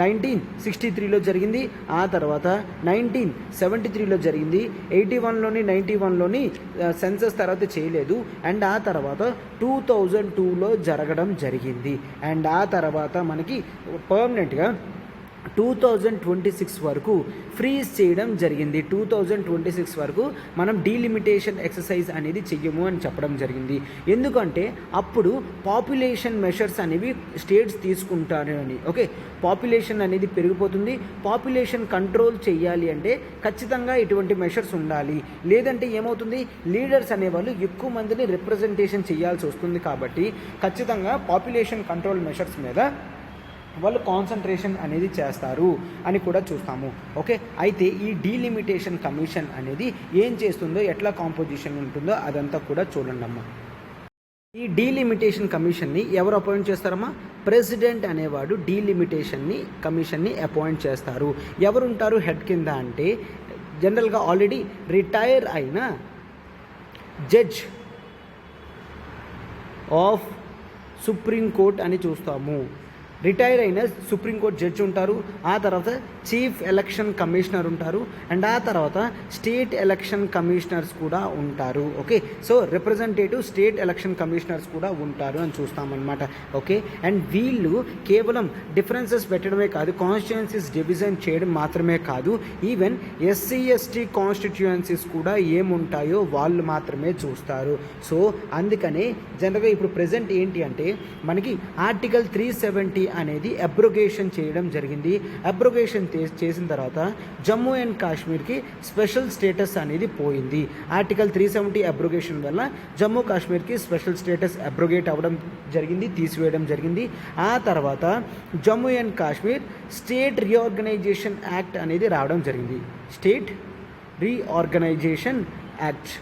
Speaker 1: 1963లో జరిగింది. ఆ తర్వాత 1973లో జరిగింది. 81లోని 91లోని సెన్సస్ తర్వాత చేయలేదు. అండ్ ఆ తర్వాత 2002లో జరగడం జరిగింది. అండ్ ఆ తర్వాత మనకి పర్మనెంట్గా 2026 వరకు ఫ్రీజ్ చేయడం జరిగింది. 2026 వరకు మనం డీలిమిటేషన్ ఎక్సర్సైజ్ అనేది చెయ్యము అని చెప్పడం జరిగింది. ఎందుకంటే అప్పుడు పాపులేషన్ మెషర్స్ అనేవి స్టేట్స్ తీసుకుంటారు అని. ఓకే, పాపులేషన్ అనేది పెరిగిపోతుంది. పాపులేషన్ కంట్రోల్ చేయాలి అంటే ఖచ్చితంగా ఇటువంటి మెషర్స్ ఉండాలి. లేదంటే ఏమవుతుంది, లీడర్స్ అనేవాళ్ళు ఎక్కువ మందిని రిప్రజెంటేషన్ చేయాల్సి వస్తుంది. కాబట్టి ఖచ్చితంగా పాపులేషన్ కంట్రోల్ మెషర్స్ మీద వాళ్ళు కాన్సన్ట్రేషన్ అనేది చేస్తారు అని కూడా చూస్తాము. ఓకే, అయితే ఈ డీలిమిటేషన్ కమిషన్ అనేది ఏం చేస్తుందో, ఎట్లా కాంపోజిషన్ ఉంటుందో అదంతా కూడా చూడండి అమ్మా. ఈ డీలిమిటేషన్ కమిషన్ని ఎవరు అపాయింట్ చేస్తారమ్మా? ప్రెసిడెంట్ అనేవాడు డీలిమిటేషన్ని కమిషన్ని అపాయింట్ చేస్తారు. ఎవరు ఉంటారు హెడ్ కింద అంటే జనరల్గా ఆల్రెడీ రిటైర్ అయిన జడ్జ్ ఆఫ్ సుప్రీం కోర్ట్ అని చూస్తాము. రిటైర్ అయిన సుప్రీంకోర్టు జడ్జి ఉంటారు. ఆ తర్వాత చీఫ్ ఎలక్షన్ కమిషనర్ ఉంటారు. అండ్ ఆ తర్వాత స్టేట్ ఎలక్షన్ కమిషనర్స్ కూడా ఉంటారు. Okay, so representative state election commissioners కూడా ఉంటారు అని చూస్తామన్నమాట. ఓకే, అండ్ వీళ్ళు కేవలం డిఫరెన్సెస్ పెట్టడమే కాదు, కాన్స్టిట్యుయెన్సీస్ డివిజన్ చేయడం మాత్రమే కాదు, ఈవెన్ SC ST కాన్స్టిట్యుయెన్సీస్ కూడా ఏముంటాయో వాళ్ళు మాత్రమే చూస్తారు. సో అందుకనే జనరల్గా ఇప్పుడు ప్రజెంట్ ఏంటి అంటే మనకి ఆర్టికల్ 370 అనేది అబ్రోగేషన్ చేయడం జరిగింది. అబ్రోగేషన్ చేసిన తర్వాత జమ్మూ అండ్ కాశ్మీర్కి స్పెషల్ స్టేటస్ అనేది పోయింది. ఆర్టికల్ 370 అబ్రోగేషన్ వల్ల జమ్మూ కాశ్మీర్కి స్పెషల్ స్టేటస్ అబ్రోగేట్ అవ్వడం జరిగింది, తీసివేయడం జరిగింది. ఆ తర్వాత Jammu and Kashmir state reorganisation act అనేది రావడం జరిగింది. State reorganisation act.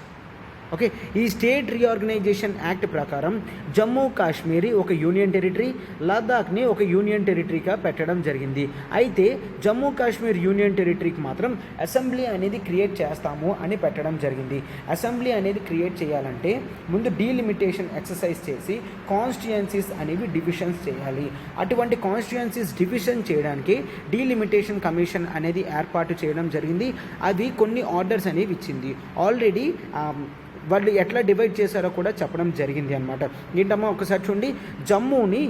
Speaker 1: ఓకే, ఈ స్టేట్ రీఆర్గనైజేషన్ యాక్ట్ ప్రకారం జమ్మూ కాశ్మీర్ ఒక యూనియన్ టెరిటరీ, లద్దాఖ్ని ఒక యూనియన్ టెరిటరీగా పెట్టడం జరిగింది. అయితే జమ్మూ కాశ్మీర్ యూనియన్ టెరిటరీకి మాత్రం అసెంబ్లీ అనేది క్రియేట్ చేస్తాము అని పెట్టడం జరిగింది. అసెంబ్లీ అనేది క్రియేట్ చేయాలంటే ముందు డీలిమిటేషన్ ఎక్సర్సైజ్ చేసి కాన్స్టిట్యుయెన్సీస్ అనేవి డివిజన్స్ చేయాలి. అటువంటి కాన్స్టిట్యుయెన్సీస్ డివిజన్ చేయడానికి డీలిమిటేషన్ కమిషన్ అనేది ఏర్పాటు చేయడం జరిగింది. అది కొన్ని ఆర్డర్స్ అనేవి ఇచ్చింది. ఆల్రెడీ వాళ్ళు ఎట్లా డివైడ్ చేశారో కూడా చెప్పడం జరిగింది అనమాట. ఏంటమ్మా ఒకసారి చూడండి, జమ్మూని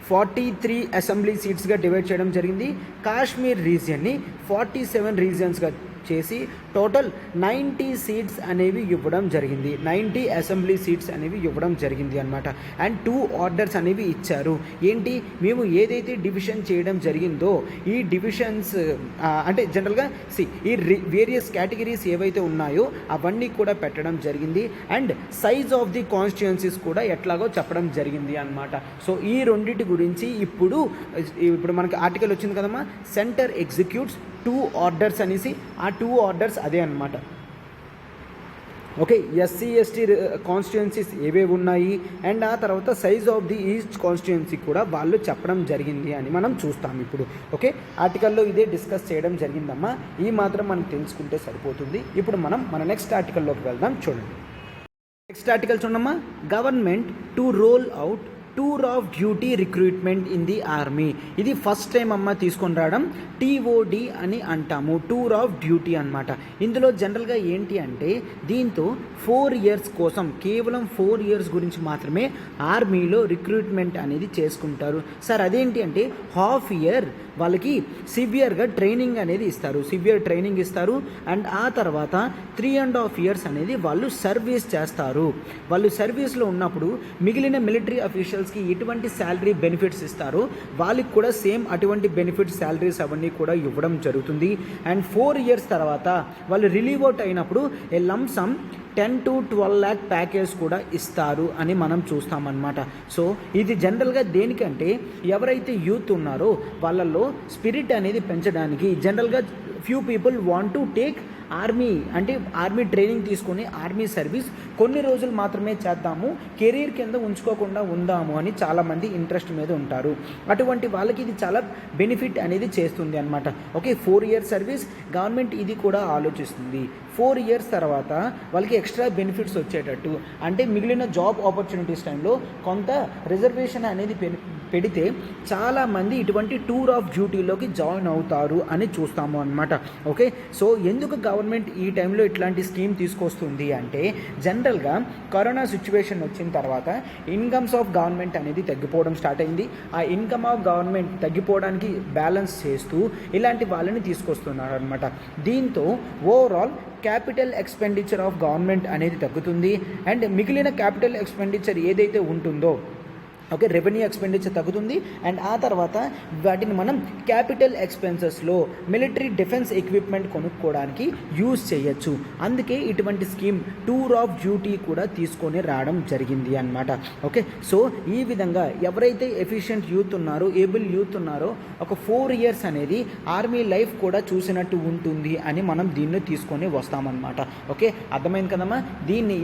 Speaker 1: 43 అసెంబ్లీ సీట్స్గా డివైడ్ చేయడం జరిగింది. కాశ్మీర్ రీజియన్ని 47 రీజియన్స్గా చేసి టోటల్ 90 సీట్స్ అనేవి ఇవ్వడం జరిగింది. 90 అసెంబ్లీ సీట్స్ అనేవి ఇవ్వడం జరిగింది అనమాట. అండ్ 2 ఆర్డర్స్ అనేవి ఇచ్చారు. ఏంటి, మేము ఏదైతే డివిజన్ చేయడం జరిగిందో ఈ డివిజన్స్ అంటే జనరల్గా ఈ వేరియస్ కేటగిరీస్ ఏవైతే ఉన్నాయో అవన్నీ కూడా పెట్టడం జరిగింది. And size of the constituencies కూడా ఎట్లాగో చెప్పడం జరిగింది అనమాట. సో ఈ రెండింటి గురించి ఇప్పుడు మనకి ఆర్టికల్ వచ్చింది కదమ్మా, సెంటర్ ఎగ్జిక్యూట్స్ 2 ఆర్డర్స్ అనేసి. ఆ 2 ఆర్డర్స్ అదే అనమాట. ఓకే, SC ST కాన్స్టిట్యుయెన్సీస్ ఏవేవి ఉన్నాయి అండ్ ఆ తర్వాత size of the each constituency కూడా వాళ్ళు చెప్పడం జరిగింది అని మనం చూస్తాం ఇప్పుడు. ఓకే, ఆర్టికల్లో ఇదే డిస్కస్ చేయడం జరిగిందమ్మా. ఈ మాత్రం మనం తెలుసుకుంటే సరిపోతుంది. ఇప్పుడు మనం మన నెక్స్ట్ ఆర్టికల్లోకి వెళ్దాం. చూడండి, నెక్స్ట్ ఆర్టికల్ చూడమ్మా. Government to roll out tour of duty recruitment in the army. ఇది ఫస్ట్ టైం అమ్మ తీసుకొని రావడం. TOD అని అంటాము, టూర్ ఆఫ్ డ్యూటీ అనమాట. ఇందులో జనరల్గా ఏంటి అంటే దీంతో 4 years కోసం, కేవలం 4 years గురించి మాత్రమే ఆర్మీలో రిక్రూట్మెంట్ అనేది చేసుకుంటారు. సార్ అదేంటి అంటే హాఫ్ ఇయర్ వాళ్ళకి సివియర్గా ట్రైనింగ్ అనేది ఇస్తారు, సివియర్ ట్రైనింగ్ ఇస్తారు. అండ్ ఆ తర్వాత 3.5 years అనేది వాళ్ళు సర్వీస్ చేస్తారు. వాళ్ళు సర్వీస్లో ఉన్నప్పుడు మిగిలిన మిలిటరీ అఫీషియల్స్కి ఎటువంటి శాలరీ బెనిఫిట్స్ ఇస్తారో వాళ్ళకి కూడా సేమ్ అటువంటి బెనిఫిట్స్, శాలరీస్ అవన్నీ కూడా ఇవ్వడం జరుగుతుంది. అండ్ 4 years తర్వాత వాళ్ళు రిలీవ్ అవుట్ అయినప్పుడు ఏ లంసమ్ 10 to 12 lakh ప్యాకేజ్ కూడా ఇస్తారు అని మనం చూస్తామన్నమాట. సో ఇది జనరల్గా దేనికంటే ఎవరైతే యూత్ ఉన్నారో వాళ్ళల్లో స్పిరిట్ అనేది పెంచడానికి. జనరల్గా few people want to take army, అంటే ఆర్మీ ట్రైనింగ్ తీసుకొని ఆర్మీ సర్వీస్ కొన్ని రోజులు మాత్రమే చేద్దాము, కెరీర్ కింద ఉంచుకోకుండా ఉందాము అని చాలామంది ఇంట్రెస్ట్ మీద ఉంటారు. అటువంటి వాళ్ళకి ఇది చాలా బెనిఫిట్ అనేది చేస్తుంది అనమాట. ఓకే, 4 years సర్వీస్ గవర్నమెంట్ ఇది కూడా ఆలోచిస్తుంది. 4 years తర్వాత వాళ్ళకి ఎక్స్ట్రా బెనిఫిట్స్ వచ్చేటట్టు, అంటే మిగిలిన జాబ్ ఆపర్చునిటీస్ టైంలో కొంత రిజర్వేషన్ అనేది పెడితే చాలామంది ఇటువంటి టూర్ ఆఫ్ డ్యూటీలోకి జాయిన్ అవుతారు అని చూస్తాము అనమాట. ఓకే, సో ఎందుకు గవర్నమెంట్ ఈ టైంలో ఇట్లాంటి స్కీమ్ తీసుకొస్తుంది అంటే జనరల్గా కరోనా సిచ్యువేషన్ వచ్చిన తర్వాత ఇన్కమ్స్ ఆఫ్ గవర్నమెంట్ అనేది తగ్గిపోవడం స్టార్ట్ అయింది. ఆ ఇన్కమ్ ఆఫ్ గవర్నమెంట్ తగ్గిపోవడానికి బ్యాలెన్స్ చేస్తూ ఇలాంటి వాళ్ళని తీసుకొస్తున్నారు అనమాట. దీంతో overall capital expenditure of government అనేది తగ్గుతుంది. అండ్ మిగిలిన క్యాపిటల్ ఎక్స్పెండిచర్ ఏదైతే ఉంటుందో, ఓకే, రెవెన్యూ ఎక్స్పెండిచర్ తగ్గుతుంది. అండ్ ఆ తర్వాత వాటిని మనం క్యాపిటల్ ఎక్స్పెన్సెస్లో మిలిటరీ డిఫెన్స్ ఎక్విప్మెంట్ కొనుక్కోవడానికి యూజ్ చేయొచ్చు. అందుకే ఇటువంటి స్కీమ్ టూర్ ఆఫ్ డ్యూటీ కూడా తీసుకొని రావడం జరిగింది అన్నమాట. ఓకే, సో ఈ విధంగా ఎవరైతే ఎఫిషియెంట్ యూత్ ఉన్నారో, ఏబుల్ యూత్ ఉన్నారో, ఒక 4 years అనేది ఆర్మీ లైఫ్ కూడా చూసినట్టు ఉంటుంది అని మనం దీన్ని తీసుకొని వస్తామన్నమాట. ఓకే, అర్థమైంది కదమ్మా.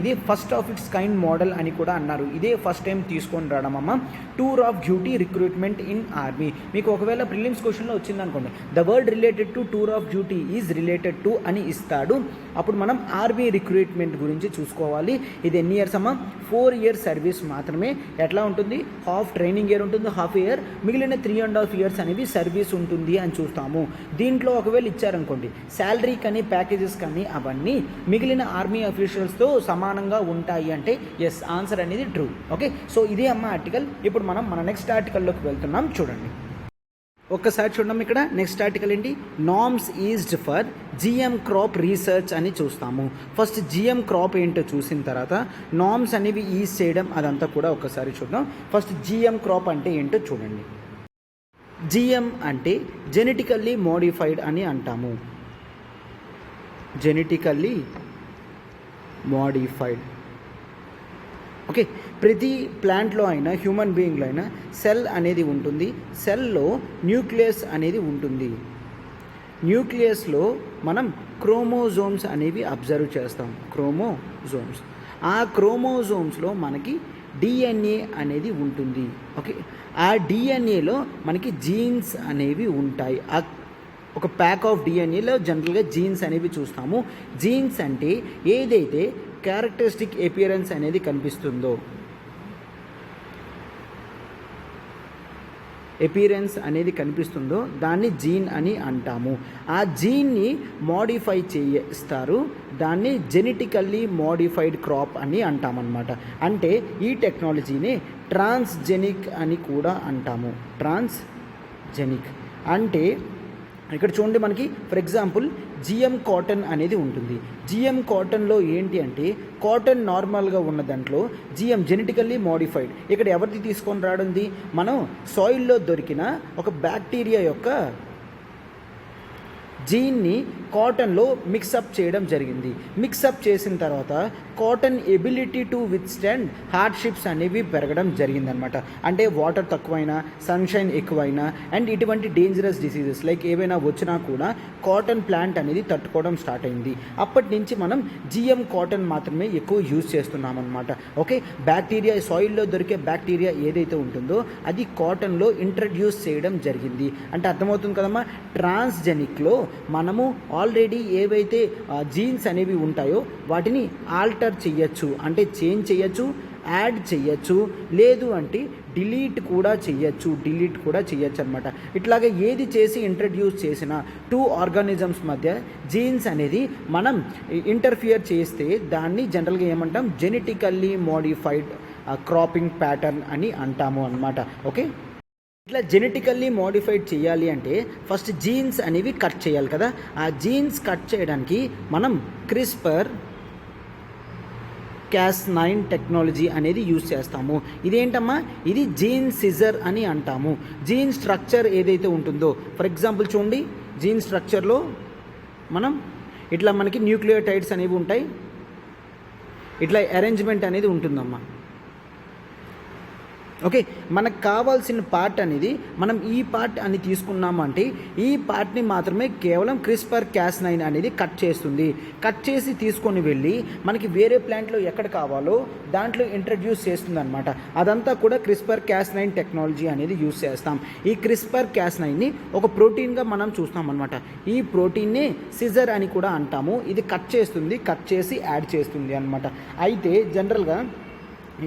Speaker 1: ఇది first of it's kind model అని కూడా అన్నారు. ఇదే ఫస్ట్ టైం తీసుకొని రావడం అమ్మ, tour of duty recruitment in army. మీకు ఒకవేళ ప్రిలిమ్స్ క్వశ్చన్లో వచ్చిందనుకోండి, the word related to tour of duty is related to అని ఇస్తాడు. అప్పుడు మనం ఆర్మీ రిక్రూట్మెంట్ గురించి చూసుకోవాలి. ఇది ఎన్ని ఇయర్స్ అమ్మా? 4 years సర్వీస్ మాత్రమే. ఎట్లా ఉంటుంది? హాఫ్ ట్రైనింగ్ ఇయర్ ఉంటుంది, హాఫ్ ఇయర్, మిగిలిన 3.5 years అనేవి సర్వీస్ ఉంటుంది అని చూస్తాము. దీంట్లో ఒకవేళ ఇచ్చారనుకోండి శాలరీ కానీ ప్యాకేజెస్ కానీ అవన్నీ మిగిలిన ఆర్మీ అఫీషియల్స్తో సమానంగా ఉంటాయి అంటే ఎస్, ఆన్సర్ అనేది ట్రూ. ఓకే, సో ఇదే అమ్మ ఆర్టికల్. ఇప్పుడు మనం మన నెక్స్ట్ ఆర్టికల్లోకి వెళ్తున్నాం. చూడండి, ఒక్కసారి చూడడం. ఇక్కడ నెక్స్ట్ ఆర్టికల్ ఏంటి? Norms eased for GM crop research అని చూస్తాము. ఫస్ట్ GM క్రాప్ ఏంటో చూసిన తర్వాత నార్మ్స్ అనేవి ఈజ్ చేయడం అదంతా కూడా ఒక్కసారి చూద్దాం. ఫస్ట్ GM క్రాప్ అంటే ఏంటో చూడండి. GM అంటే జెనెటికల్లీ మోడిఫైడ్ అని అంటాము. Genetically modified. ఓకే, ప్రతి ప్లాంట్లో అయినా హ్యూమన్ బీయింగ్లో అయినా సెల్ అనేది ఉంటుంది. సెల్లో న్యూక్లియస్ అనేది ఉంటుంది. న్యూక్లియస్లో మనం క్రోమోజోమ్స్ అనేవి అబ్జర్వ్ చేస్తాం. క్రోమోజోమ్స్. ఆ క్రోమోజోమ్స్లో మనకి DNA అనేది ఉంటుంది. ఓకే, ఆ DNAలో మనకి జీన్స్ అనేవి ఉంటాయి. ఒక ప్యాక్ ఆఫ్ DNAలో జనరల్గా జీన్స్ అనేవి చూస్తాము. జీన్స్ అంటే ఏదైతే క్యారెక్టరిస్టిక్ అపియరెన్స్ అనేది కనిపిస్తుందో, అపియరెన్స్ అనేది కనిపిస్తుందో దాన్ని జీన్ అని అంటాము. ఆ జీన్ని మోడిఫై చేస్తారు, దాన్ని జెనెటికల్లీ మోడిఫైడ్ క్రాప్ అని అంటామన్నమాట. అంటే ఈ టెక్నాలజీని ట్రాన్స్జెనిక్ అని కూడా అంటాము. ట్రాన్స్జెనిక్ అంటే ఇక్కడ చూడండి, మనకి ఫర్ ఎగ్జాంపుల్ GM కాటన్ అనేది ఉంటుంది. GM కాటన్లో ఏంటి అంటే కాటన్ నార్మల్గా ఉన్న దాంట్లో GM జెనెటికల్లీ మోడిఫైడ్. ఇక్కడ ఎవరిది తీసుకొని రావడంది? మనం సాయిల్లో దొరికిన ఒక బ్యాక్టీరియా యొక్క జీన్ని కాటన్లో మిక్సప్ చేయడం జరిగింది. మిక్సప్ చేసిన తర్వాత cotton ability to withstand hardships అనేవి పెరగడం జరిగిందనమాట. అంటే వాటర్ తక్కువైనా, సన్షైన్ ఎక్కువైనా అండ్ ఇటువంటి డేంజరస్ డిసీజెస్ లైక్ ఏవైనా వచ్చినా కూడా కాటన్ ప్లాంట్ అనేది తట్టుకోవడం స్టార్ట్ అయింది. అప్పటి నుంచి మనం GM కాటన్ మాత్రమే ఎక్కువ యూజ్ చేస్తున్నాం అనమాట. ఓకే, బ్యాక్టీరియా, సాయిల్లో దొరికే బ్యాక్టీరియా ఏదైతే ఉంటుందో అది కాటన్లో ఇంట్రడ్యూస్ చేయడం జరిగింది. అంటే అర్థమవుతుంది కదమ్మా. ట్రాన్స్జెనిక్లో మనము ఆల్రెడీ ఏవైతే జీన్స్ అనేవి ఉంటాయో వాటిని ఆల్టర్ చేయొచ్చు, అంటే చేంజ్ చేయొచ్చు. యాడ్ చేయొచ్చు, లేదు అంటే డిలీట్ కూడా చేయొచ్చు అనమాట. ఇట్లాగే ఏది చేసి ఇంట్రడ్యూస్ చేసిన 2 ఆర్గానిజమ్స్ మధ్య జీన్స్ అనేది మనం ఇంటర్ఫియర్ చేస్తే దాన్ని జనరల్గా ఏమంటాం, జెనెటికల్లీ మోడిఫైడ్ క్రాపింగ్ ప్యాటర్న్ అని అంటాము అనమాట. ఓకే, ఇట్లా జెనెటికల్లీ మోడిఫైడ్ చేయాలి అంటే ఫస్ట్ జీన్స్ అనేవి కట్ చేయాలి కదా. ఆ జీన్స్ కట్ చేయడానికి మనం క్రిస్పర్ Cas9 టెక్నాలజీ అనేది యూజ్ చేస్తాము. ఇదేంటమ్మా, ఇది జీన్ సిజర్ అని అంటాము. జీన్ స్ట్రక్చర్ ఏదైతే ఉంటుందో, ఫర్ ఎగ్జాంపుల్ చూడండి, జీన్ స్ట్రక్చర్లో మనం ఇట్లా మనకి న్యూక్లియోటైడ్స్ అనేవి ఉంటాయి, ఇట్లా అరేంజ్మెంట్ అనేది ఉంటుందమ్మా. ఓకే, మనకు కావాల్సిన పార్ట్ అనేది మనం ఈ పార్ట్ అని తీసుకున్నామంటే ఈ పార్ట్ని మాత్రమే కేవలం క్రిస్పర్ Cas9 అనేది కట్ చేస్తుంది. కట్ చేసి తీసుకొని వెళ్ళి మనకి వేరే ప్లాంట్లో ఎక్కడ కావాలో దాంట్లో ఇంట్రడ్యూస్ చేస్తుంది అనమాట. అదంతా కూడా క్రిస్పర్ Cas9 టెక్నాలజీ అనేది యూజ్ చేస్తాం. ఈ క్రిస్పర్ Cas9ని ఒక ప్రోటీన్గా మనం చూస్తాం అనమాట. ఈ ప్రోటీన్నే సిజర్ అని కూడా అంటాము. ఇది కట్ చేసి యాడ్ చేస్తుంది అనమాట. అయితే జనరల్గా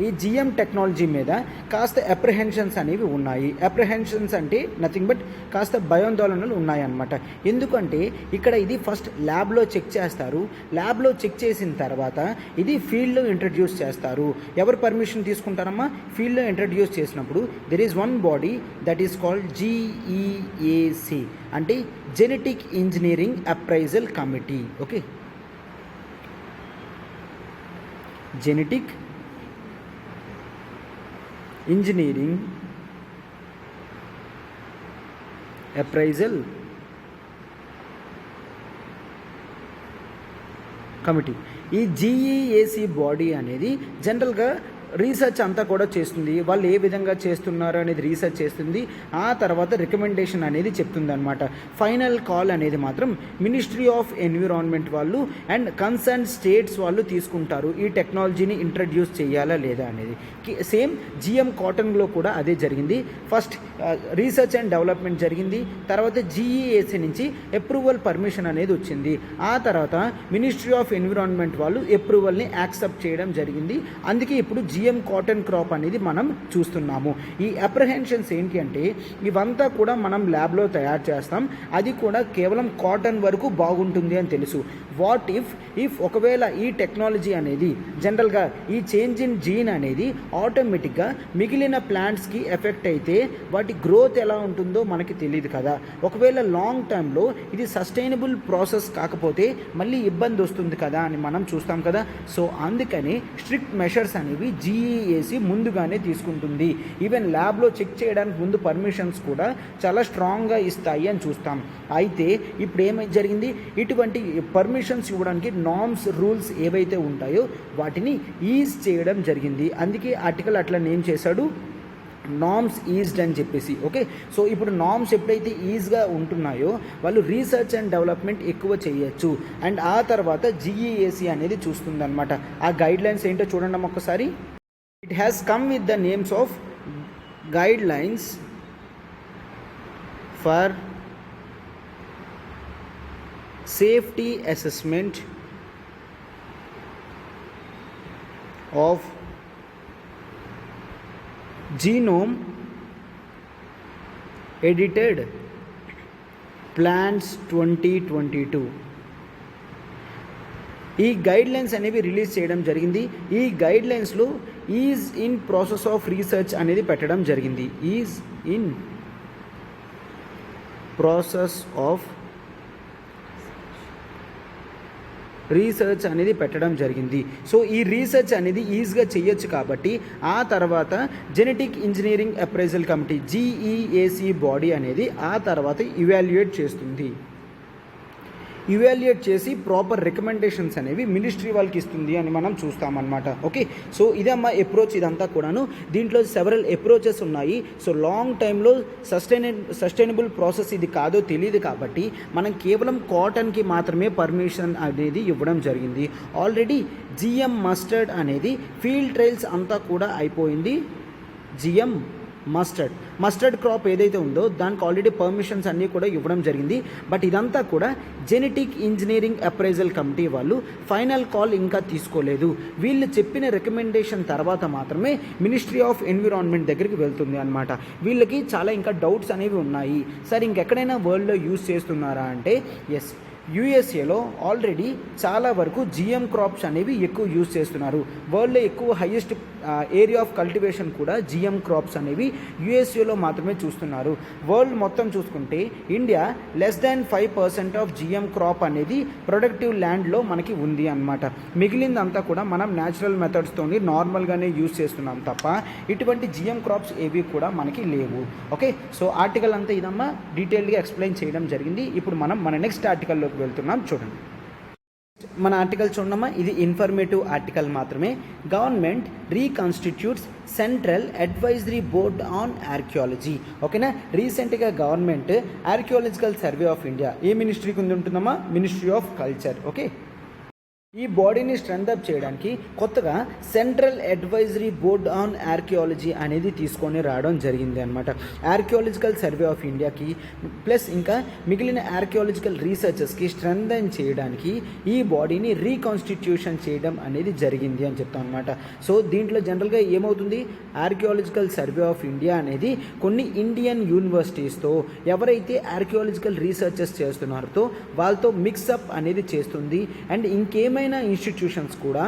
Speaker 1: ఈ జిఎం టెక్నాలజీ మీద కాస్త అప్రిహెన్షన్స్ అనేవి ఉన్నాయి. అప్రిహెన్షన్స్ అంటే నథింగ్ బట్ కాస్త భయాందోళనలు ఉన్నాయన్నమాట. ఎందుకంటే ఇక్కడ ఇది ఫస్ట్ ల్యాబ్లో చెక్ చేస్తారు. ల్యాబ్లో చెక్ చేసిన తర్వాత ఇది ఫీల్డ్లో ఇంట్రడ్యూస్ చేస్తారు. ఎవరు పర్మిషన్ తీసుకుంటారమ్మా? ఫీల్డ్లో ఇంట్రడ్యూస్ చేసినప్పుడు there is one body that is called GEAC, అంటే genetic engineering appraisal committee. Okay, genetic engineering appraisal committee. ఈ GEAC బాడీ అనేది జనరల్గా రీసెర్చ్ అంతా కూడా చేస్తుంది. వాళ్ళు ఏ విధంగా చేస్తున్నారు అనేది రీసెర్చ్ చేస్తుంది. ఆ తర్వాత రికమెండేషన్ అనేది చెప్తుంది అనమాట. ఫైనల్ కాల్ అనేది మాత్రం మినిస్ట్రీ ఆఫ్ ఎన్విరాన్మెంట్ వాళ్ళు అండ్ కన్సర్న్ స్టేట్స్ వాళ్ళు తీసుకుంటారు, ఈ టెక్నాలజీని ఇంట్రడ్యూస్ చేయాలా లేదా అనేది. సేమ్ జిఎం కాటన్లో కూడా అదే జరిగింది. ఫస్ట్ రీసెర్చ్ అండ్ డెవలప్మెంట్ జరిగింది, తర్వాత GEAC నుంచి అప్రూవల్ పర్మిషన్ అనేది వచ్చింది. ఆ తర్వాత మినిస్ట్రీ ఆఫ్ ఎన్విరాన్మెంట్ వాళ్ళు అప్రూవల్ని యాక్సెప్ట్ చేయడం జరిగింది. అందుకే ఇప్పుడు జిఎం కాటన్ క్రాప్ అనేది మనం చూస్తున్నాము. ఈ అప్రిహెన్షన్స్ ఏంటి అంటే ఇవంతా కూడా మనం ల్యాబ్లో తయారు చేస్తాం, అది కూడా కేవలం కాటన్ వరకు బాగుంటుంది అని తెలుసు. వాట్ ఇఫ్ ఒకవేళ ఈ టెక్నాలజీ అనేది జనరల్గా ఈ చేంజ్ ఇన్ జీన్ అనేది ఆటోమేటిక్గా మిగిలిన ప్లాంట్స్కి ఎఫెక్ట్ అయితే వాటి గ్రోత్ ఎలా ఉంటుందో మనకి తెలియదు కదా. ఒకవేళ లాంగ్ టర్మ్లో ఇది సస్టైనబుల్ ప్రాసెస్ కాకపోతే మళ్ళీ ఇబ్బంది వస్తుంది కదా అని మనం చూస్తాం కదా. సో అందుకని స్ట్రిక్ట్ మెషర్స్ అనేవి GEAC ముందుగానే తీసుకుంటుంది. ఈవెన్ ల్యాబ్లో చెక్ చేయడానికి ముందు పర్మిషన్స్ కూడా చాలా స్ట్రాంగ్గా ఇస్తాయి అని చూస్తాం. అయితే ఇప్పుడు ఏమై జరిగింది, ఇటువంటి పర్మిషన్స్ ఇవ్వడానికి నార్మ్స్ రూల్స్ ఏవైతే ఉంటాయో వాటిని ఈజ్ చేయడం జరిగింది. అందుకే ఆర్టికల్ అట్లా నేమ్ చేశాడు, నార్మ్స్ ఈజ్డ్ అని చెప్పేసి. ఓకే, సో ఇప్పుడు నార్మ్స్ ఎప్పుడైతే ఈజ్గా ఉంటున్నాయో వాళ్ళు రీసెర్చ్ అండ్ డెవలప్మెంట్ ఎక్కువ చేయొచ్చు. అండ్ ఆ తర్వాత GEAC అనేది చూస్తుందన్నమాట. ఆ గైడ్లైన్స్ ఏంటో చూడండి ఒక్కసారి. It has come with the names of guidelines for safety assessment of genome edited plants 2022. ఈ గైడ్లైన్స్ అనేవి రిలీజ్ చేయడం జరిగింది. ఈ గైడ్లైన్స్లో is in process of research అనేది పెట్టడం జరిగింది. Is in process of research అనేది పెట్టడం జరిగింది. సో ఈ రీసెర్చ్ అనేది ఈజీగా చేయొచ్చు కాబట్టి ఆ తర్వాత genetic engineering appraisal committee GEAC body అనేది ఆ తర్వాత ఇవాల్యుయేట్ చేస్తుంది. ఇవాల్యుయేట్ చేసి ప్రాపర్ రికమెండేషన్స్ అనేవి మినిస్ట్రీ వాళ్ళకి ఇస్తుంది అని మనం చూస్తామన్నమాట. ఓకే, సో ఇదమ్మా అప్రోచ్. ఇదంతా కూడాను దీంట్లో సెవరల్ అప్రోచెస్ ఉన్నాయి. సో లాంగ్ టైంలో సస్టైనబుల్ ప్రాసెస్ ఇది కాదో తెలియదు కాబట్టి మనం కేవలం కాటన్కి మాత్రమే పర్మిషన్ అనేది ఇవ్వడం జరిగింది. ఆల్రెడీ GM మస్టర్డ్ అనేది ఫీల్డ్ ట్రయల్స్ అంతా కూడా అయిపోయింది. GM మస్టర్డ్ క్రాప్ ఏదైతే ఉందో దానికి ఆల్రెడీ పర్మిషన్స్ అన్నీ కూడా ఇవ్వడం జరిగింది. బట్ ఇదంతా కూడా జెనెటిక్ ఇంజనీరింగ్ అప్రైజల్ కమిటీ వాళ్ళు ఫైనల్ కాల్ ఇంకా తీసుకోలేదు. వీళ్ళు చెప్పిన రికమెండేషన్ తర్వాత మాత్రమే మినిస్ట్రీ ఆఫ్ ఎన్విరాన్మెంట్ దగ్గరికి వెళ్తుంది అనమాట. వీళ్ళకి చాలా ఇంకా డౌట్స్ అనేవి ఉన్నాయి. సార్ ఇంకెక్కడైనా వరల్డ్లో యూజ్ చేస్తున్నారా అంటే ఎస్, యూఎస్ఏలో ఆల్రెడీ చాలా వరకు జిఎం క్రాప్స్ అనేవి ఎక్కువ యూజ్ చేస్తున్నారు. వరల్డ్లో ఎక్కువ హైయెస్ట్ ఏరియా ఆఫ్ కల్టివేషన్ కూడా జిఎం క్రాప్స్ అనేవి యూఎస్ఏలో మాత్రమే చూస్తున్నారు. వరల్డ్ మొత్తం చూసుకుంటే India less than 5% of GM crop అనేది ప్రొడక్టివ్ ల్యాండ్లో మనకి ఉంది అన్నమాట. మిగిలిందంతా కూడా మనం న్యాచురల్ మెథడ్స్తో నార్మల్గానే యూజ్ చేస్తున్నాం తప్ప ఇటువంటి జిఎం క్రాప్స్ ఏవి కూడా మనకి లేవు. ఓకే, సో ఆర్టికల్ అంతా ఇదమ్మా డీటెయిల్గా ఎక్స్ప్లెయిన్ చేయడం జరిగింది. ఇప్పుడు మనం మన నెక్స్ట్ ఆర్టికల్లోకి వెళ్తున్నాం. చూడండి, మన ఆర్టికల్ చూడమ్మా, ఇది ఇన్ఫర్మేటివ్ ఆర్టికల్ మాత్రమే. Government reconstitutes central advisory board on archaeology. ఓకేనా, రీసెంట్గా government archaeological survey of India ఏ మినిస్ట్రీకి ఉంటుందమ్మా? Ministry of culture. ఓకే, ఈ బాడీని స్ట్రెంత్ అప్ చేయడానికి కొత్తగా central advisory board on archaeology అనేది తీసుకొని రావడం జరిగింది అనమాట. ఆర్కియాలజికల్ సర్వే ఆఫ్ ఇండియాకి ప్లస్ ఇంకా మిగిలిన ఆర్కియాలజికల్ రీసెర్చెస్కి స్ట్రెంథన్ చేయడానికి ఈ బాడీని రీకాన్స్టిట్యూషన్ చేయడం అనేది జరిగింది అని చెప్తాం అనమాట. సో దీంట్లో జనరల్గా ఏమవుతుంది, ఆర్కియాలజికల్ సర్వే ఆఫ్ ఇండియా అనేది కొన్ని ఇండియన్ యూనివర్సిటీస్తో ఎవరైతే ఆర్కియాలజికల్ రీసెర్చెస్ చేస్తున్నారో వాళ్ళతో మిక్సప్ అనేది చేస్తుంది. అండ్ ఇంకేమైనా ఇన్స్టిట్యూషన్స్ కూడా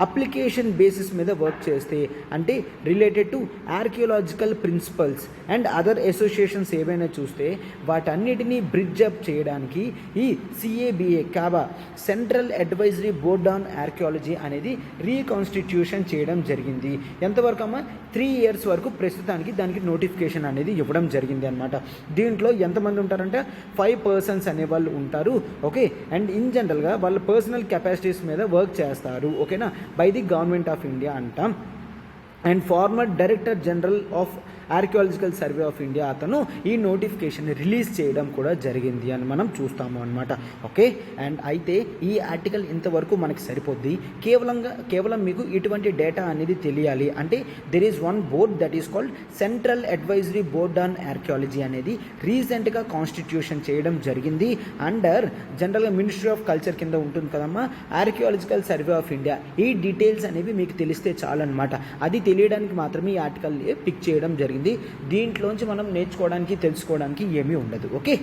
Speaker 1: అప్లికేషన్ బేసిస్ మీద వర్క్ చేస్తే, అంటే related to archaeological principles and other associations ఏవైనా చూస్తే వాటన్నిటినీ బ్రిడ్జ్ అప్ చేయడానికి ఈ CABA CABA central advisory board on archaeology అనేది రీకాన్స్టిట్యూషన్ చేయడం జరిగింది. ఎంతవరకు అమ్మా? 3 years వరకు ప్రస్తుతానికి దానికి నోటిఫికేషన్ అనేది ఇవ్వడం జరిగింది అనమాట. దీంట్లో ఎంతమంది ఉంటారంటే 5 persons అనేవాళ్ళు ఉంటారు. ఓకే, అండ్ ఇన్ జనరల్గా వాళ్ళ పర్సనల్ కెపాసిటీస్ మీద వర్క్ చేస్తారు. ఓకేనా, by the government of India అంటాం. And former director general of archaeological survey of India అతను ఈ నోటిఫికేషన్ రిలీజ్ చేయడం కూడా జరిగింది అని మనం చూస్తాము అనమాట. ఓకే, అండ్ అయితే ఈ ఆర్టికల్ ఇంతవరకు మనకి సరిపోద్ది. కేవలం మీకు ఇటువంటి డేటా అనేది తెలియాలి అంటే there is one board that is called central advisory board on archaeology అనేది రీసెంట్గా కాన్స్టిట్యూషన్ చేయడం జరిగింది. అండర్ జనరల్గా మినిస్ట్రీ ఆఫ్ కల్చర్ కింద ఉంటుంది కదమ్మా ఆర్కియాలజికల్ సర్వే ఆఫ్ ఇండియా. ఈ డీటెయిల్స్ అనేవి మీకు తెలిస్తే చాలన్నమాట. అది తెలియడానికి మాత్రమే ఈ ఆర్టికల్ పిక్ చేయడం జరిగింది. దీంట్లోంచి మనం నేర్చుకోవడానికి తెలుసుకోవడానికి ఏమీ ఉండదు. ఓకే,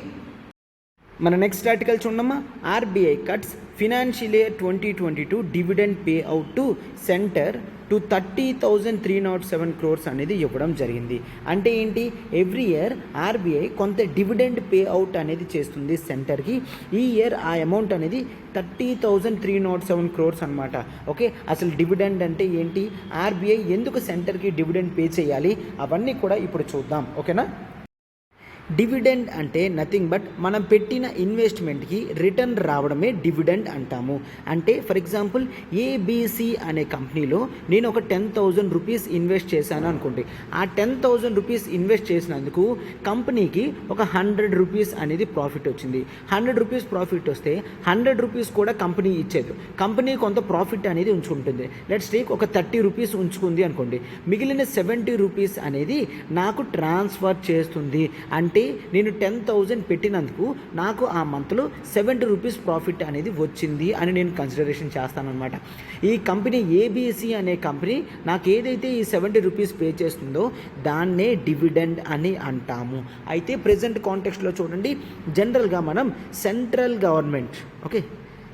Speaker 1: మన నెక్స్ట్ ఆర్టికల్ చూడమ్మా. RBI cuts financial year 2022 dividend pay out to centre to 30,307 crores అనేది ఇవ్వడం జరిగింది. అంటే ఏంటి, ఎవ్రీ ఇయర్ ఆర్బీఐ కొంత డివిడెండ్ పే అవుట్ అనేది చేస్తుంది సెంటర్కి. ఈ ఇయర్ ఆ అమౌంట్ అనేది 30,307 crores అనమాట. ఓకే, అసలు డివిడెండ్ అంటే ఏంటి, ఆర్బీఐ ఎందుకు సెంటర్కి డివిడెండ్ పే చేయాలి, అవన్నీ కూడా ఇప్పుడు చూద్దాం. ఓకేనా, డివిడెండ్ అంటే నథింగ్ బట్ మనం పెట్టిన ఇన్వెస్ట్మెంట్కి రిటర్న్ రావడమే డివిడెండ్ అంటాము. అంటే ఫర్ ఎగ్జాంపుల్ ఏబీసీ అనే కంపెనీలో నేను ఒక 10,000 rupees ఇన్వెస్ట్ చేశాను అనుకోండి. ఆ 10,000 rupees ఇన్వెస్ట్ చేసినందుకు కంపెనీకి ఒక 100 rupees అనేది ప్రాఫిట్ వచ్చింది. 100 rupees ప్రాఫిట్ వస్తే 100 rupees కూడా కంపెనీ ఇచ్చేది. కంపెనీ కొంత ప్రాఫిట్ అనేది ఉంచుకుంటుంది. లెట్స్ టేక్ ఒక 30 rupees ఉంచుకుంది అనుకోండి. మిగిలిన 70 rupees అనేది నాకు ట్రాన్స్ఫర్ చేస్తుంది. అంటే నేను 10,000 పెట్టినందుకు నాకు ఆ మంత్లో 70 rupees ప్రాఫిట్ అనేది వచ్చింది అని నేను కన్సిడరేషన్ చేస్తానన్నమాట. ఈ కంపెనీ ఏబీసీ అనే కంపెనీ నాకు ఏదైతే ఈ 70 rupees పే చేస్తుందో దాన్నే డివిడెండ్ అని అంటాము. అయితే ప్రెజెంట్ కాంటెక్స్ట్లో చూడండి, జనరల్గా మనం సెంట్రల్ గవర్నమెంట్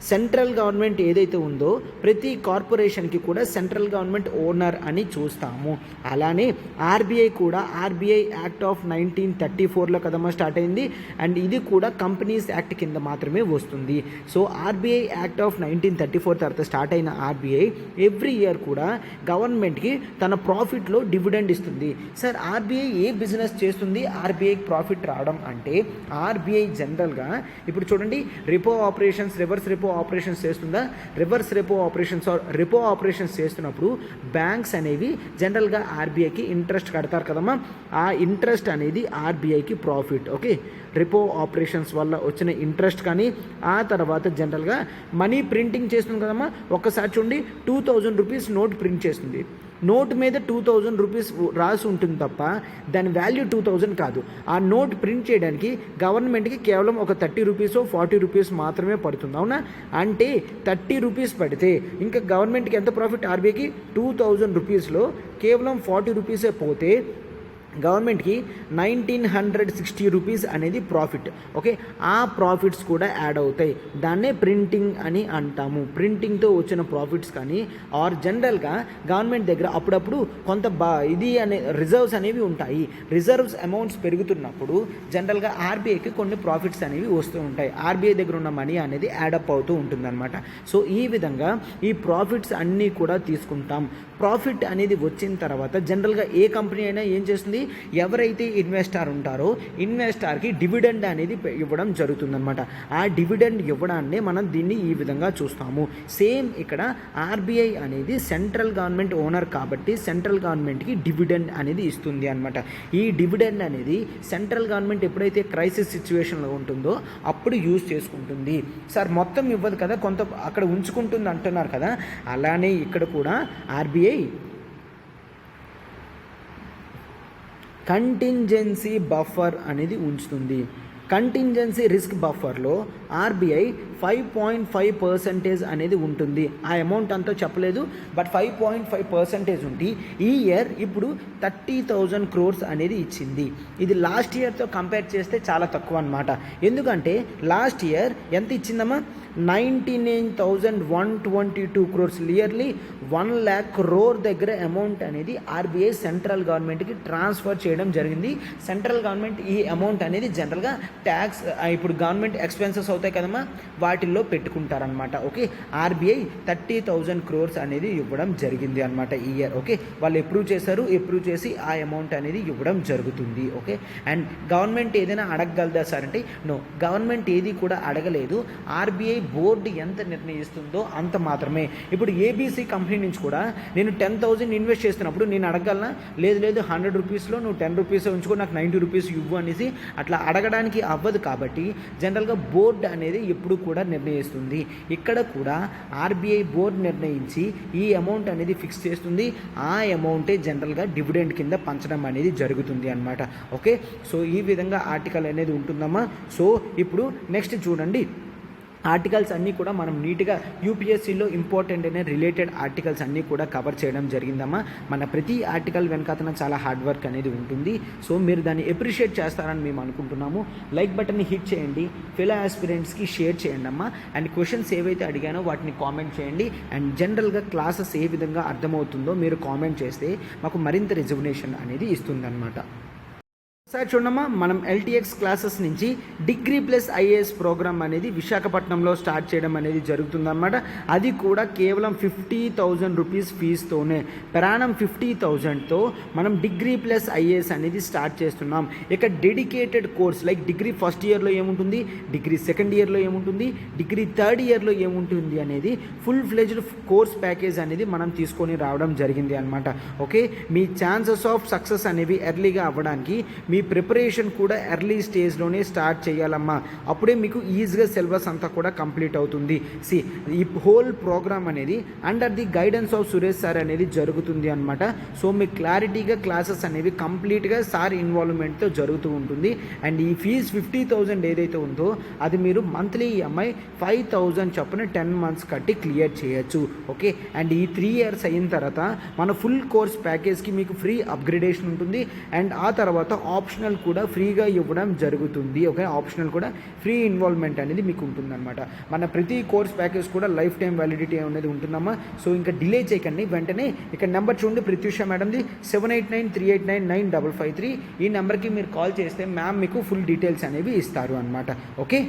Speaker 1: సెంట్రల్ గవర్నమెంట్ ఏదైతే ఉందో ప్రతి కార్పొరేషన్కి కూడా సెంట్రల్ గవర్నమెంట్ ఓనర్ అని చూస్తాము. అలానే ఆర్బీఐ కూడా ఆర్బీఐ యాక్ట్ ఆఫ్ 1934లో కదమ్మా స్టార్ట్ అయింది. అండ్ ఇది కూడా కంపెనీస్ యాక్ట్ కింద మాత్రమే వస్తుంది. సో ఆర్బీఐ యాక్ట్ ఆఫ్ 1934 తర్వాత స్టార్ట్ అయిన ఆర్బీఐ ఎవ్రీ ఇయర్ కూడా గవర్నమెంట్కి తన ప్రాఫిట్లో డివిడెండ్ ఇస్తుంది. సార్ ఆర్బీఐ ఏ బిజినెస్ చేస్తుంది ఆర్బీఐకి ప్రాఫిట్ రావడం అంటే, ఆర్బీఐ జనరల్గా ఇప్పుడు చూడండి repo operations, reverse repo operations చేస్తుందా, reverse repo operations repo operations చేస్తున్నప్పుడు బ్యాంక్స్ అనేవి జనరల్గా ఆర్బీఐకి ఇంట్రెస్ట్ కడతారు కదమ్మా. ఆ ఇంట్రెస్ట్ అనేది ఆర్బీఐకి ప్రాఫిట్. ఓకే, రెపో ఆపరేషన్స్ వల్ల వచ్చిన ఇంట్రెస్ట్ కానీ ఆ తర్వాత జనరల్గా మనీ ప్రింటింగ్ చేస్తుంది కదమ్మా. ఒక్కసారి చూడండి 2,000 rupees నోట్ ప్రింట్ చేస్తుంది. నోట్ మీద 2000 రూపీస్ రాసి ఉంటుంది తప్ప దాని వాల్యూ 2000 కాదు. ఆ నోట్ ప్రింట్ చేయడానికి గవర్నమెంట్కి కేవలం ఒక 30 రూపీస్ 40 రూపీస్ మాత్రమే పడుతుంది. అవునా? అంటే 30 రూపీస్ పడితే ఇంకా గవర్నమెంట్కి ఎంత ప్రాఫిట్? ఆర్బీఐకి 2000 రూపీస్లో కేవలం 40 రూపీసే పోతే గవర్నమెంట్కి 1960 రూపీస్ అనేది ప్రాఫిట్. ఓకే, ఆ ప్రాఫిట్స్ కూడా యాడ్ అవుతాయి. దాన్నే ప్రింటింగ్ అని అంటాము. ప్రింటింగ్తో వచ్చిన ప్రాఫిట్స్ కానీ ఆర్ జనరల్గా గవర్నమెంట్ దగ్గర అప్పుడప్పుడు కొంత ఇది అనే రిజర్వ్స్ అనేవి ఉంటాయి. రిజర్వ్స్ అమౌంట్స్ పెరుగుతున్నప్పుడు జనరల్గా ఆర్బీఐకి కొన్ని ప్రాఫిట్స్ అనేవి వస్తూ ఉంటాయి. ఆర్బీఐ దగ్గర ఉన్న మనీ అనేది యాడప్ అవుతూ ఉంటుందన్నమాట. సో ఈ విధంగా ఈ ప్రాఫిట్స్ అన్నీ కూడా తీసుకుంటాం. ప్రాఫిట్ అనేది వచ్చిన తర్వాత జనరల్గా ఏ కంపెనీ అయినా ఏం చేస్తుంది? ఎవరైతే ఇన్వెస్టర్ ఉంటారో ఇన్వెస్టర్కి డివిడెండ్ అనేది ఇవ్వడం జరుగుతుందన్నమాట. ఆ డివిడెండ్ ఇవ్వడాన్ని మనం దీన్ని ఈ విధంగా చూస్తాము. సేమ్ ఇక్కడ ఆర్బీఐ అనేది సెంట్రల్ గవర్నమెంట్ ఓనర్ కాబట్టి సెంట్రల్ గవర్నమెంట్కి డివిడెండ్ అనేది ఇస్తుంది అనమాట. ఈ డివిడెండ్ అనేది సెంట్రల్ గవర్నమెంట్ ఎప్పుడైతే క్రైసిస్ సిచ్యువేషన్లో ఉంటుందో అప్పుడు యూజ్ చేసుకుంటుంది. సార్ మొత్తం ఇవ్వదు కదా, కొంత అక్కడ ఉంచుకుంటుంది అంటున్నారు కదా, అలానే ఇక్కడ కూడా ఆర్బీఐ కంటింజెన్సీ బఫర్ అనేది ఉంచుతుంది. కంటింజెన్సీ రిస్క్ బఫర్లో ఆర్బీఐ 5.5% అనేది ఉంటుంది. ఆ అమౌంట్ అంతా చెప్పలేదు, బట్ 5.5% ఉండి ఈ ఇయర్ ఇప్పుడు 30,000 crores అనేది ఇచ్చింది. ఇది లాస్ట్ ఇయర్తో కంపేర్ చేస్తే చాలా తక్కువ అనమాట. ఎందుకంటే లాస్ట్ ఇయర్ ఎంత ఇచ్చిందమ్మా? 99,122 crores, నియర్లీ 1 lakh crore దగ్గర అమౌంట్ అనేది ఆర్బీఐ సెంట్రల్ గవర్నమెంట్కి ట్రాన్స్ఫర్ చేయడం జరిగింది. సెంట్రల్ గవర్నమెంట్ ఈ అమౌంట్ అనేది జనరల్గా ట్యాక్స్ ఇప్పుడు గవర్నమెంట్ ఎక్స్పెన్సెస్ అవుతాయి కదమ్మా, వాటిల్లో పెట్టుకుంటారనమాట. ఓకే, ఆర్బీఐ 30,000 crores అనేది ఇవ్వడం జరిగింది అనమాట ఈ ఇయర్. ఓకే, వాళ్ళు అప్రూవ్ చేసి ఆ అమౌంట్ అనేది ఇవ్వడం జరుగుతుంది. ఓకే, అండ్ గవర్నమెంట్ ఏదైనా అడగగలదా సార్ అంటే నో, గవర్నమెంట్ ఏది కూడా అడగలేదు. ఆర్బీఐ బోర్డు ఎంత నిర్ణయిస్తుందో అంత మాత్రమే. ఇప్పుడు ఏబీసీ కంపెనీ నుంచి కూడా నేను 10,000 ఇన్వెస్ట్ చేస్తున్నప్పుడు నేను అడగలనా? లేదు 100 రూపీస్లో నువ్వు 10 రూపీస్ ఉంచుకో, నాకు 90 రూపీస్ ఇవ్వు అనేసి అట్లా అడగడానికి అవ్వదు. కాబట్టి జనరల్గా బోర్డు అనేది ఎప్పుడు కూడా నిర్ణయిస్తుంది. ఇక్కడ కూడా ఆర్బీఐ బోర్డు నిర్ణయించి ఈ అమౌంట్ అనేది ఫిక్స్ చేస్తుంది. ఆ అమౌంటే జనరల్గా డివిడెండ్ కింద పంచడం అనేది జరుగుతుంది అనమాట. ఓకే, సో ఈ విధంగా ఆర్టికల్ అనేది ఉంటుందమ్మా. సో ఇప్పుడు నెక్స్ట్ చూడండి, ఆర్టికల్స్ అన్నీ కూడా మనం నీట్గా యూపీఎస్సీలో ఇంపార్టెంట్ అయిన రిలేటెడ్ ఆర్టికల్స్ అన్నీ కూడా కవర్ చేయడం జరిగిందమ్మా. మన ప్రతి ఆర్టికల్ వెనకాతన చాలా హార్డ్ వర్క్ అనేది ఉంటుంది. సో మీరు దాన్ని అప్రిషియేట్ చేస్తారని మేము అనుకుంటున్నాము. లైక్ బటన్ని హిట్ చేయండి, ఫెలో ఆస్పిరెంట్స్కి షేర్ చేయండి అమ్మా. అండ్ క్వశ్చన్స్ ఏవైతే అడిగానో వాటిని కామెంట్ చేయండి. అండ్ జనరల్గా క్లాసెస్ ఏ విధంగా అర్థమవుతుందో మీరు కామెంట్ చేస్తే మాకు మరింత రిజర్వేషన్ అనేది ఇస్తుందన్నమాట. సార్ చూడమ్మా, మనం ఎల్టీఎక్స్ క్లాసెస్ నుంచి డిగ్రీ ప్లస్ ఐఏఎస్ ప్రోగ్రామ్ అనేది విశాఖపట్నంలో స్టార్ట్ చేయడం అనేది జరుగుతుందన్నమాట. అది కూడా కేవలం 50,000 రూపీస్ ఫీజుతోనే, ప్రయాణం 50,000తో మనం డిగ్రీ ప్లస్ ఐఏఎస్ అనేది స్టార్ట్ చేస్తున్నాం. ఇక dedicated course like degree first ఇయర్లో ఏముంటుంది, డిగ్రీ సెకండ్ ఇయర్లో ఏముంటుంది, డిగ్రీ థర్డ్ ఇయర్లో ఏముంటుంది అనేది ఫుల్ ఫ్లెజ్డ్ కోర్స్ ప్యాకేజ్ అనేది మనం తీసుకొని రావడం జరిగింది అనమాట. Okay, me chances of success అనేవి ఎర్లీగా అవ్వడానికి మీ ప్రిపరేషన్ కూడా ఎర్లీ స్టేజ్లోనే స్టార్ట్ చేయాలమ్మా. అప్పుడే మీకు ఈజీగా సిలబస్ అంతా కూడా కంప్లీట్ అవుతుంది. ఈ హోల్ ప్రోగ్రామ్ అనేది under the guidance of Suresh sir అనేది జరుగుతుంది అనమాట. సో మీకు క్లారిటీగా క్లాసెస్ అనేవి కంప్లీట్గా సార్ ఇన్వాల్వ్మెంట్తో జరుగుతూ ఉంటుంది. అండ్ ఈ ఫీజు 50,000 ఏదైతే ఉందో అది మీరు మంత్లీ ఈఎంఐ 5,000 చొప్పున 10 months కట్టి క్లియర్ చేయొచ్చు. ఓకే, అండ్ ఈ 3 years అయిన తర్వాత మన ఫుల్ కోర్స్ ప్యాకేజ్కి మీకు ఫ్రీ అప్గ్రేడేషన్ ఉంటుంది. అండ్ ఆ తర్వాత ఆప్షనల్ కూడా ఫ్రీగా ఇవ్వడం జరుగుతుంది. ఓకే, ఆప్షనల్ కూడా ఫ్రీ ఇన్వాల్వ్మెంట్ అనేది మీకు ఉంటుందన్నమాట. మన ప్రతి కోర్స్ ప్యాకేజ్ కూడా లైఫ్ టైం వ్యాలిడిటీ అనేది ఉంటుందమ్మా. సో ఇంకా డిలే చేయకండి, వెంటనే ఇక్కడ నెంబర్ చూడండి, ప్రత్యూష మేడంది 7893899553. ఈ నెంబర్కి మీరు కాల్ చేస్తే మ్యామ్ మీకు ఫుల్ డీటెయిల్స్ అనేవి ఇస్తారు అనమాట. ఓకే.